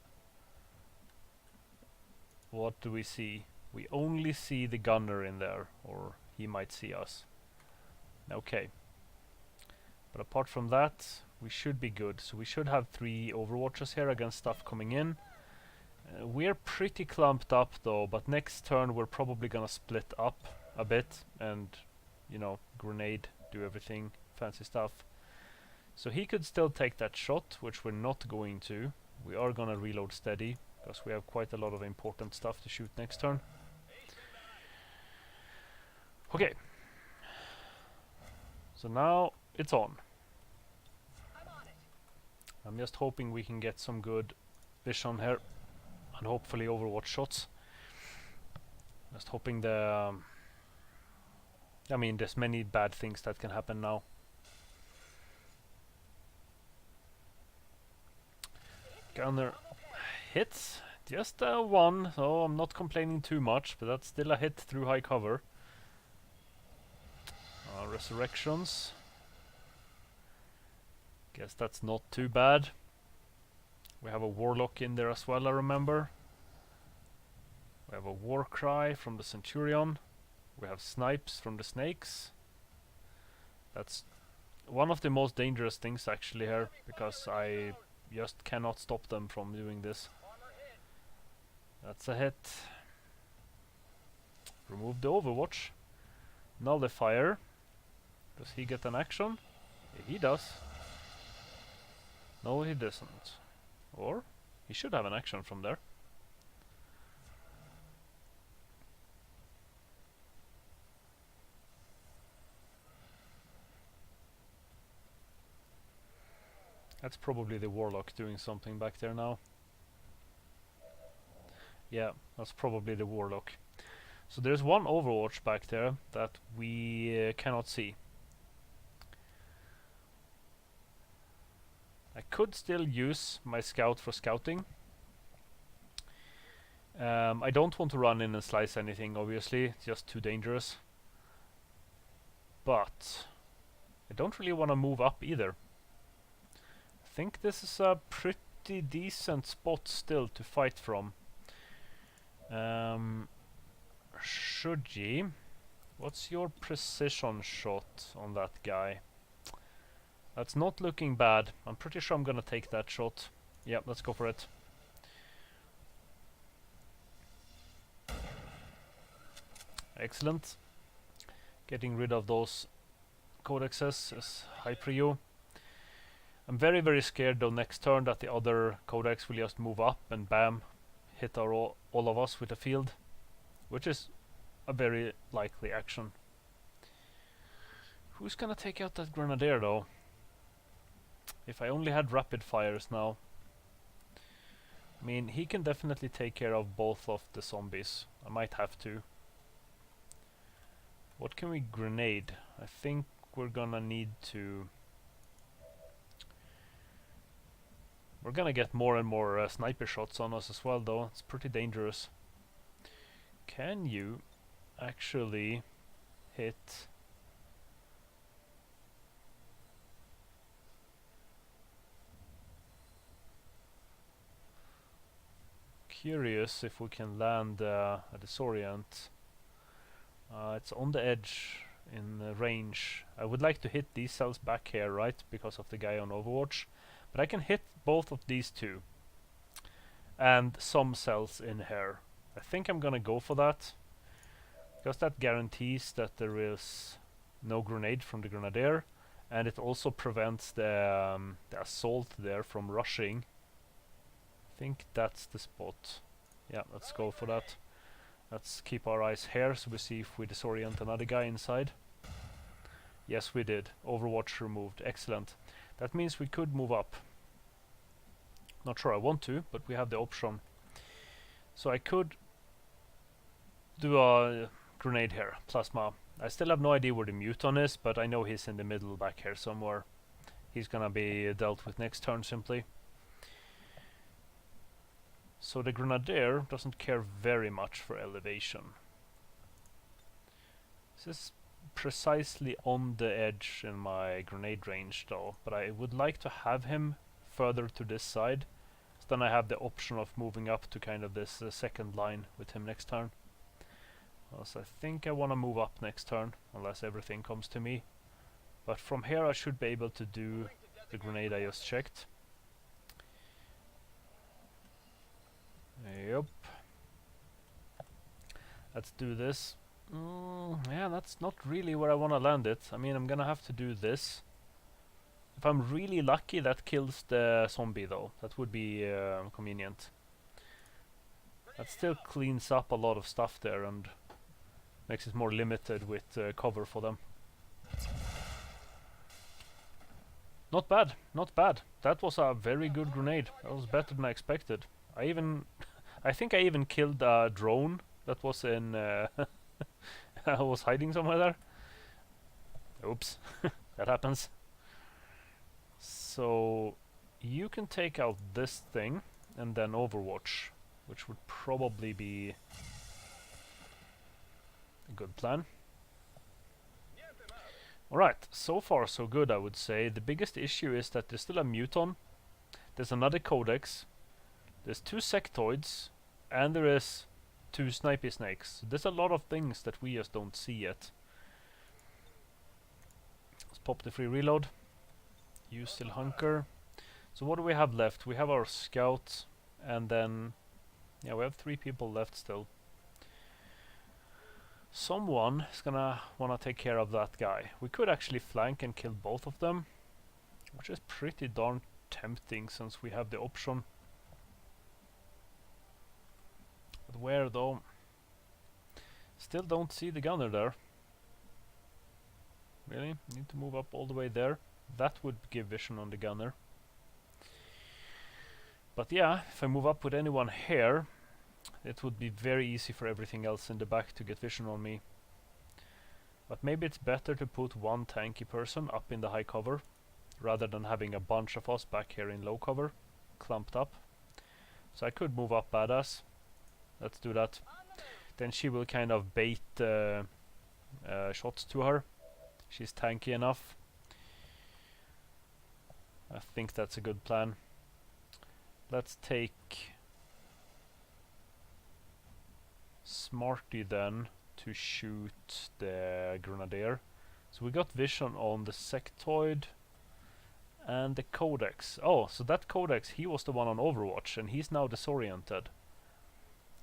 [SPEAKER 1] What do we see? We only see the gunner in there, or he might see us. Okay. But apart from that, we should be good. So we should have 3 overwatches here against stuff coming in. We're pretty clumped up though, but next turn we're probably gonna split up a bit and, you know, grenade, do everything, fancy stuff. So he could still take that shot, which we're not going to. We are gonna reload steady, because we have quite a lot of important stuff to shoot next turn. Okay. So now it's on. I'm just hoping we can get some good vision here and hopefully overwatch shots. Just hoping the I mean, there's many bad things that can happen now. Gunner hits just one, so I'm not complaining too much, but that's still a hit through high cover. Resurrections. Guess that's not too bad. We have a warlock in there as well, I remember. We have a war cry from the centurion. We have snipes from the snakes. That's one of the most dangerous things actually here, because I just cannot stop them from doing this. That's a hit. Remove the overwatch. Nullifier. Does he get an action? Yeah, he does. No, he doesn't. Or he should have an action from there. That's probably the warlock doing something back there now. Yeah, that's probably the warlock. So there's one overwatch back there that we cannot see. I could still use my scout for scouting. I don't want to run in and slice anything, obviously, it's just too dangerous. But I don't really want to move up either. I think this is a pretty decent spot still to fight from. Shuji, what's your precision shot on that guy? That's not looking bad. I'm pretty sure I'm gonna take that shot. Yeah, let's go for it. Excellent. Getting rid of those codexes is high prio. I'm very, very scared though next turn that the other codex will just move up and bam, hit all of us with the field, which is a very likely action. Who's gonna take out that grenadier though? If I only had rapid fires now. I mean, he can definitely take care of both of the zombies. I might have to. What can we grenade? I think we're gonna need to... We're gonna get more and more sniper shots on us as well though. It's pretty dangerous. Can you actually hit... Curious if we can land a disorient. It's on the edge in range. I would like to hit these cells back here, right? Because of the guy on Overwatch. But I can hit both of these two. And some cells in here. I think I'm gonna go for that. Because that guarantees that there is no grenade from the grenadier. And it also prevents the assault there from rushing. I think that's the spot. Yeah, let's go for that. Let's keep our eyes here so we see if we disorient another guy inside. Yes, we did. Overwatch removed. Excellent. That means we could move up. Not sure I want to, but we have the option. So I could do a grenade here. Plasma. I still have no idea where the muton is, but I know he's in the middle back here somewhere. He's gonna be dealt with next turn simply. So the grenadier doesn't care very much for elevation. This is precisely on the edge in my grenade range though, but I would like to have him further to this side, so then I have the option of moving up to kind of this second line with him next turn. So I think I want to move up next turn, unless everything comes to me. But from here I should be able to do the grenade I just checked. Yep. Let's do this. Yeah, that's not really where I want to land it. I mean, I'm gonna have to do this. If I'm really lucky, that kills the zombie though. That would be convenient. That still cleans up a lot of stuff there and makes it more limited with cover for them. Not bad, not bad. That was a very good grenade. That was better than I expected. I think I even killed a drone that was in was hiding somewhere there. Oops, that happens. So you can take out this thing and then Overwatch, which would probably be a good plan. Alright, so far so good, I would say. The biggest issue is that there's still a muton, there's another codex, there's 2 sectoids, and there is 2 snipey snakes. There's a lot of things that we just don't see yet. Let's pop the free reload. You still hunker. So what do we have left? We have our scout, and then... yeah, we have 3 people left still. Someone is gonna wanna take care of that guy. We could actually flank and kill both of them, which is pretty darn tempting since we have the option. But where though? Still don't see the gunner there. Really? Need to move up all the way there. That would give vision on the gunner. But yeah, if I move up with anyone here, it would be very easy for everything else in the back to get vision on me. But maybe it's better to put one tanky person up in the high cover, rather than having a bunch of us back here in low cover, clumped up. So I could move up badass. Let's do that. Then she will kind of bait shots to her. She's tanky enough. I think that's a good plan. Let's take Smarty then to shoot the Grenadier. So we got vision on the sectoid and the codex. Oh, so that codex, he was the one on Overwatch and he's now disoriented.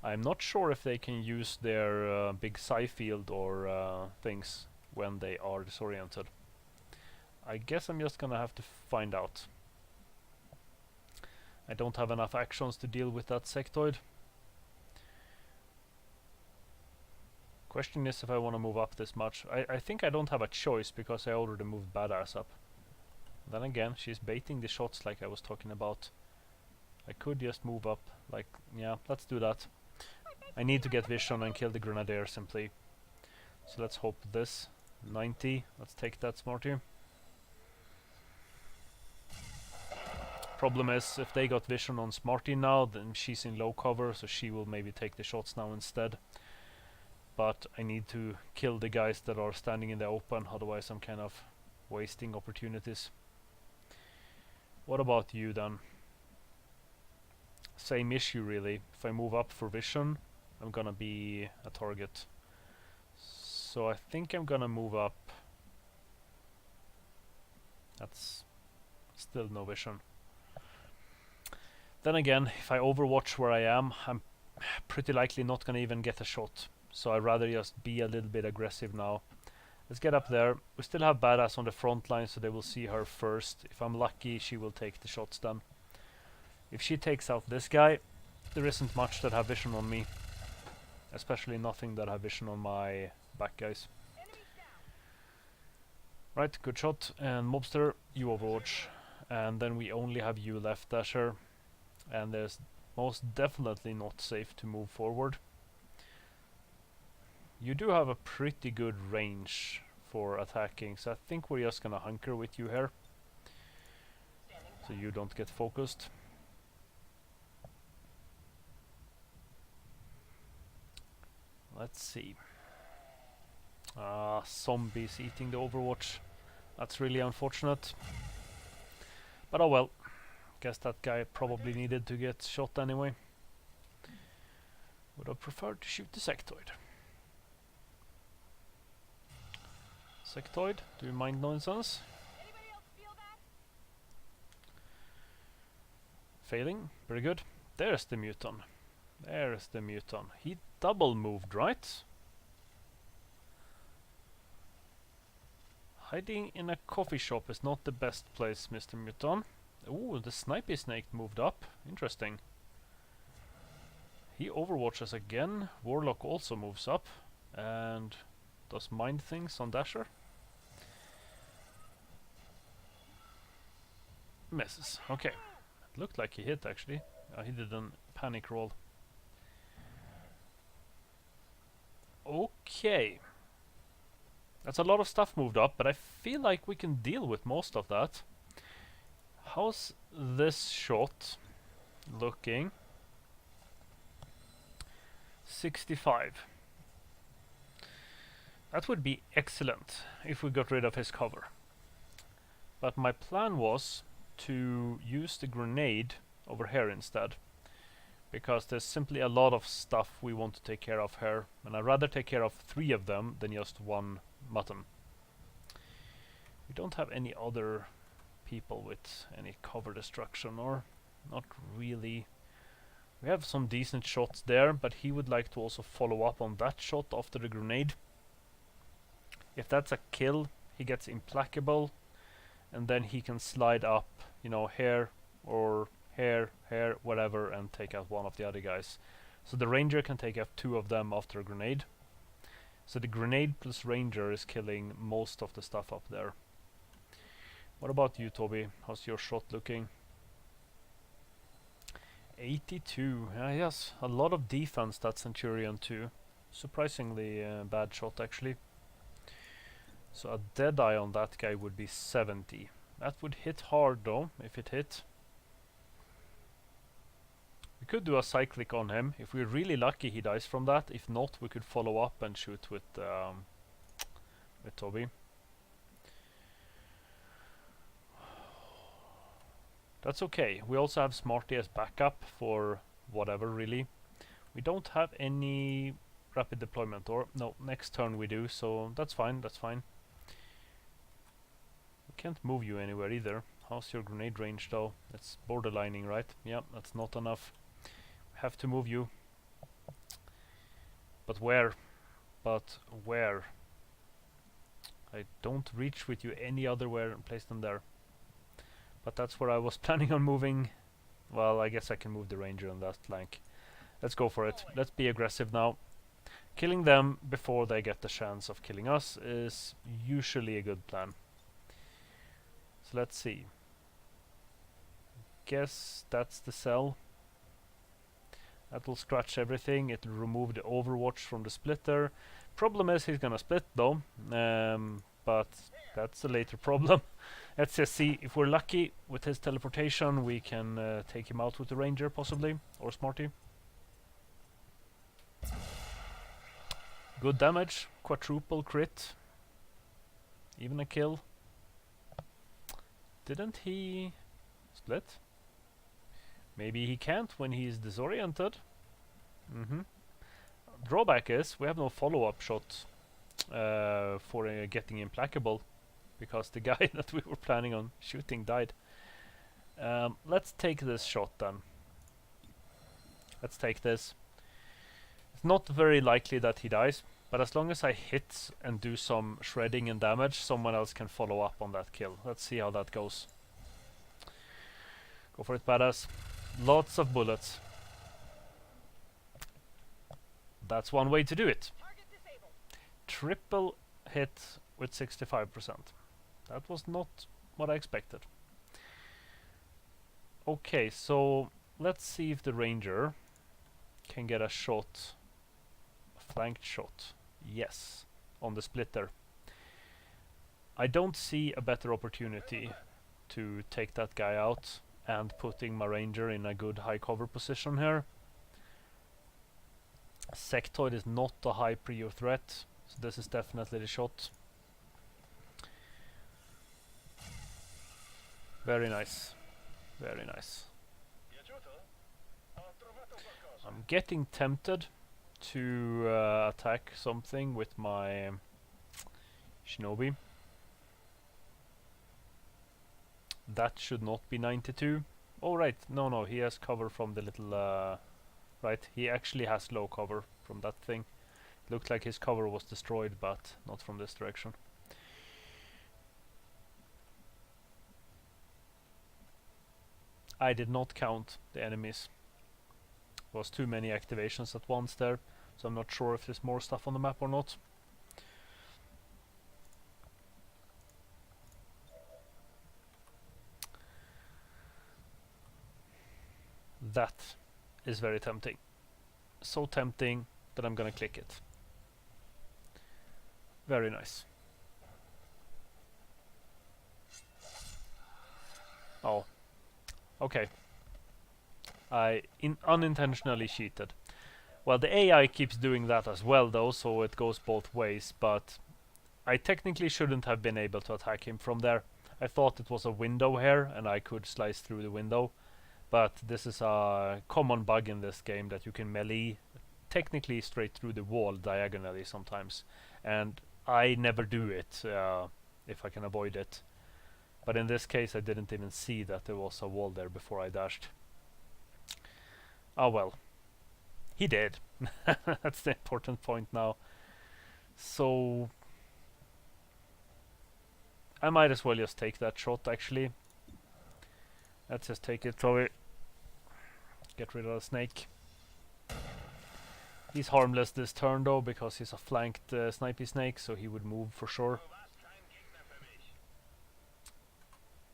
[SPEAKER 1] I'm not sure if they can use their big psi field or things when they are disoriented. I guess I'm just gonna have to find out. I don't have enough actions to deal with that sectoid. Question is if I want to move up this much. I think I don't have a choice because I already moved badass up. Then again, she's baiting the shots like I was talking about. I could just move up, like, yeah, let's do that. I need to get vision and kill the Grenadier simply. So let's hope this. 90, let's take that, Smarty. Problem is, if they got vision on Smarty now, then she's in low cover, so she will maybe take the shots now instead. But I need to kill the guys that are standing in the open, otherwise I'm kind of wasting opportunities. What about you then? Same issue really. If I move up for vision, I'm gonna be a target. So I think I'm gonna move up. That's still no vision. Then again, if I overwatch where I am, I'm pretty likely not gonna even get a shot. So I'd rather just be a little bit aggressive now. Let's get up there. We still have badass on the front line, so they will see her first. If I'm lucky, she will take the shots then. If she takes out this guy, there isn't much that have vision on me. Especially nothing that have vision on my back guys. Right, good shot. And Mobster, you overwatch. And then we only have you left, Dasher. And there's most definitely not safe to move forward. You do have a pretty good range for attacking, so I think we're just gonna hunker with you here. So you don't get focused. Let's see. Zombies eating the Overwatch. That's really unfortunate. But oh well. Guess that guy probably needed to get shot anyway. Would have preferred to shoot the sectoid. Sectoid, do you mind nonsense?
[SPEAKER 3] Anybody else feel that?
[SPEAKER 1] Failing, very good. There's the muton. There's the muton. He double moved, right? Hiding in a coffee shop is not the best place, Mr. Muton. Ooh, the snipey snake moved up. Interesting. He overwatches again. Warlock also moves up. And does mind things on Dasher. Misses. Okay. It looked like he hit actually. He did a panic roll. Okay. That's a lot of stuff moved up, but I feel like we can deal with most of that. How's this shot looking? 65. That would be excellent if we got rid of his cover. But my plan was to use the grenade over here instead, because there's simply a lot of stuff we want to take care of here, and I'd rather take care of 3 of them than just one mutton. We don't have any other people with any cover destruction, or not really. We have some decent shots there, but he would like to also follow up on that shot after the grenade. If that's a kill, he gets implacable, and then he can slide up, you know, here or here, whatever, and take out one of the other guys. So the ranger can take out 2 of them after a grenade. So the grenade plus ranger is killing most of the stuff up there. What about you, Toby? How's your shot looking? 82. Yes, a lot of defense, that Centurion too. Surprisingly bad shot actually. So a dead eye on that guy would be 70. That would hit hard though, if it hit. We could do a cyclic on him. If we're really lucky he dies from that. If not, we could follow up and shoot with Toby. That's okay. We also have Smarty as backup for whatever really. We don't have any rapid deployment, or no, next turn we do, so that's fine, that's fine. We can't move you anywhere either. How's your grenade range though? That's borderlining, right? Yeah, that's not enough. We have to move you. But where? But where? I don't reach with you any other place than there. But that's where I was planning on moving. Well, I guess I can move the ranger on that flank. Let's go for it. Let's be aggressive now. Killing them before they get the chance of killing us is usually a good plan. So let's see. Guess that's the cell. That will scratch everything. It'll remove the overwatch from the splitter. Problem is he's gonna split though. But that's a later problem. Let's just see. If we're lucky with his teleportation, we can take him out with the ranger possibly, or Smarty. Good damage, quadruple crit, even a kill. Didn't he split? Maybe he can't when he's disoriented. Drawback is we have no follow-up shot for getting implacable, because the guy that we were planning on shooting died. Let's take this shot then. Let's take this. It's not very likely that he dies, but as long as I hit and do some shredding and damage, someone else can follow up on that kill. Let's see how that goes. Go for it, badass. Lots of bullets. That's one way to do it.
[SPEAKER 4] Target disabled.
[SPEAKER 1] Triple hit with 65%. That was not what I expected. Okay, so let's see if the ranger can get a shot, a flanked shot. Yes, on the splitter. I don't see a better opportunity to take that guy out and putting my ranger in a good high cover position here. Sectoid is not a high prio threat, so this is definitely the shot. Very nice, very nice. I'm getting tempted to attack something with my shinobi. That should not be 92. Oh right, no, he has cover from the little... right, he actually has low cover from that thing. Looked like his cover was destroyed, but not from this direction. I did not count the enemies. There was too many activations at once there, so I'm not sure if there's more stuff on the map or not. That is very tempting. So tempting that I'm gonna click it. Very nice. Oh. Okay. I unintentionally cheated. Well, the AI keeps doing that as well though, so it goes both ways, but I technically shouldn't have been able to attack him from there. I thought it was a window here and I could slice through the window, but this is a common bug in this game that you can melee technically straight through the wall diagonally sometimes, and I never do it if I can avoid it. But in this case I didn't even see that there was a wall there before I dashed. Oh well. He did. That's the important point now. So I might as well just take that shot actually. Let's just take it so we get rid of the snake. He's harmless this turn though because he's a flanked snipey snake, so he would move for sure.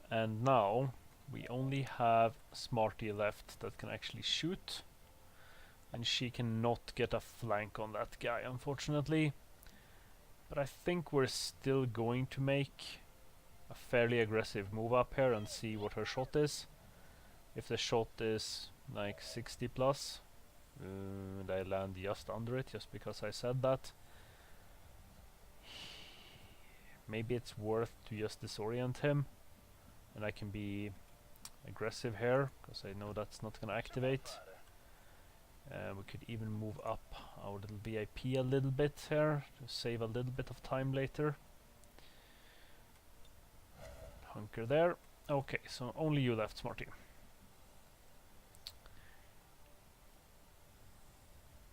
[SPEAKER 1] And now we only have Smarty left that can actually shoot. And she cannot get a flank on that guy, unfortunately. But I think we're still going to make a fairly aggressive move up here and see what her shot is. If the shot is like 60 plus, and I land just under it just because I said that. Maybe it's worth to just disorient him, and I can be aggressive here because I know that's not gonna activate. We could even move up our little VIP a little bit here to save a little bit of time later. Hunker there. Okay, so only you left, Smarty.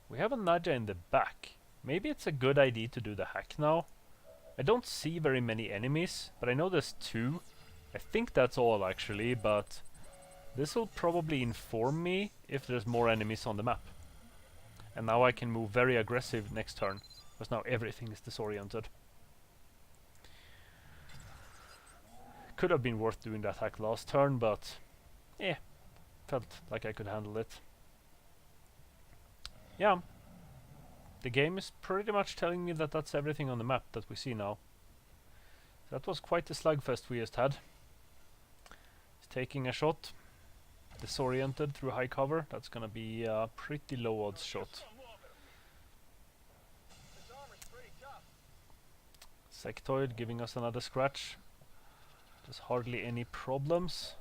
[SPEAKER 1] We have a Nadja in the back. Maybe it's a good idea to do the hack now. I don't see very many enemies, but I know there's 2. I think that's all actually, but this will probably inform me if there's more enemies on the map. And now I can move very aggressive next turn, because now everything is disoriented. Could have been worth doing that hack last turn, but yeah, felt like I could handle it. Yeah, the game is pretty much telling me that that's everything on the map that we see now. That was quite the slugfest we just had. He's taking a shot. Disoriented through high cover. That's gonna be a pretty low odds shot. Sectoid giving us another scratch. There's hardly any problems.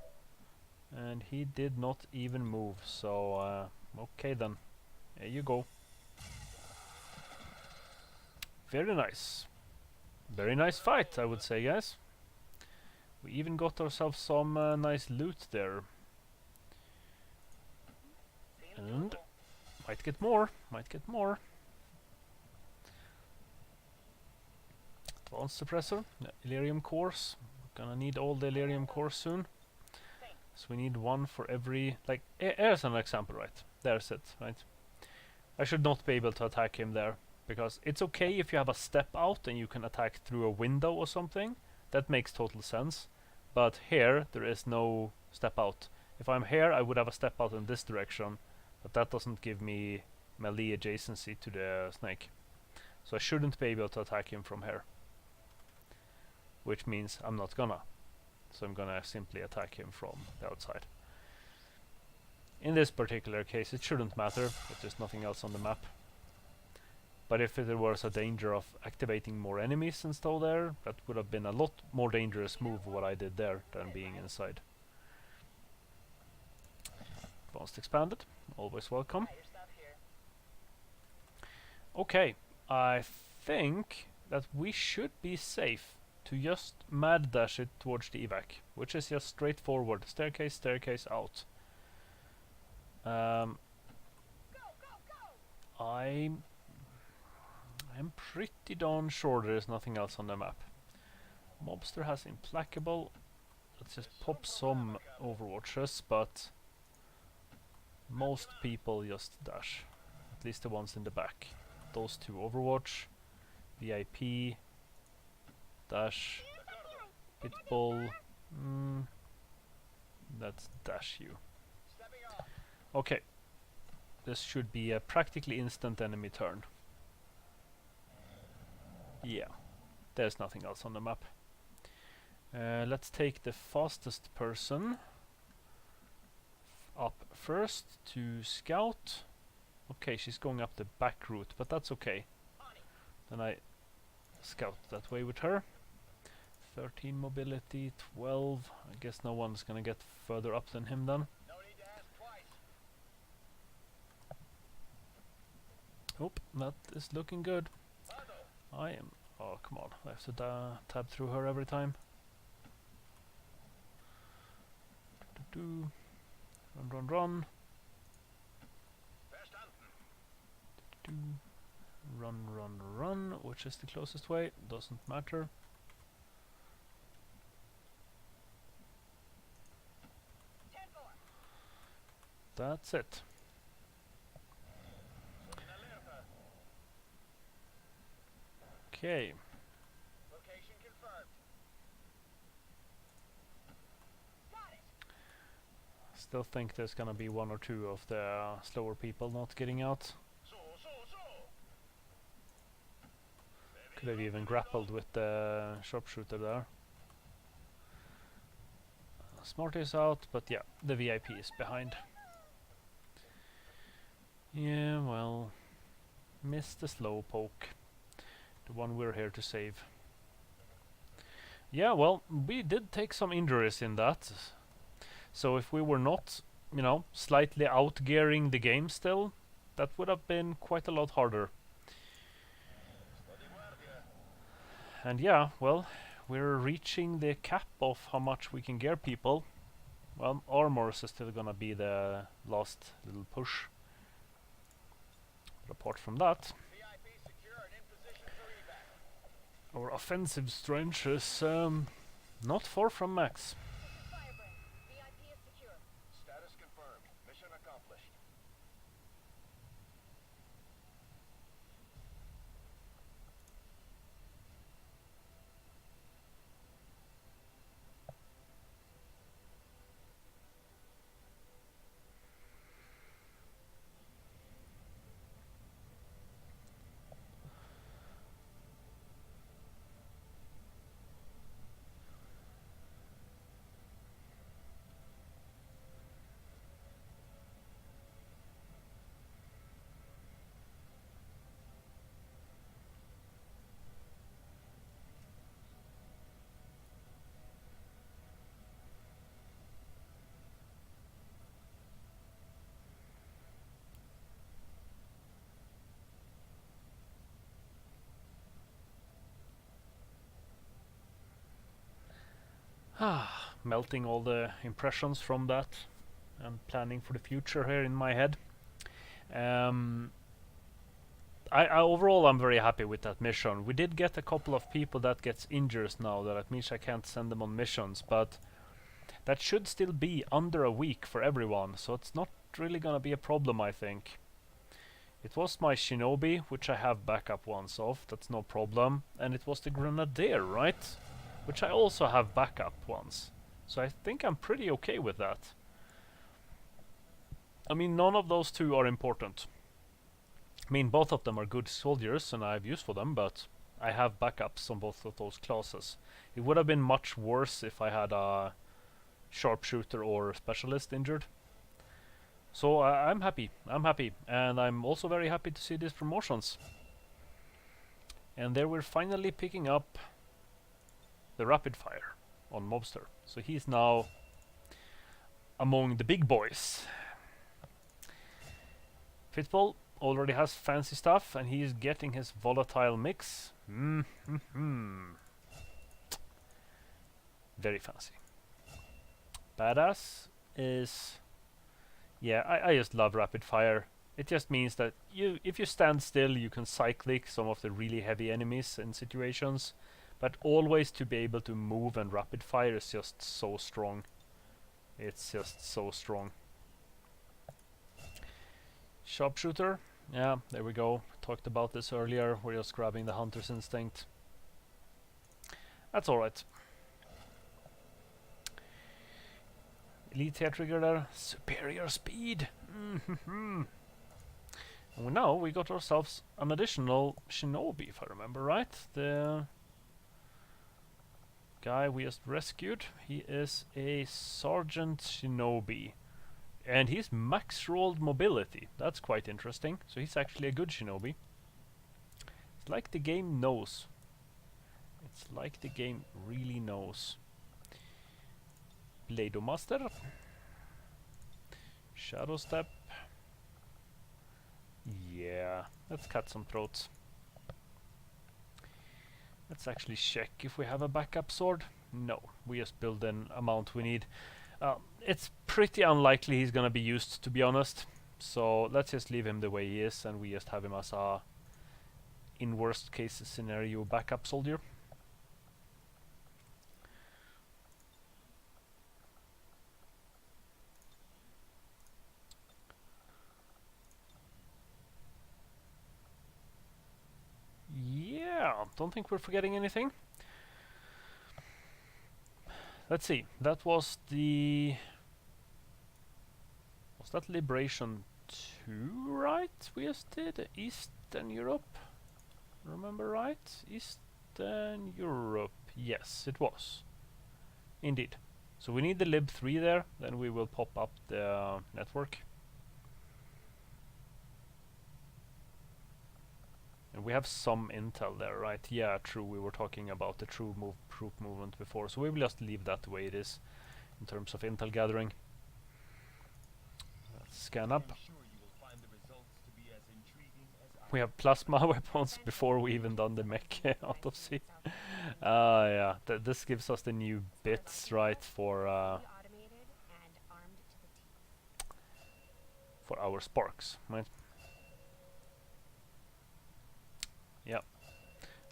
[SPEAKER 1] And he did not even move, so okay then. There you go. Very nice. Very nice fight, I would say, guys. We even got ourselves some nice loot there. And might get more, might get more. Advanced suppressor, Elerium cores. We're gonna need all the Elerium cores soon. So we need one for every, like, here's an example, right? There's it, right? I should not be able to attack him there, because it's okay if you have a step out and you can attack through a window or something. That makes total sense. But here, there is no step out. If I'm here, I would have a step out in this direction. But that doesn't give me melee adjacency to the snake. So I shouldn't be able to attack him from here. Which means I'm not gonna. So I'm gonna simply attack him from the outside. In this particular case it shouldn't matter, but there's nothing else on the map. But if there was a danger of activating more enemies and stuff there, that would have been a lot more dangerous move what I did there than being inside. Advanced expanded, always welcome. Okay, I think that we should be safe to just mad dash it towards the evac, which is just straightforward, staircase, staircase, out. I'm pretty darn sure there is nothing else on the map. Mobster has implacable. Let's just pop some overwatches, but most people just dash. At least the ones in the back. Those two overwatch, VIP, dash, pitbull. Let's dash you. Okay. This should be a practically instant enemy turn. Yeah, there's nothing else on the map. Let's take the fastest person up first to scout. Okay, she's going up the back route, but that's okay. Then I scout that way with her. 13 mobility, 12. I guess no one's gonna get further up than him then.
[SPEAKER 4] No need to ask twice.
[SPEAKER 1] Oh, that is looking good. I am... Oh, come on. I have to tab through her every time. Run, run, run. Run, run, run. Which is the closest way? Doesn't matter. That's it. Okay.
[SPEAKER 4] Location confirmed. Got it.
[SPEAKER 1] Still think there's gonna be one or two of the slower people not getting out. Could have even grappled with the sharpshooter there. Smart is out, but yeah, the VIP is behind. Yeah, well, missed the slowpoke. The one we're here to save. Yeah, well, we did take some injuries in that. So if we were not, you know, slightly outgearing the game still, that would have been quite a lot harder. And yeah, well, we're reaching the cap of how much we can gear people. Well, armors is still gonna be the last little push. But apart from that,
[SPEAKER 4] VIP secure and in position for evac.
[SPEAKER 1] our offensive strength is not far from max.
[SPEAKER 3] Firebrand, VIP is secure.
[SPEAKER 2] Status confirmed. Mission accomplished.
[SPEAKER 1] Melting all the impressions from that and planning for the future here in my head. I overall I'm very happy with that mission. We did get a couple of people that gets injured now, that means I can't send them on missions, but that should still be under a week for everyone, so it's not really gonna be a problem, I think. It was my Shinobi, which I have backup ones of, that's no problem, and it was the Grenadier, right? Which I also have backup ones. So I think I'm pretty okay with that. I mean, none of those two are important. I mean, both of them are good soldiers and I have use for them, but I have backups on both of those classes. It would have been much worse if I had a sharpshooter or specialist injured. So I'm happy, and I'm also very happy to see these promotions. And there we're finally picking up the rapid fire on Mobster. So he's now among the big boys. Fitball already has fancy stuff and he's getting his volatile mix. Very fancy. Badass is... Yeah, I just love rapid fire. It just means that if you stand still, you can cyclic some of the really heavy enemies in situations. But always to be able to move and rapid fire is just so strong. It's just so strong. Sharpshooter. Yeah, there we go. Talked about this earlier. We're just grabbing the hunter's instinct. That's alright. Elite hair trigger there. Superior speed. And now we got ourselves an additional Shinobi, if I remember right. The guy we just rescued, he is a Sergeant Shinobi. And he's max rolled mobility. That's quite interesting. So he's actually a good shinobi. It's like the game knows. It's like the game really knows. Blado Master. Shadow Step. Yeah, let's cut some throats. Let's actually check if we have a backup sword. No, we just build an amount we need. It's pretty unlikely he's gonna be used, to be honest. So let's just leave him the way he is, and we just have him as a, in worst case scenario, backup soldier. Yeah, don't think we're forgetting anything. Let's see, that was the... Was that Liberation 2, right? We just did Eastern Europe. Remember right? Eastern Europe. Yes, it was. Indeed. So we need the lib 3 there, then we will pop up the network. And we have some intel there, right? Yeah, true, we were talking about the troop movement before, so we will just leave that the way it is in terms of intel gathering. Let's scan up.
[SPEAKER 5] I'm sure you will find the results to be as intriguing as I
[SPEAKER 1] We have plasma weapons before we even done the mech autopsy. Yeah, this gives us the new bits, right, for
[SPEAKER 3] Automated and armed to the teeth.
[SPEAKER 1] for our sparks, right? Yeah.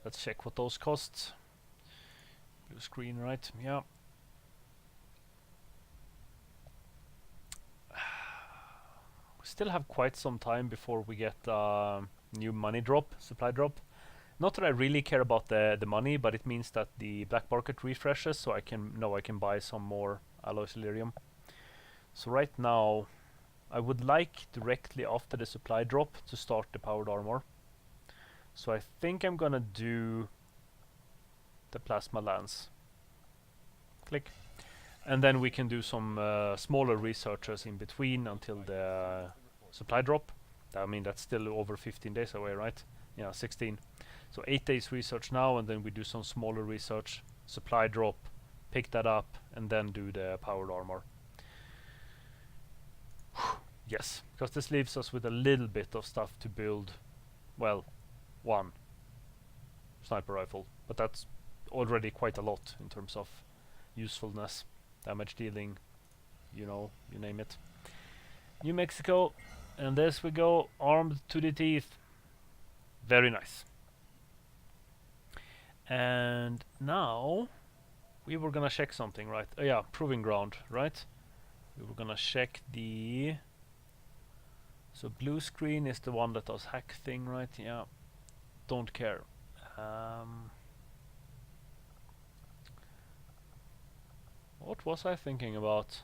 [SPEAKER 1] Let's check what those cost. Blue screen, right? Yeah. We still have quite some time before we get new money drop, supply drop. Not that I really care about the money, but it means that the black market refreshes, so I can buy some more alloys Illyrium. So right now, I would like directly after the supply drop to start the powered armor. So I think I'm gonna do the plasma lance. Click. And then we can do some smaller researches in between until the supply drop. I mean, that's still over 15 days away, right? Yeah, 16. So 8 days research now, and then we do some smaller research, supply drop, pick that up, and then do the powered armor. Yes, because this leaves us with a little bit of stuff to build. Well, one sniper rifle, but that's already quite a lot in terms of usefulness, damage dealing, you know, you name it. New Mexico, and this we go, armed to the teeth. Very nice. And now we were gonna check something, right? Oh yeah, proving ground, right? We were gonna check the... So blue screen is the one that does hack thing, right? Yeah. Don't care. What was I thinking about?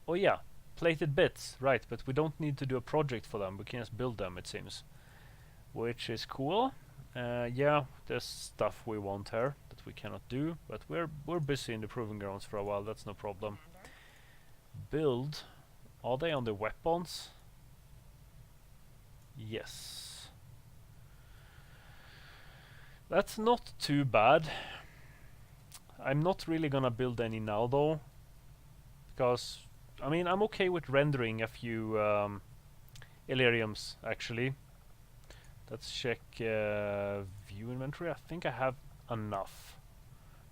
[SPEAKER 1] Oh yeah, plated bits, right, but we don't need to do a project for them, we can just build them, it seems. Which is cool. Yeah, there's stuff we want here that we cannot do, but we're busy in the proving grounds for a while, that's no problem. Build. Are they on the weapons? Yes. That's not too bad. I'm not really gonna build any now though, because I mean I'm okay with rendering a few Illyriums actually. Let's check view inventory. I think I have enough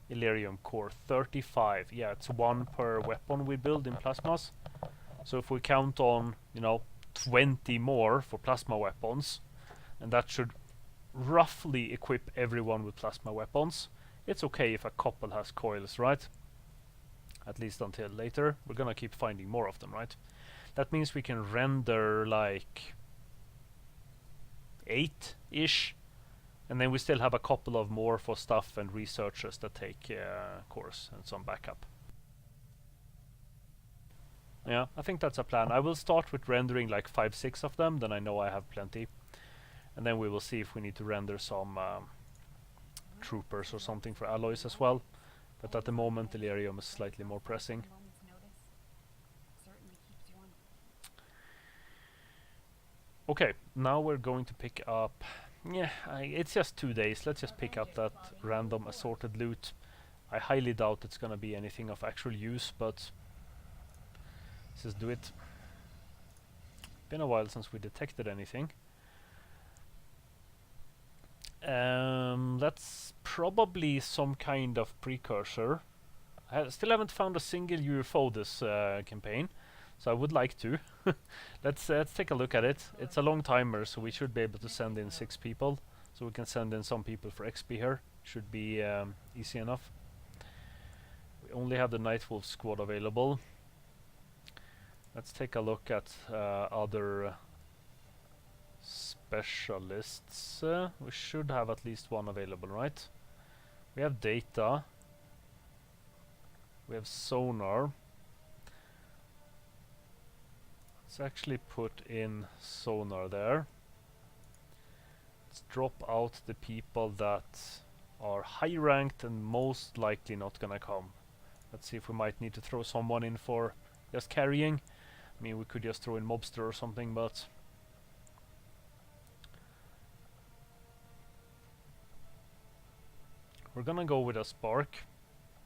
[SPEAKER 1] Illyrium core, 35. Yeah, it's one per weapon we build in plasmas. So if we count on, you know, 20 more for plasma weapons, and that should roughly equip everyone with plasma weapons. It's okay if a couple has coils, right? At least until later. We're gonna keep finding more of them, right? That means we can render like 8-ish, and then we still have a couple of more for stuff and researchers that take course and some backup. Yeah, I think that's a plan. I will start with rendering like 5-6 of them, then I know I have plenty. And then we will see if we need to render some troopers or something for alloys as well. But at the moment, Delirium is slightly more pressing.
[SPEAKER 3] Certainly keeps you on
[SPEAKER 1] Okay, now we're going to pick up... Yeah, it's just 2 days. Let's just pick up that random assorted loot. I highly doubt it's gonna be anything of actual use, but let's just do it. Been a while since we detected anything. That's probably some kind of precursor. I still haven't found a single UFO this campaign, so I would like to. Let's take a look at it. It's a long timer, so we should be able to send in 6 people. So we can send in some people for XP here. Should be easy enough. We only have the Nightwolf squad available. Let's take a look at other specialists. We should have at least one available, right? We have data. We have sonar. Let's actually put in sonar there. Let's drop out the people that are high ranked and most likely not gonna come. Let's see if we might need to throw someone in for just carrying. I mean, we could just throw in mobster or something, but we're gonna go with a spark.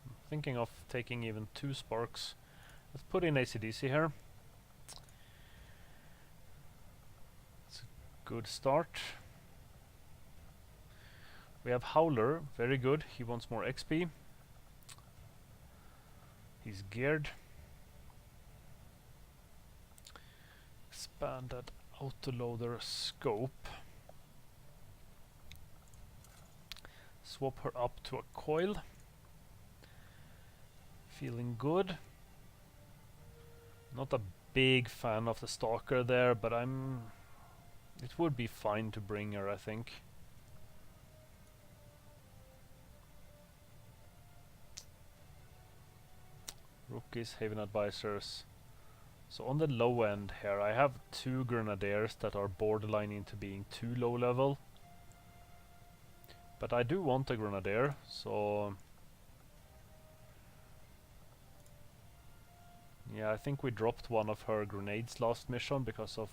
[SPEAKER 1] I'm thinking of taking even 2 sparks. Let's put in ACDC here. It's a good start. We have Howler, very good. He wants more XP. He's geared. Expanded autoloader scope. Swap her up to a coil. Feeling good. Not a big fan of the stalker there, but it would be fine to bring her, I think. Rookies, Haven Advisors. So on the low end here, I have 2 Grenadiers that are borderline into being too low level. But I do want a Grenadier, so... Yeah, I think we dropped one of her grenades last mission because of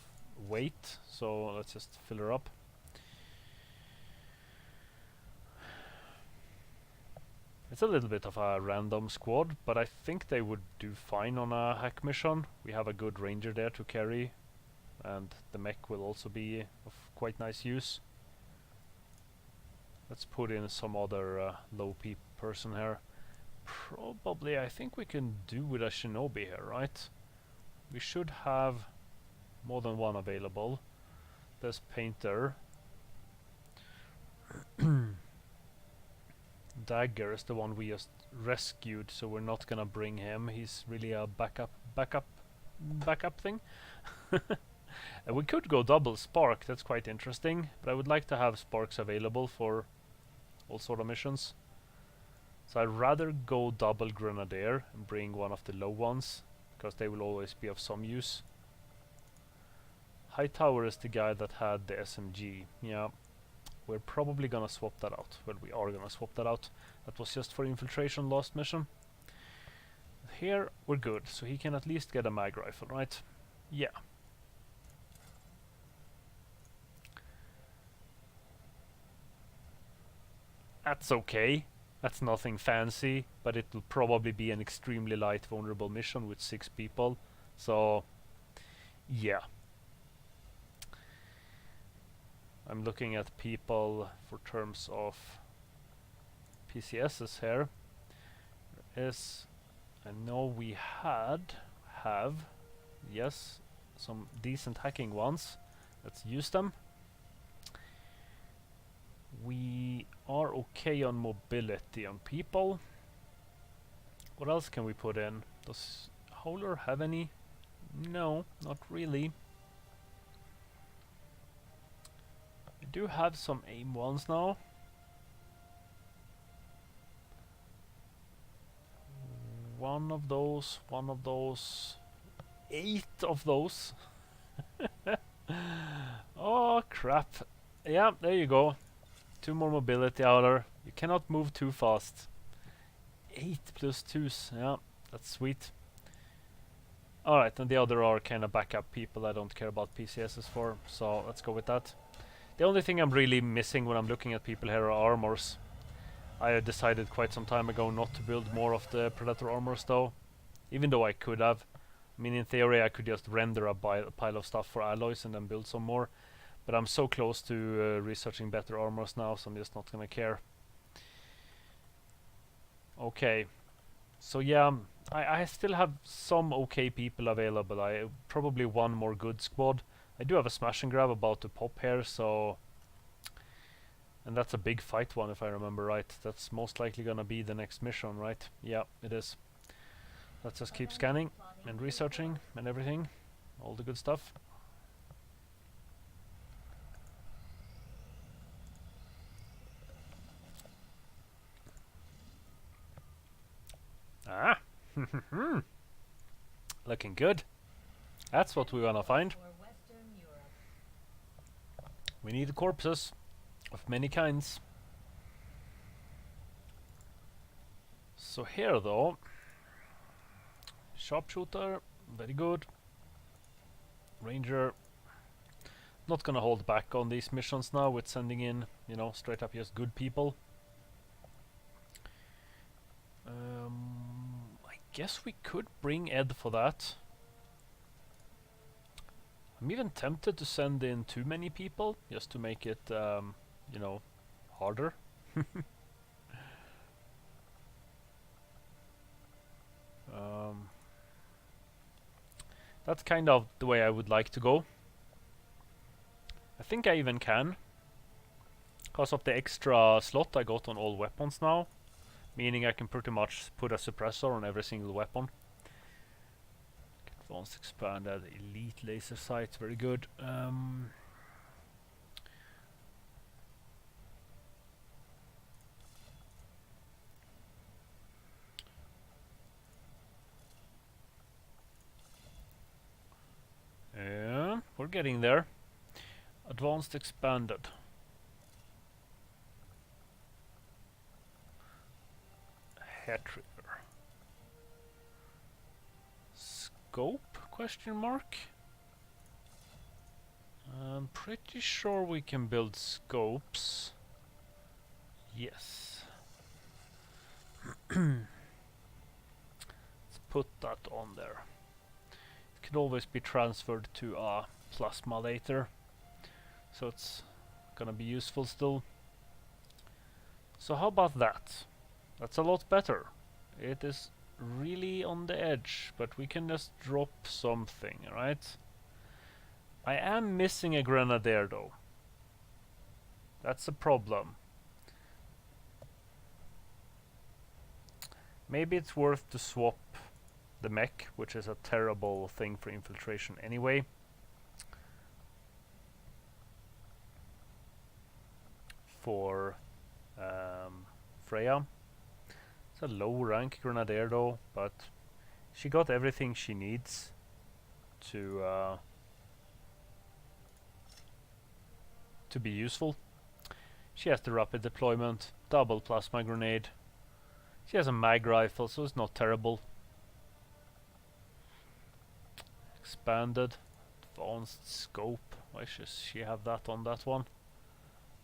[SPEAKER 1] weight, so let's just fill her up. It's a little bit of a random squad, but I think they would do fine on a hack mission. We have a good ranger there to carry, and the mech will also be of quite nice use. Let's put in some other low P person here. Probably, I think we can do with a shinobi here, right? We should have more than one available. There's Painter. Dagger is the one we just rescued, so we're not gonna bring him. He's really a backup thing. And we could go double spark, that's quite interesting, but I would like to have sparks available for all sort of missions. So I'd rather go double grenadier and bring one of the low ones, because they will always be of some use. Hightower is the guy that had the SMG. Yeah, we're probably gonna swap that out. Well, we are gonna swap that out. That was just for infiltration last mission. Here we're good, so he can at least get a mag rifle, right? Yeah. That's okay. That's nothing fancy, but it will probably be an extremely light vulnerable mission with 6 people. So, yeah. I'm looking at people for terms of PCSs here. I know we have, yes, some decent hacking ones. Let's use them. We are okay on mobility on people. What else can we put in? Does Howler have any? No, not really. We do have some aim ones now. One of those, 8 of those. Oh crap. Yeah, there you go. 2 more mobility, Howler. You cannot move too fast. 8 plus 2s, yeah, that's sweet. Alright, and the other are kind of backup people I don't care about PCSs for, so let's go with that. The only thing I'm really missing when I'm looking at people here are armors. I decided quite some time ago not to build more of the Predator armors though, even though I could have. I mean, in theory I could just render a pile of stuff for alloys and then build some more, but I'm so close to researching better armors now, so I'm just not gonna care. Okay, so yeah, I still have some okay people available. I probably one more good squad. I do have a smash and grab about to pop here, so... And that's a big fight one if I remember right. That's most likely gonna be the next mission, right? Yeah, it is. Let's just keep scanning and researching and everything. All the good stuff. Ah! Looking good. That's what we wanna find.
[SPEAKER 3] For Western Europe.
[SPEAKER 1] We need corpses of many kinds. So here though, sharpshooter, very good. Ranger, not gonna hold back on these missions now with sending in, you know, straight up just good people. I guess we could bring Ed for that. I'm even tempted to send in too many people just to make it, you know, harder. That's kind of the way I would like to go. I think I even can, because of the extra slot I got on all weapons now, meaning I can pretty much put a suppressor on every single weapon. Advanced expanded, elite laser sight, very good. Yeah, we're getting there. Advanced expanded. Hair trigger. Scope? Question mark? I'm pretty sure we can build scopes. Yes. Let's put that on there. It can always be transferred to a plasma later, so it's gonna be useful still. So how about that? That's a lot better. It is really on the edge, but we can just drop something, right? I am missing a grenadier though. That's a problem. Maybe it's worth to swap the mech, which is a terrible thing for infiltration anyway. For Freya. It's a low rank grenadier though, but she got everything she needs to be useful. She has the rapid deployment, double plasma grenade. She has a mag rifle, so it's not terrible. Expanded, advanced scope. Why should she have that on that one?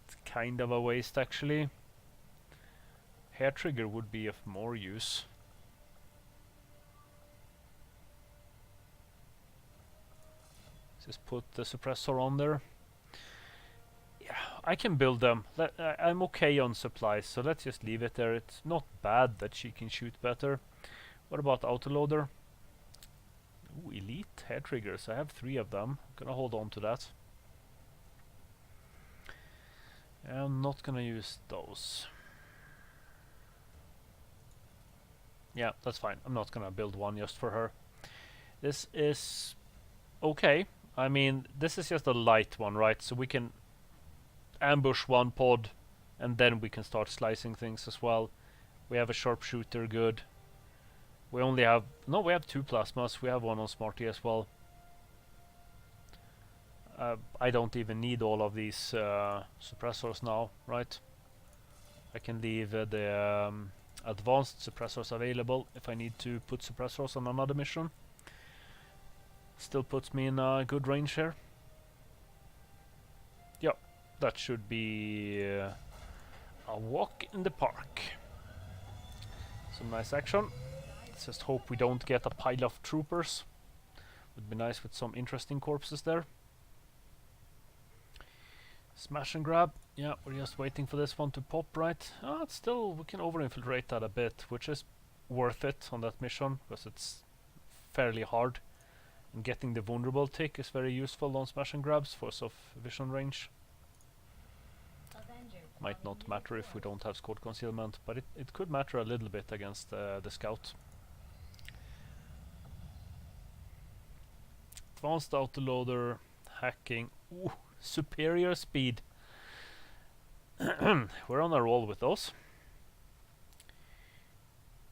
[SPEAKER 1] It's kind of a waste actually. Hair trigger would be of more use. Just put the suppressor on there. Yeah, I can build them. I'm okay on supplies, so let's just leave it there. It's not bad that she can shoot better. What about autoloader? Ooh, elite hair triggers. I have 3 of them. I'm gonna hold on to that. I'm not gonna use those. Yeah, that's fine. I'm not gonna build one just for her. This is okay. I mean, this is just a light one, right? So we can ambush one pod and then we can start slicing things as well. We have a sharpshooter, good. We only have... No, we have 2 plasmas. We have one on Smarty as well. I don't even need all of these suppressors now, right? I can leave the advanced suppressors available if I need to put suppressors on another mission. Still puts me in a good range here. Yep, that should be a walk in the park. Some nice action. Let's just hope we don't get a pile of troopers. Would be nice with some interesting corpses there. Smash and grab. Yeah, we're just waiting for this one to pop, right? Ah, it's still, we can over-infiltrate that a bit, which is worth it on that mission, because it's fairly hard. And getting the vulnerable tick is very useful on smash and grabs for of vision range. Might not matter if we don't have squad concealment, but it could matter a little bit against the scout. Advanced autoloader, hacking, ooh, superior speed. We're on a roll with those.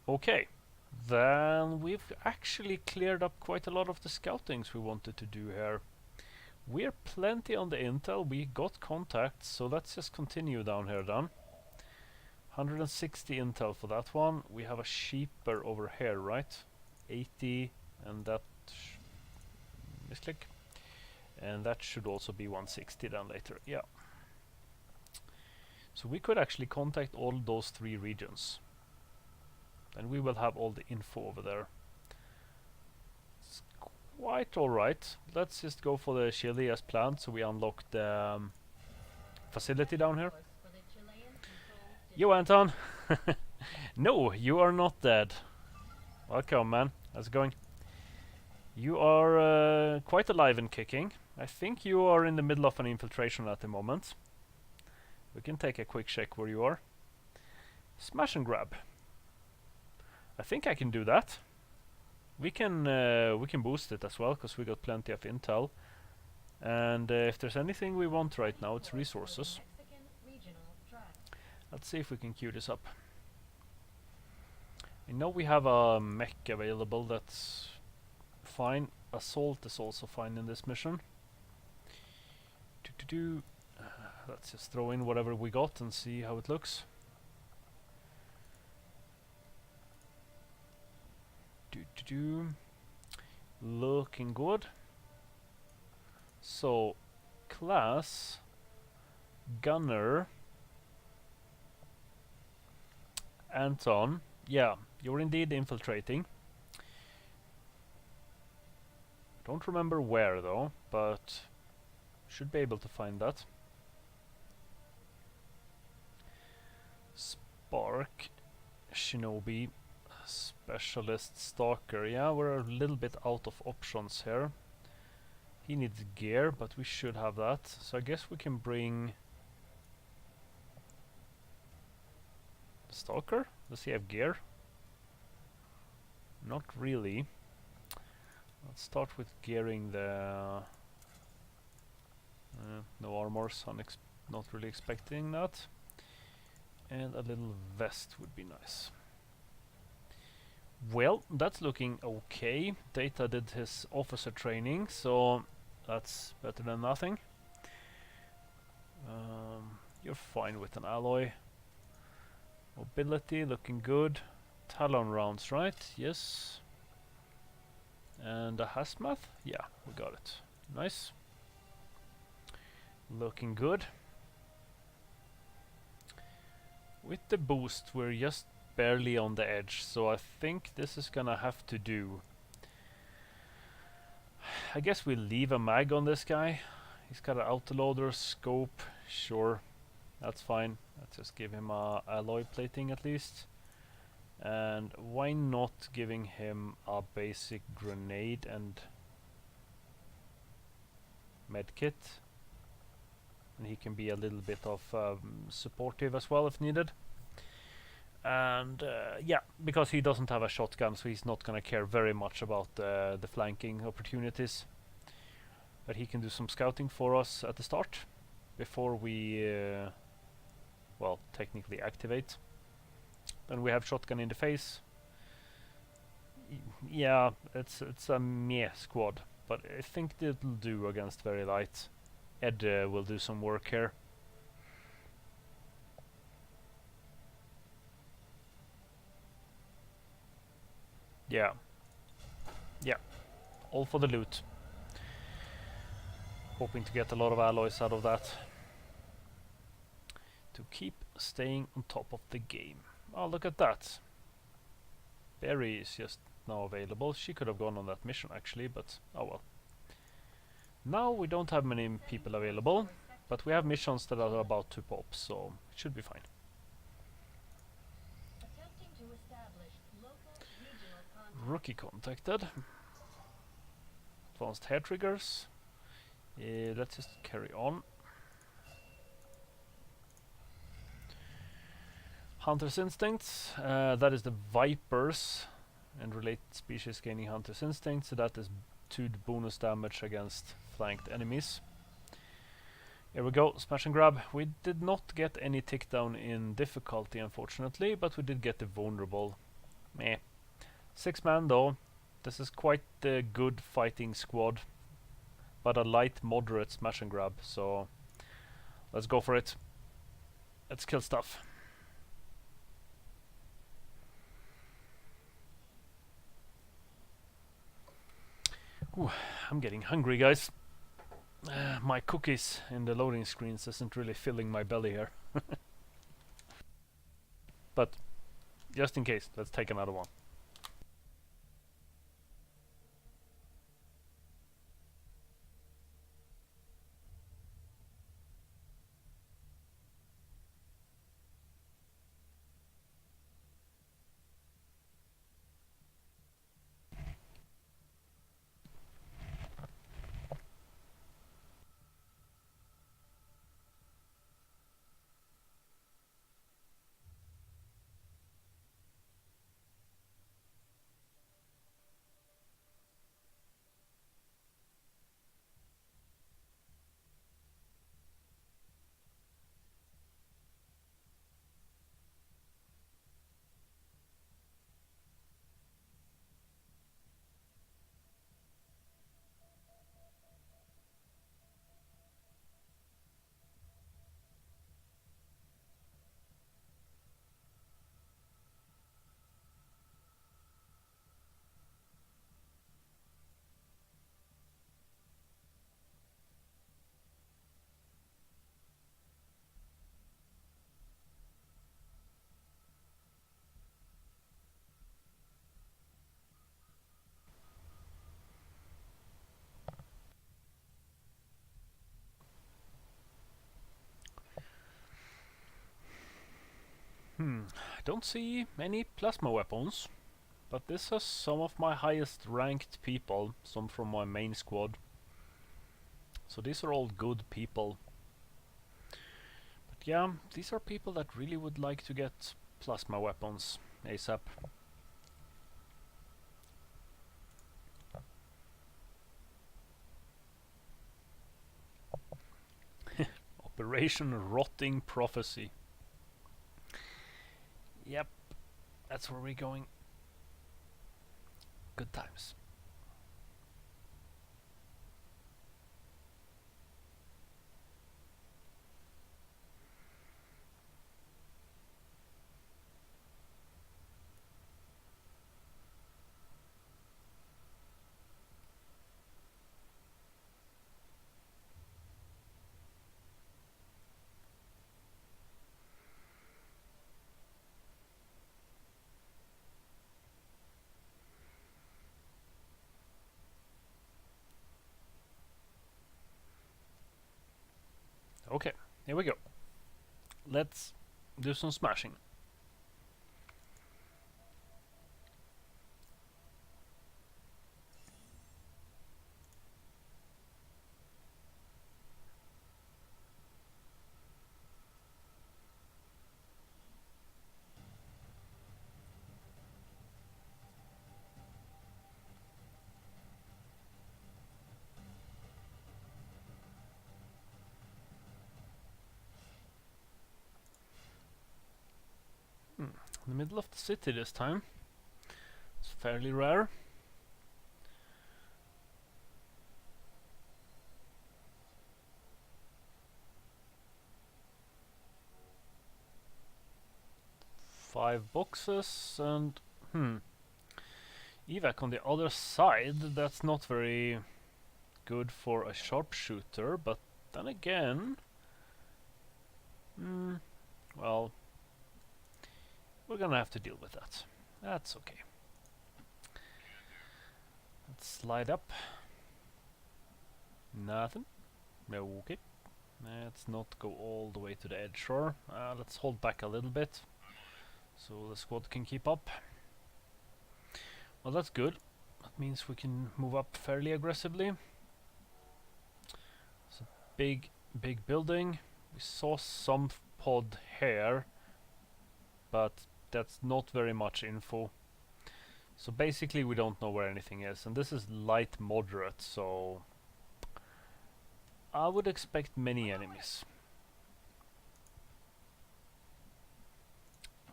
[SPEAKER 1] Okay, then we've actually cleared up quite a lot of the scoutings we wanted to do here. We're plenty on the intel, we got contacts, so let's just continue down here then. 160 intel for that one. We have a sheeper over here, right? 80, and that misclick. And that should also be 160 then later, yeah. So we could actually contact all those 3 regions. And we will have all the info over there. It's quite alright. Let's just go for the Chile as planned, so we unlock the facility down here. Yo, Anton! No, you are not dead. Welcome, man. How's it going? You are quite alive and kicking. I think you are in the middle of an infiltration at the moment. We can take a quick check where you are. Smash and grab. I think I can do that. We can boost it as well, because we got plenty of intel. And if there's anything we want right now, it's resources. Let's see if we can queue this up. I know we have a mech available, that's fine. Assault is also fine in this mission. Let's just throw in whatever we got and see how it looks. Looking good. So, class, gunner, Anton. Yeah, you're indeed infiltrating. Don't remember where though, but should be able to find that. Spark, Shinobi, Specialist, Stalker. Yeah, we're a little bit out of options here. He needs gear, but we should have that. So I guess we can bring Stalker? Does he have gear? Not really. Let's start with gearing the... no armors, not really expecting that. And a little vest would be nice. Well, that's looking okay. Data did his officer training, so that's better than nothing. You're fine with an alloy. Mobility looking good. Talon rounds, right? Yes. And a hazmat? Yeah, we got it. Nice. Looking good. With the boost, we're just barely on the edge, so I think this is gonna have to do. I guess we'll leave a mag on this guy. He's got an autoloader, scope, sure, that's fine. Let's just give him a alloy plating at least. And why not giving him a basic grenade and medkit? And he can be a little bit of supportive as well if needed. And yeah, because he doesn't have a shotgun, so he's not gonna care very much about the flanking opportunities. But he can do some scouting for us at the start, before we, well, technically activate. Then we have shotgun in the face. Yeah, it's a meh squad, but I think it'll do against very light. Ed will do some work here. Yeah. Yeah. All for the loot. Hoping to get a lot of alloys out of that. To keep staying on top of the game. Oh, look at that. Berry is just now available. She could have gone on that mission actually, but oh well. Now we don't have many people available, but we have missions that are about to pop, so it should be fine.
[SPEAKER 4] Attempting to establish local regional contact.
[SPEAKER 1] Rookie contacted. Advanced hair triggers. Let's just carry on. Hunter's instincts. That is the vipers and related species gaining hunter's instincts. So that is 2 bonus damage against flanked enemies. Here we go, smash and grab. We did not get any tick down in difficulty unfortunately, but we did get the vulnerable. Meh. 6 man though. This is quite a good fighting squad, but a light moderate smash and grab, so let's go for it. Let's kill stuff. Ooh, I'm getting hungry, guys. My cookies in the loading screens isn't really filling my belly here. But just in case, let's take another one. I don't see any plasma weapons, but this has some of my highest ranked people, some from my main squad. So these are all good people. But yeah, these are people that really would like to get plasma weapons ASAP. Operation Rotting Prophecy. Yep, that's where we're going. Good times. Okay, here we go. Let's do some smashing. In the middle of the city this time. It's fairly rare. Five boxes and evac on the other side. That's not very good for a sharpshooter, but then again... well, we're gonna have to deal with that. That's okay. Let's slide up. Nothing. Okay. Let's not go all the way to the edge, sure. Let's hold back a little bit, so the squad can keep up. Well, that's good. That means we can move up fairly aggressively. It's a big building. We saw some pod here, but that's not very much info. So basically we don't know where anything is, and this is light moderate, so I would expect many enemies.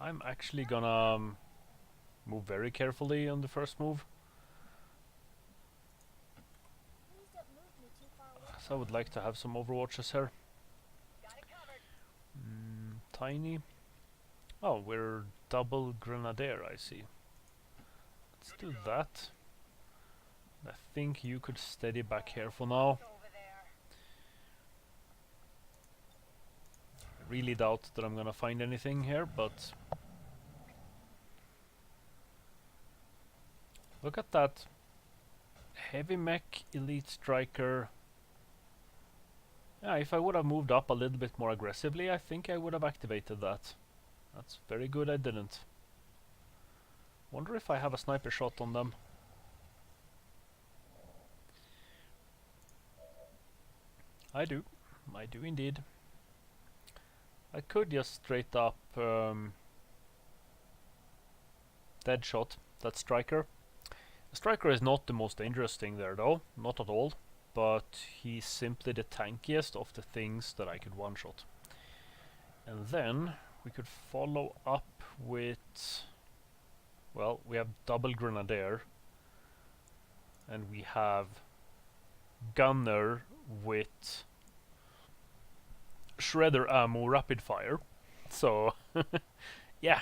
[SPEAKER 1] I'm actually gonna move very carefully on the first move.
[SPEAKER 3] Please don't move me too far away.
[SPEAKER 1] So I would like to have some overwatches here.
[SPEAKER 4] Got it covered.
[SPEAKER 1] Tiny. Oh, we're double grenadier, I see. Let's do that. I think you could steady back here for now.
[SPEAKER 4] Over there.
[SPEAKER 1] I really doubt that I'm gonna find anything here, but look at that. Heavy mech, elite striker. Yeah, if I would have moved up a little bit more aggressively, I think I would have activated that. That's very good I didn't. Wonder if I have a sniper shot on them. I do indeed. I could just straight up dead shot that striker. The striker is not the most dangerous thing there though, not at all, but he's simply the tankiest of the things that I could one shot. And then we could follow up with, well, we have double grenadier and we have gunner with shredder ammo rapid fire. So yeah,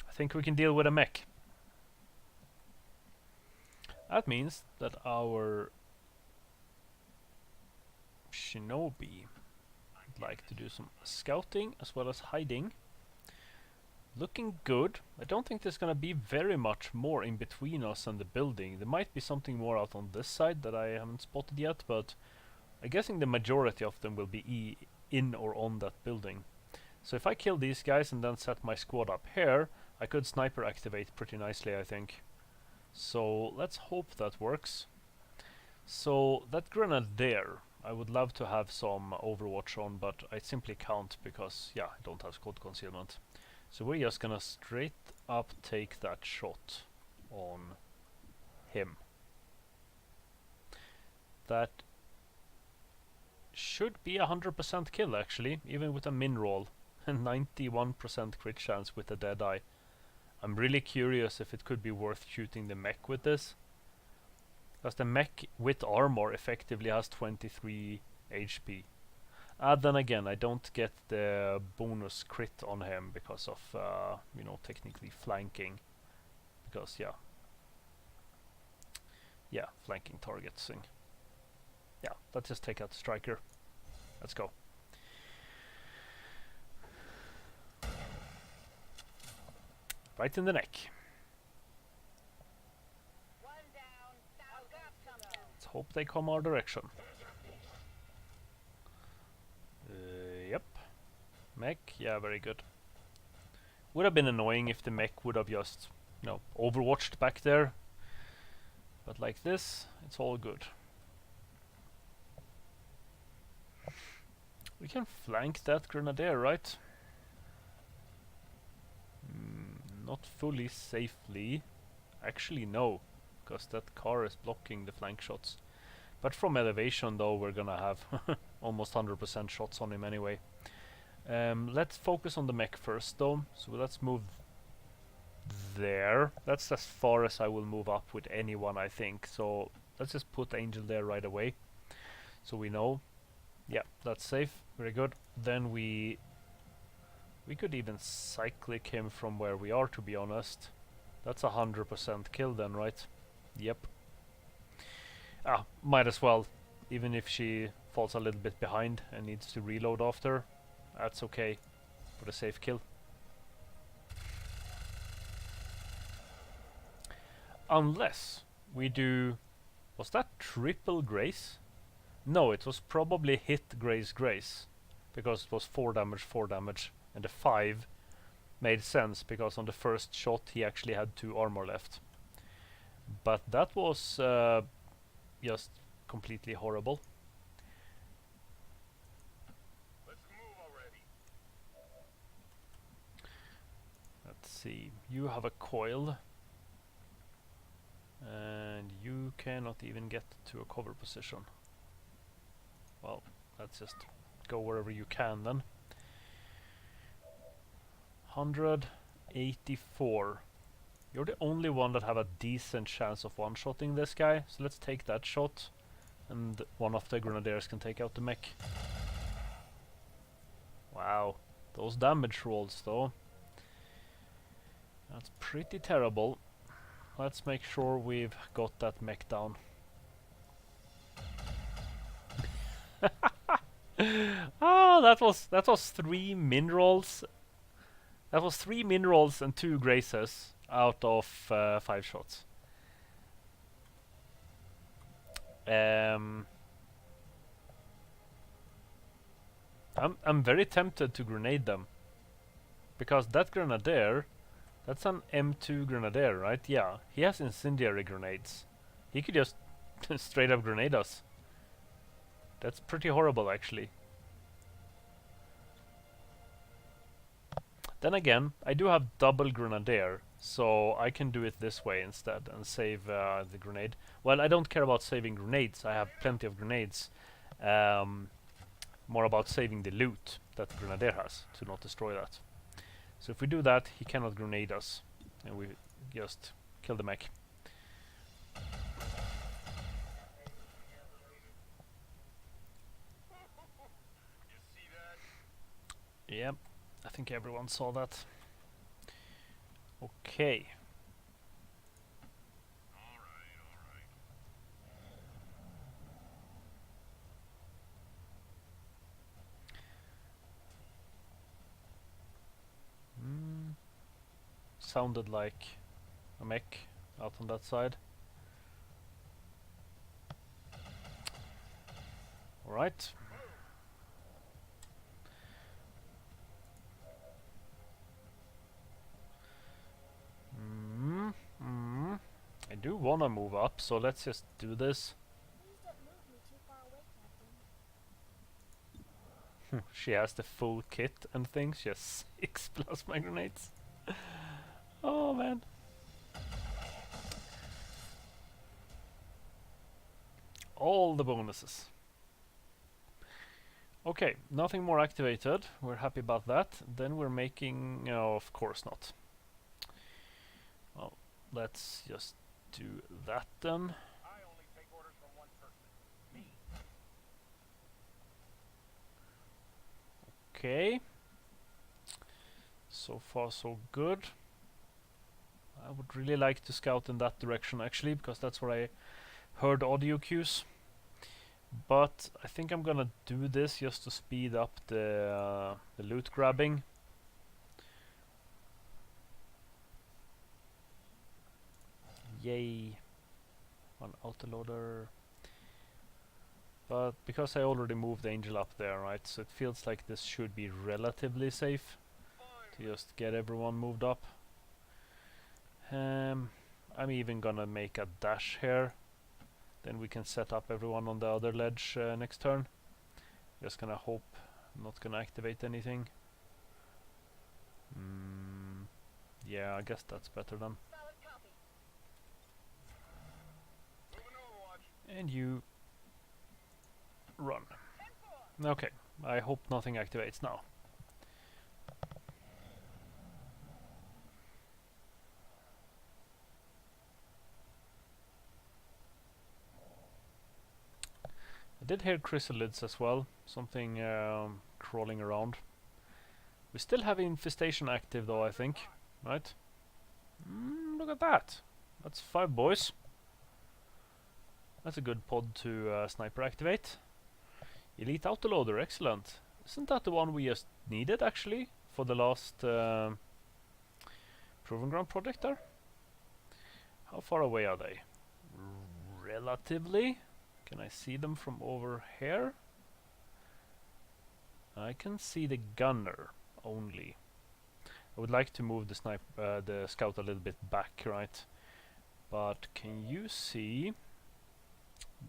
[SPEAKER 1] I think we can deal with a mech. That means that our shinobi would like to do some scouting as well as hiding. Looking good. I don't think there's gonna be very much more in between us and the building. There might be something more out on this side that I haven't spotted yet, but I'm guessing the majority of them will be in or on that building. So if I kill these guys and then set my squad up here, I could sniper activate pretty nicely, I think. So let's hope that works. So that grenadier, I would love to have some overwatch on, but I simply can't because, yeah, I don't have squad concealment. So we're just gonna straight up take that shot on him. That should be 100% kill actually, even with a min roll, and 91% crit chance with a dead eye. I'm really curious if it could be worth shooting the mech with this, because the mech with armor effectively has 23 HP. Then again, I don't get the bonus crit on him because of, you know, technically flanking. Because, yeah, flanking targeting. Yeah, let's just take out the striker. Let's go. Right in the neck.
[SPEAKER 4] One down. I've got something.
[SPEAKER 1] Let's hope they come our direction. Yep. Mech, yeah, very good. Would have been annoying if the mech would have just, you know, overwatched back there. But like this, it's all good. We can flank that grenadier, right? Not fully safely. Actually, no, because that car is blocking the flank shots. But from elevation, though, we're gonna have almost 100% shots on him anyway. Let's focus on the mech first, though. So let's move there. That's as far as I will move up with anyone, I think. So let's just put Angel there right away, so we know. Yeah, that's safe. Very good. Then we could even cyclic him from where we are, to be honest. That's 100% kill then, right? Yep. Might as well. Even if she falls a little bit behind and needs to reload after, that's okay for the safe kill. Unless we do... Was that triple Grace? No, it was probably hit Grace, because it was 4 damage, and the 5 made sense because on the first shot he actually had 2 armor left. But that was just completely horrible.
[SPEAKER 2] Let's move already.
[SPEAKER 1] Let's see, you have a coil. And you cannot even get to a cover position. Well, let's just go wherever you can then. 184. You're the only one that have a decent chance of one-shotting this guy, so let's take that shot. And one of the grenadiers can take out the mech. Wow, those damage rolls though. That's pretty terrible. Let's make sure we've got that mech down. Oh, that was 3 minerals. That was 3 minerals and 2 graces out of 5 shots. I'm very tempted to grenade them, because that grenadier, that's an M2 grenadier, right? Yeah, he has incendiary grenades. He could just straight up grenade us. That's pretty horrible, actually. Then again, I do have double grenadier, so I can do it this way instead and save the grenade. Well, I don't care about saving grenades. I have plenty of grenades. More about saving the loot that the grenadier has to not destroy that. So if we do that, he cannot grenade us, and we just kill the mech.
[SPEAKER 2] You see that?
[SPEAKER 1] Yep, I think everyone saw that. Okay.
[SPEAKER 2] All right, all right.
[SPEAKER 1] Sounded like a mech out on that side. Alright. I do wanna move up, so let's just do this.
[SPEAKER 3] Please don't move me too far away, Captain.
[SPEAKER 1] She has the full kit and things. She has 6 plasma grenades. Oh man. All the bonuses. Okay, nothing more activated. We're happy about that. Then we're making... No, of course not. Well, let's just do that then.
[SPEAKER 4] I only take orders from one person. Me.
[SPEAKER 1] Okay. So far so good. I would really like to scout in that direction actually, because that's where I heard audio cues. But I think I'm gonna do this just to speed up the loot grabbing. Yay. One autoloader. But because I already moved the angel up there, right, so it feels like this should be relatively safe to just get everyone moved up. I'm even gonna make a dash here. Then we can set up everyone on the other ledge next turn. Just gonna hope I'm not gonna activate anything. Yeah, I guess that's better then.
[SPEAKER 4] Solid copy.
[SPEAKER 2] Moving Overwatch.
[SPEAKER 1] And you run. Okay, I hope nothing activates now. I did hear chrysalids as well, something crawling around. We still have infestation active though, I think, right? Look at that! That's 5 boys. That's a good pod to sniper activate. Elite autoloader, excellent. Isn't that the one we just needed actually for the last Proving Ground project there? How far away are they? Relatively. Can I see them from over here? I can see the gunner only. I would like to move the scout a little bit back, right? But can you see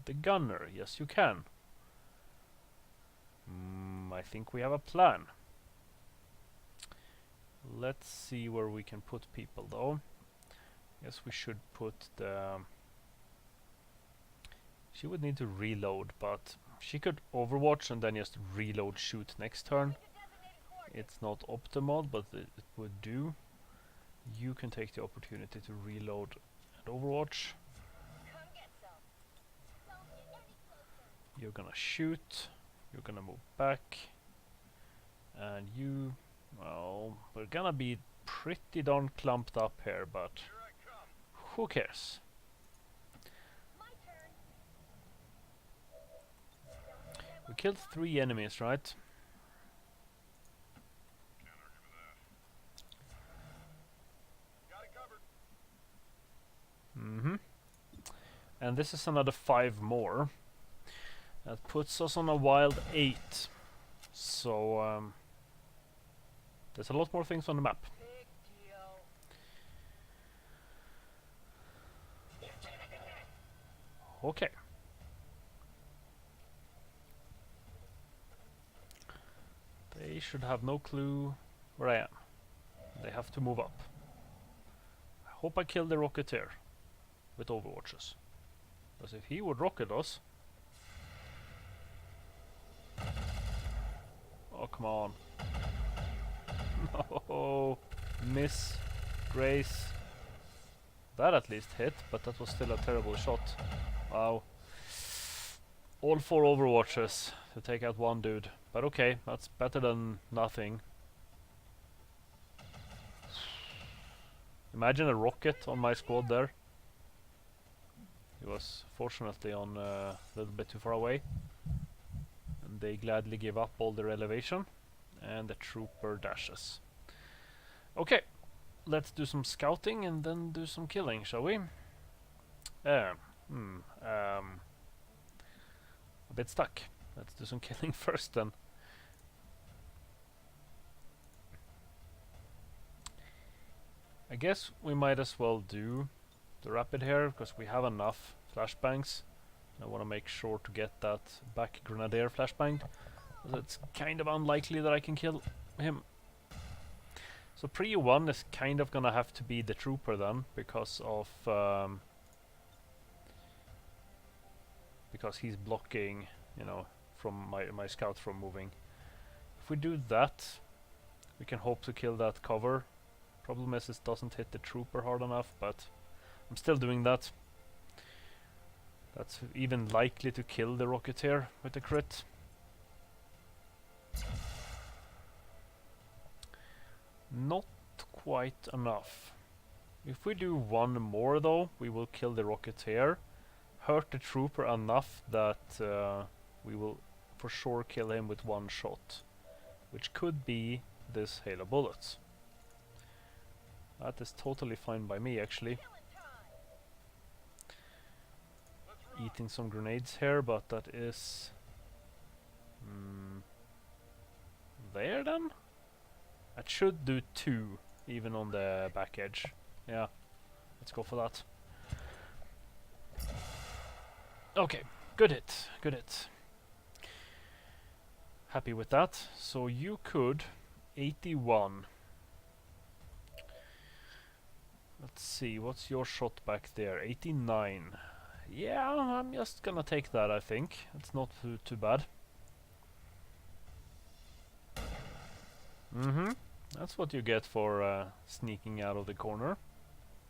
[SPEAKER 1] the gunner? Yes, you can. I think we have a plan. Let's see where we can put people though. Guess we should put the... She would need to reload, but she could overwatch and then just reload shoot next turn. It's not optimal, but it would do. You can take the opportunity to reload and overwatch. You're gonna shoot. You're gonna move back. And you... Well, we're gonna be pretty darn clumped up here, but who cares? We killed 3 enemies, right? And this is another 5 more. That puts us on a wild 8. So, there's a lot more things on the map. Okay. They should have no clue where I am. They have to move up. I hope I kill the Rocketeer with overwatches. Because if he would rocket us... Oh, come on. No. Miss. Grace. That at least hit, but that was still a terrible shot. Wow. All 4 overwatches to take out 1 dude. But okay, that's better than nothing. Imagine a rocket on my squad there. He was fortunately on a little bit too far away. And they gladly give up all their elevation. And the trooper dashes. Okay, let's do some scouting and then do some killing, shall we? A bit stuck. Let's do some killing first then. I guess we might as well do the rapid here, because we have enough flashbangs. I want to make sure to get that back grenadier flashbanged. It's kind of unlikely that I can kill him. So Prio 1 is kind of gonna have to be the trooper then, because of because he's blocking, you know, from my scout from moving. If we do that, we can hope to kill that cover. Problem is it doesn't hit the trooper hard enough, but I'm still doing that. That's even likely to kill the Rocketeer with a crit. Not quite enough. If we do 1 more though, we will kill the Rocketeer, hurt the trooper enough that we will for sure kill him with 1 shot, which could be this hail of bullets. That is totally fine by me actually. Eating some grenades here, but that is there then? That should do 2 even on the back edge. Yeah, let's go for that. Okay, good hit, good hit. Happy with that. So you could 81. Let's see, what's your shot back there? 89. Yeah, I'm just gonna take that, I think. It's not too bad. That's what you get for sneaking out of the corner.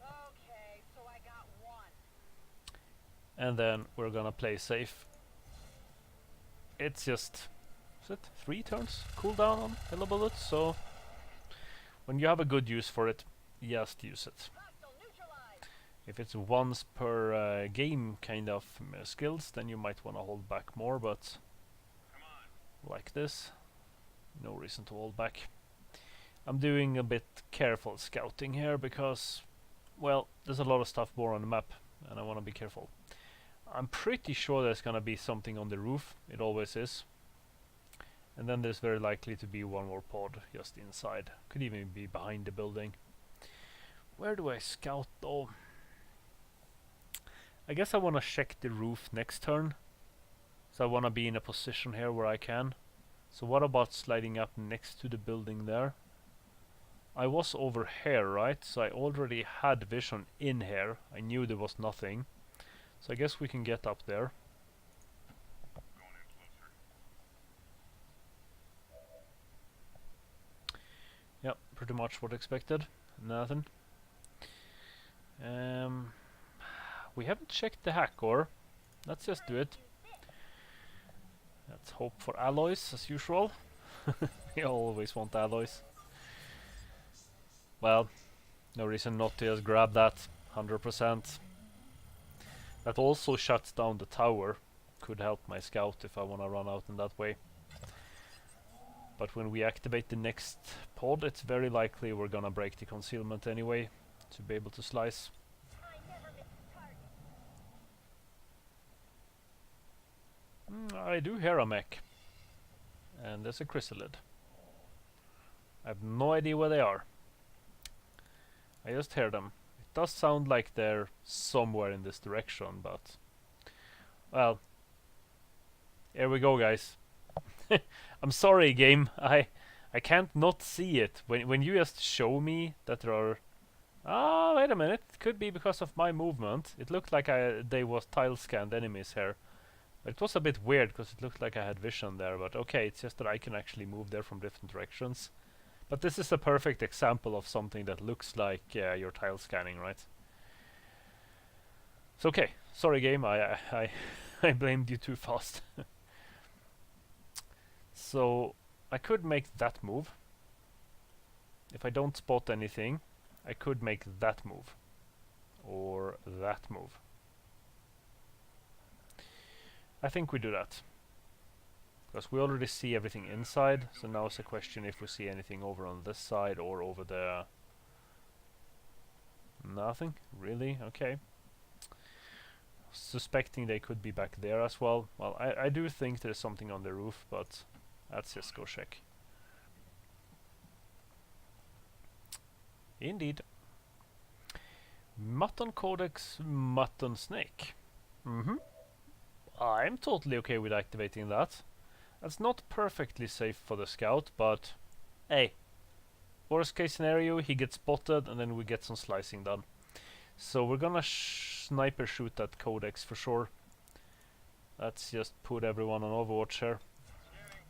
[SPEAKER 4] Okay, so I got 1.
[SPEAKER 1] And then we're gonna play safe. It's just... is it 3 turns cooldown on Hello Bullets? So when you have a good use for it, just use it.
[SPEAKER 4] Hostile neutralized.
[SPEAKER 1] If it's once per game kind of skills, then you might want to hold back more, but like this, no reason to hold back. I'm doing a bit careful scouting here because, well, there's a lot of stuff more on the map and I want to be careful. I'm pretty sure there's gonna be something on the roof, it always is. And then there's very likely to be one more pod just inside. Could even be behind the building. Where do I scout though? I guess I want to check the roof next turn. So I want to be in a position here where I can. So what about sliding up next to the building there? I was over here, right? So I already had vision in here. I knew there was nothing. So I guess we can get up there. Yep, pretty much what expected. Nothing. We haven't checked the hack, or let's just do it. Let's hope for alloys as usual. We always want alloys. Well, no reason not to just grab that 100%. That also shuts down the tower. Could help my scout if I want to run out in that way. But when we activate the next pod, it's very likely we're gonna break the concealment anyway to be able to slice. I do hear a mech. And there's a chrysalid. I have no idea where they are. I just hear them. It does sound like they're somewhere in this direction, but... well... here we go, guys. I'm sorry, game. I can't not see it. When you just show me that there are... ah, wait a minute. It could be because of my movement. It looked like they was tile-scanned enemies here. But it was a bit weird because it looked like I had vision there. But okay, it's just that I can actually move there from different directions. But this is a perfect example of something that looks like you're tile scanning, right? It's okay. Sorry, game. I blamed you too fast. So I could make that move. If I don't spot anything, I could make that move. Or that move. I think we do that. Because we already see everything inside, so now it's a question if we see anything over on this side or over there. Nothing? Really? Okay. Suspecting they could be back there as well. Well, I do think there's something on the roof, but let's just go check. Indeed. Mutton Codex, Mutton Snake. I'm totally okay with activating that. That's not perfectly safe for the scout, but hey, worst case scenario, he gets spotted and then we get some slicing done. So we're gonna sniper shoot that Codex for sure. Let's just put everyone on Overwatch here.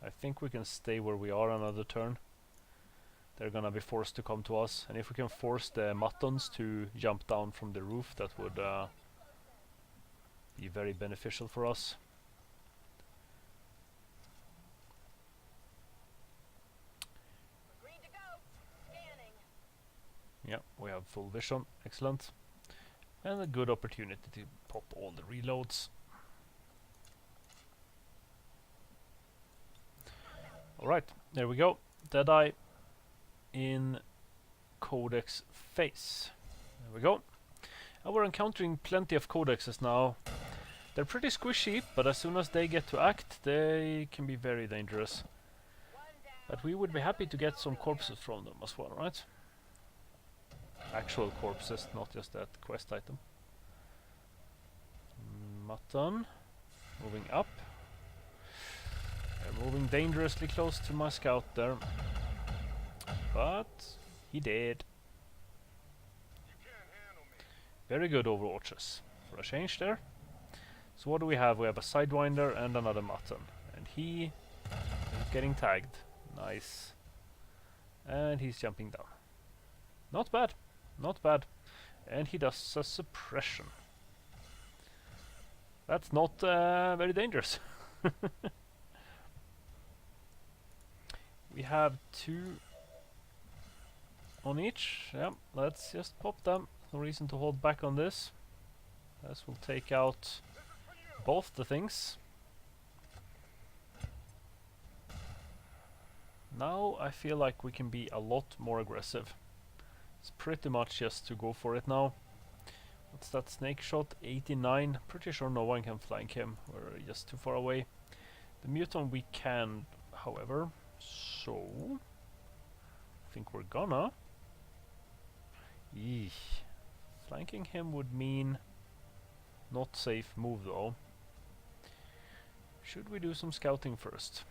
[SPEAKER 1] I think we can stay where we are another turn. They're gonna be forced to come to us, and if we can force the muttons to jump down from the roof, that would be very beneficial for us. Yeah, we have full vision, excellent. And a good opportunity to pop all the reloads. Alright, there we go. Deadeye in Codex phase. There we go. And we're encountering plenty of Codexes now. They're pretty squishy, but as soon as they get to act, they can be very dangerous. But we would be happy to get some corpses from them as well, right? Actual corpses, not just that quest item. Mutton. Moving up. They're moving dangerously close to my scout there. But he did. Very good Overwatches. For a change there. So what do we have? We have a Sidewinder and another Mutton. And he is getting tagged. Nice. And he's jumping down. Not bad. Not bad. And he does a suppression. That's not very dangerous. We have 2 on each. Yeah, let's just pop them. no reason to hold back on this. This will take out both the things. Now I feel like we can be a lot more aggressive. It's pretty much just to go for it now. What's that snake shot? 89. Pretty sure no one can flank him. We're just too far away. The mutant we can, however. So I think we're gonna. Eesh. Flanking him would mean not safe move though. Should we do some scouting first?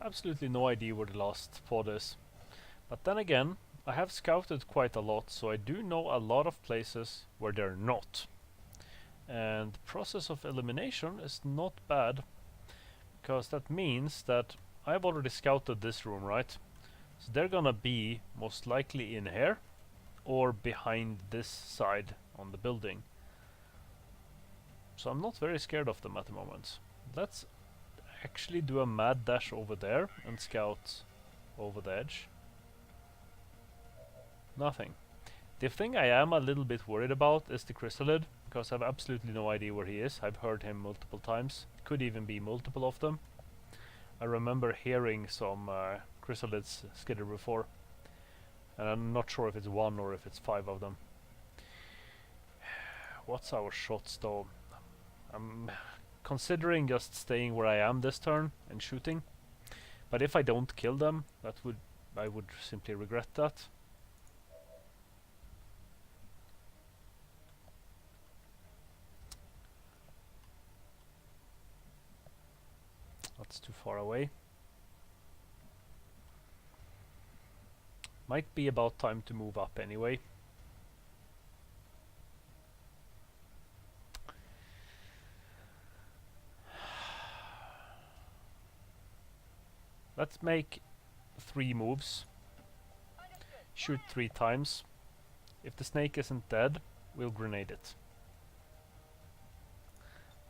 [SPEAKER 1] Absolutely no idea where the last pod is. But then again, I have scouted quite a lot, so I do know a lot of places where they're not. And the process of elimination is not bad, because that means that I've already scouted this room, right? So they're gonna be most likely in here, or behind this side on the building. So I'm not very scared of them at the moment. Let's actually do a mad dash over there and scout over the edge. Nothing. The thing I am a little bit worried about is the chrysalid, because I have absolutely no idea where he is. I've heard him multiple times. Could even be multiple of them. I remember hearing some chrysalids skitter before, and I'm not sure if it's one or if it's 5 of them. What's our shots though? I'm considering just staying where I am this turn and shooting, but if I don't kill them, I would simply regret that. That's too far away. Might be about time to move up anyway. Let's make 3 moves. Shoot 3 times. If the snake isn't dead, we'll grenade it.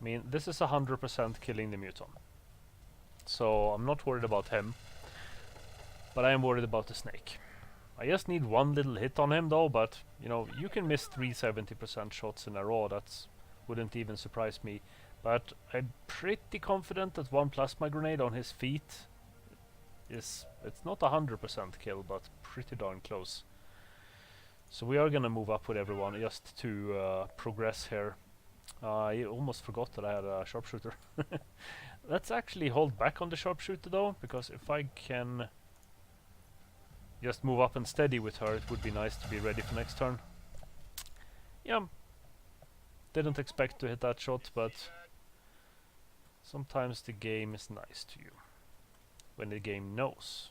[SPEAKER 1] I mean, this is 100% killing the mutant. So I'm not worried about him, but I am worried about the snake. I just need 1 little hit on him though, but you know, you can miss 3 70% shots in a row. That wouldn't even surprise me. But I'm pretty confident that 1 plasma grenade on his feet is, it's not 100% kill, but pretty darn close. So we are gonna move up with everyone just to progress here. I almost forgot that I had a sharpshooter. Let's actually hold back on the sharpshooter though, because if I can just move up and steady with her, it would be nice to be ready for next turn. Yeah, didn't expect to hit that shot, but sometimes the game is nice to you. When the game knows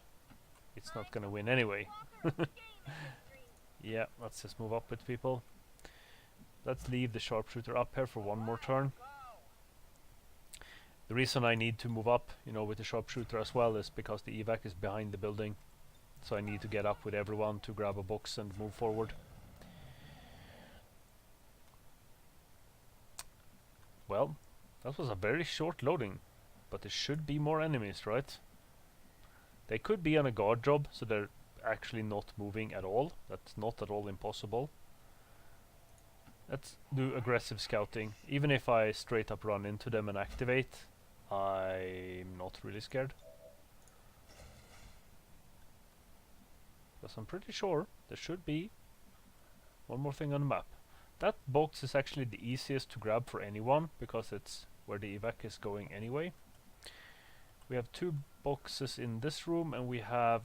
[SPEAKER 1] it's not gonna win anyway. Yeah, let's just move up with people. Let's leave the sharpshooter up here for 1 more turn. The reason I need to move up, you know, with the sharpshooter as well is because the evac is behind the building. So I need to get up with everyone to grab a box and move forward. Well, that was a very short loading, but there should be more enemies, right? They could be on a guard job, so they're actually not moving at all. That's not at all impossible. Let's do aggressive scouting. Even if I straight up run into them and activate, I'm not really scared. Because I'm pretty sure there should be 1 more thing on the map. That box is actually the easiest to grab for anyone, because it's where the evac is going anyway. We have 2 boxes in this room, and we have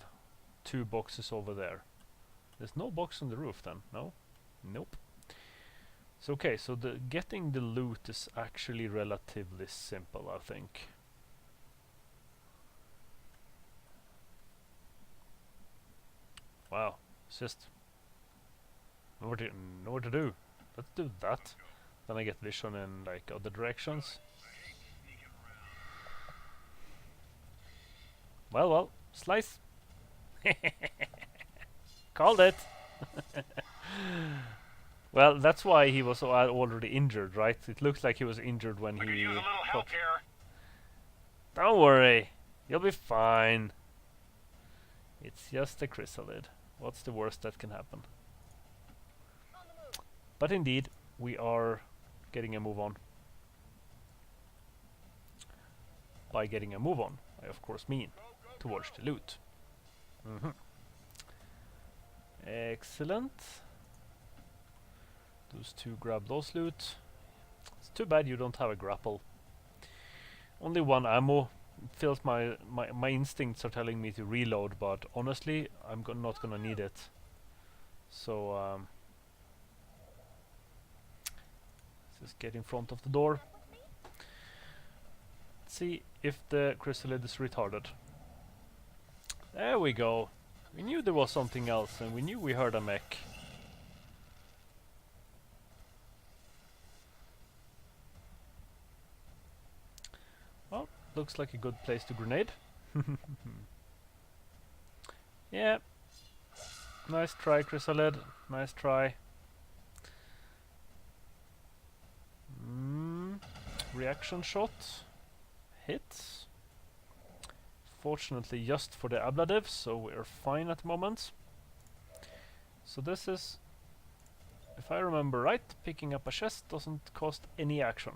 [SPEAKER 1] 2 boxes over there. There's no box on the roof then, no? Nope. So okay, so getting the loot is actually relatively simple, I think. Wow, it's just know what to do. Let's do that. Then I get vision in like other directions. Well, slice. Called it. Well, that's why he was already injured, right? It looks like he was injured when he...
[SPEAKER 4] Use a little help here.
[SPEAKER 1] Don't worry. You'll be fine. It's just a chrysalid. What's the worst that can happen?
[SPEAKER 4] On the move.
[SPEAKER 1] But indeed, we are getting a move on. By getting a move on, I of course mean towards the loot. Excellent. Those two grab those loot. It's too bad you don't have a grapple. Only one ammo. It feels my instincts are telling me to reload, but honestly, I'm not gonna need it. So let's just get in front of the door. Let's see if the chrysalid is retarded. There we go. We knew there was something else, and we knew we heard a mech. Well, looks like a good place to grenade. Yeah. Nice try, chrysalid. Nice try. Reaction shot. Hits. Fortunately just for the ablative, so we're fine at the moment. So this is, if I remember right, picking up a chest doesn't cost any action.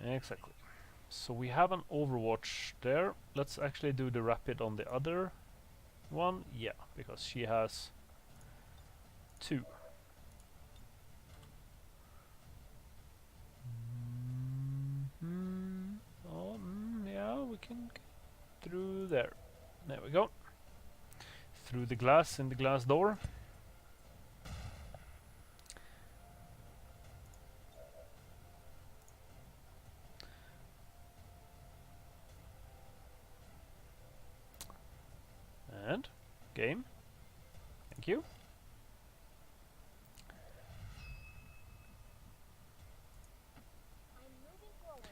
[SPEAKER 1] Exactly. So we have an overwatch there. Let's actually do the rapid on the other one. Yeah, because she has 2. Yeah, we can get through there. There we go. Through the glass in the glass door. And game. Thank you.
[SPEAKER 3] I'm moving forward.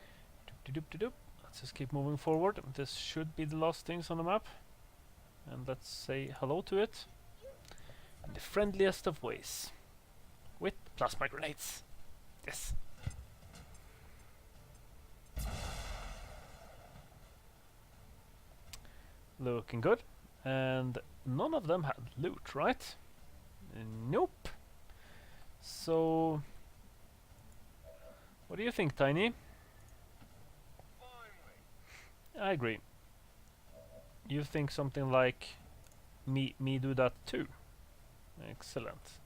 [SPEAKER 1] Doop-de-doop-de-doop. Let's just keep moving forward. This should be the last things on the map. And let's say hello to it in the friendliest of ways. With plasma grenades. Yes. Looking good. And none of them had loot, right? Nope. So, what do you think, Tiny? I agree. You think something like me do that too? Excellent.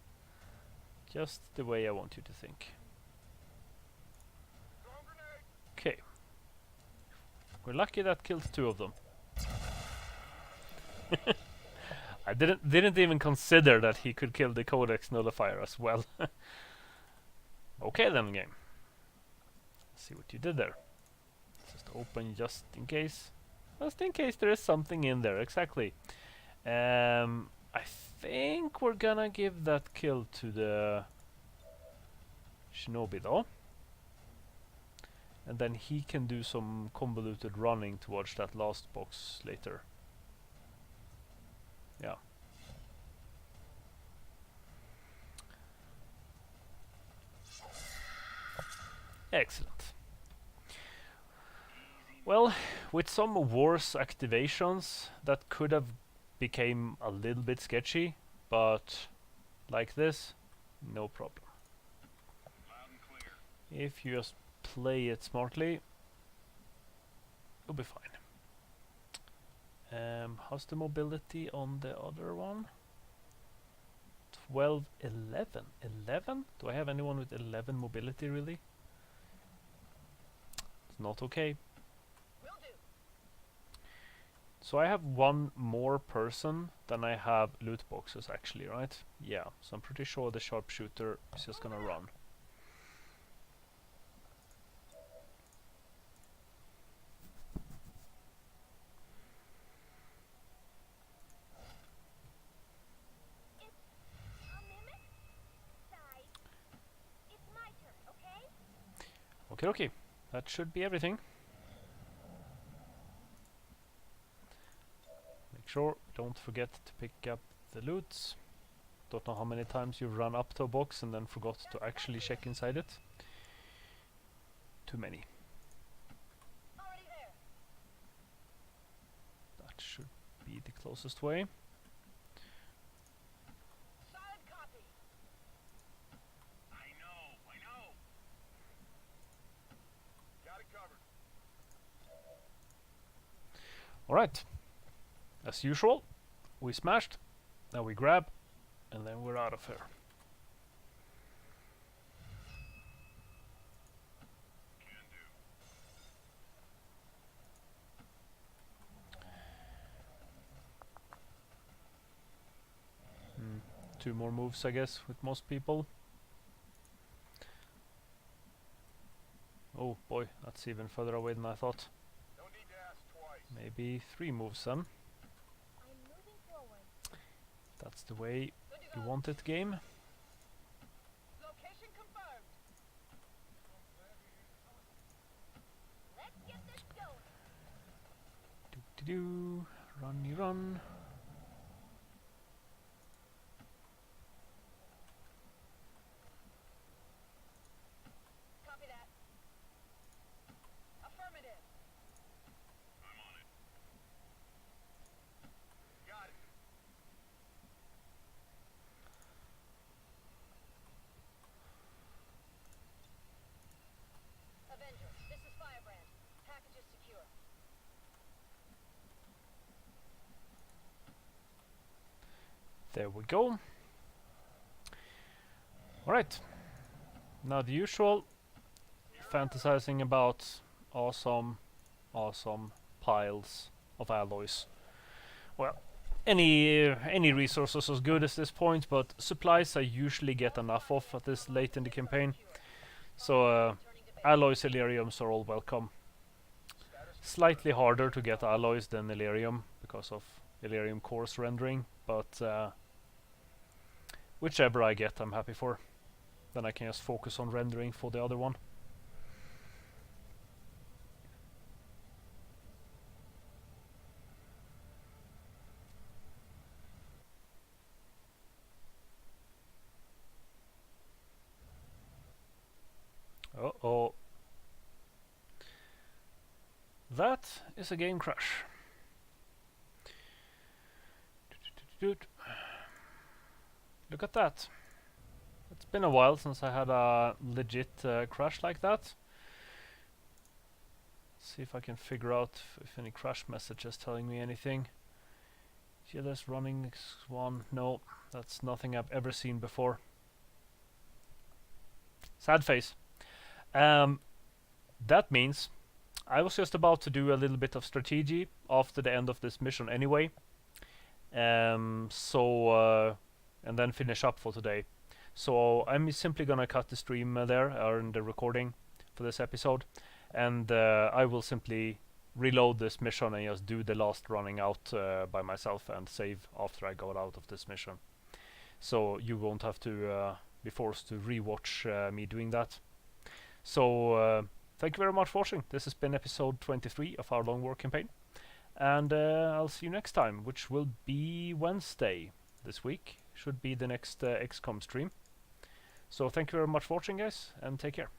[SPEAKER 1] Just the way I want you to think. Okay. We're lucky that killed 2 of them. I didn't even consider that he could kill the Codex Nullifier as well. Okay then, game. Let's see what you did there. Just open just in case. Just in case there is something in there, exactly. I think we're gonna give that kill to the Shinobi though. And then he can do some convoluted running towards that last box later. Yeah. Excellent. Well, with some worse activations, that could have became a little bit sketchy, but like this, no problem. If you just play it smartly, you'll be fine. How's the mobility on the other one? 12, 11. 11? Do I have anyone with 11 mobility really? It's not okay.
[SPEAKER 4] Will do.
[SPEAKER 1] So I have one more person than I have loot boxes actually, right? Yeah, so I'm pretty sure the sharpshooter is just gonna run.
[SPEAKER 3] A mimic? Side. It's my turn, okay?
[SPEAKER 1] Okay, okay. That should be everything. Make sure, don't forget to pick up the loot. Don't know how many times you've run up to a box and then forgot to actually check inside it. too many.
[SPEAKER 4] Already there.
[SPEAKER 1] That should be the closest way.
[SPEAKER 4] Solid copy.
[SPEAKER 5] I know. Got it covered.
[SPEAKER 1] Alright. As usual, we smashed, now we grab, and then we're out of here. Two more moves, I guess, with most people. Oh boy, that's even further away than I thought.
[SPEAKER 5] No need to ask twice.
[SPEAKER 1] Maybe 3 moves then.
[SPEAKER 3] I'm moving forward.
[SPEAKER 1] That's the way
[SPEAKER 4] Good to
[SPEAKER 1] you
[SPEAKER 4] go.
[SPEAKER 1] want it, game.
[SPEAKER 4] Location confirmed.
[SPEAKER 3] Let's get this going.
[SPEAKER 1] Do run, you run.
[SPEAKER 4] Copy that. Affirmative.
[SPEAKER 5] I'm on it. Got it.
[SPEAKER 4] Avenger, this is Firebrand. Package is secure.
[SPEAKER 1] There we go. Alright. Now the usual, fantasizing about awesome piles of alloys. Well, any resources is good at this point, but supplies I usually get enough of at this late in the campaign. So
[SPEAKER 4] Turning to base.
[SPEAKER 1] alloys, Illyriums are all welcome. Slightly harder to get alloys than Illyrium because of Illyrium coarse rendering, but whichever I get I'm happy for. Then I can just focus on rendering for the other one. Uh-oh. That is a game crash. Look at that. It's been a while since I had a legit crash like that. See if I can figure out if any crash message is telling me anything. GLS running Swan. No, that's nothing I've ever seen before. Sad face. That means I was just about to do a little bit of strategy after the end of this mission anyway. And then finish up for today. So I'm simply gonna cut the stream there, or in the recording for this episode, and I will simply reload this mission and just do the last running out by myself and save after I go out of this mission. So you won't have to be forced to rewatch me doing that. So thank you very much for watching. This has been episode 23 of our Long War campaign, and I'll see you next time, which will be Wednesday this week. Should be the next XCOM stream. So thank you very much for watching, guys, and take care.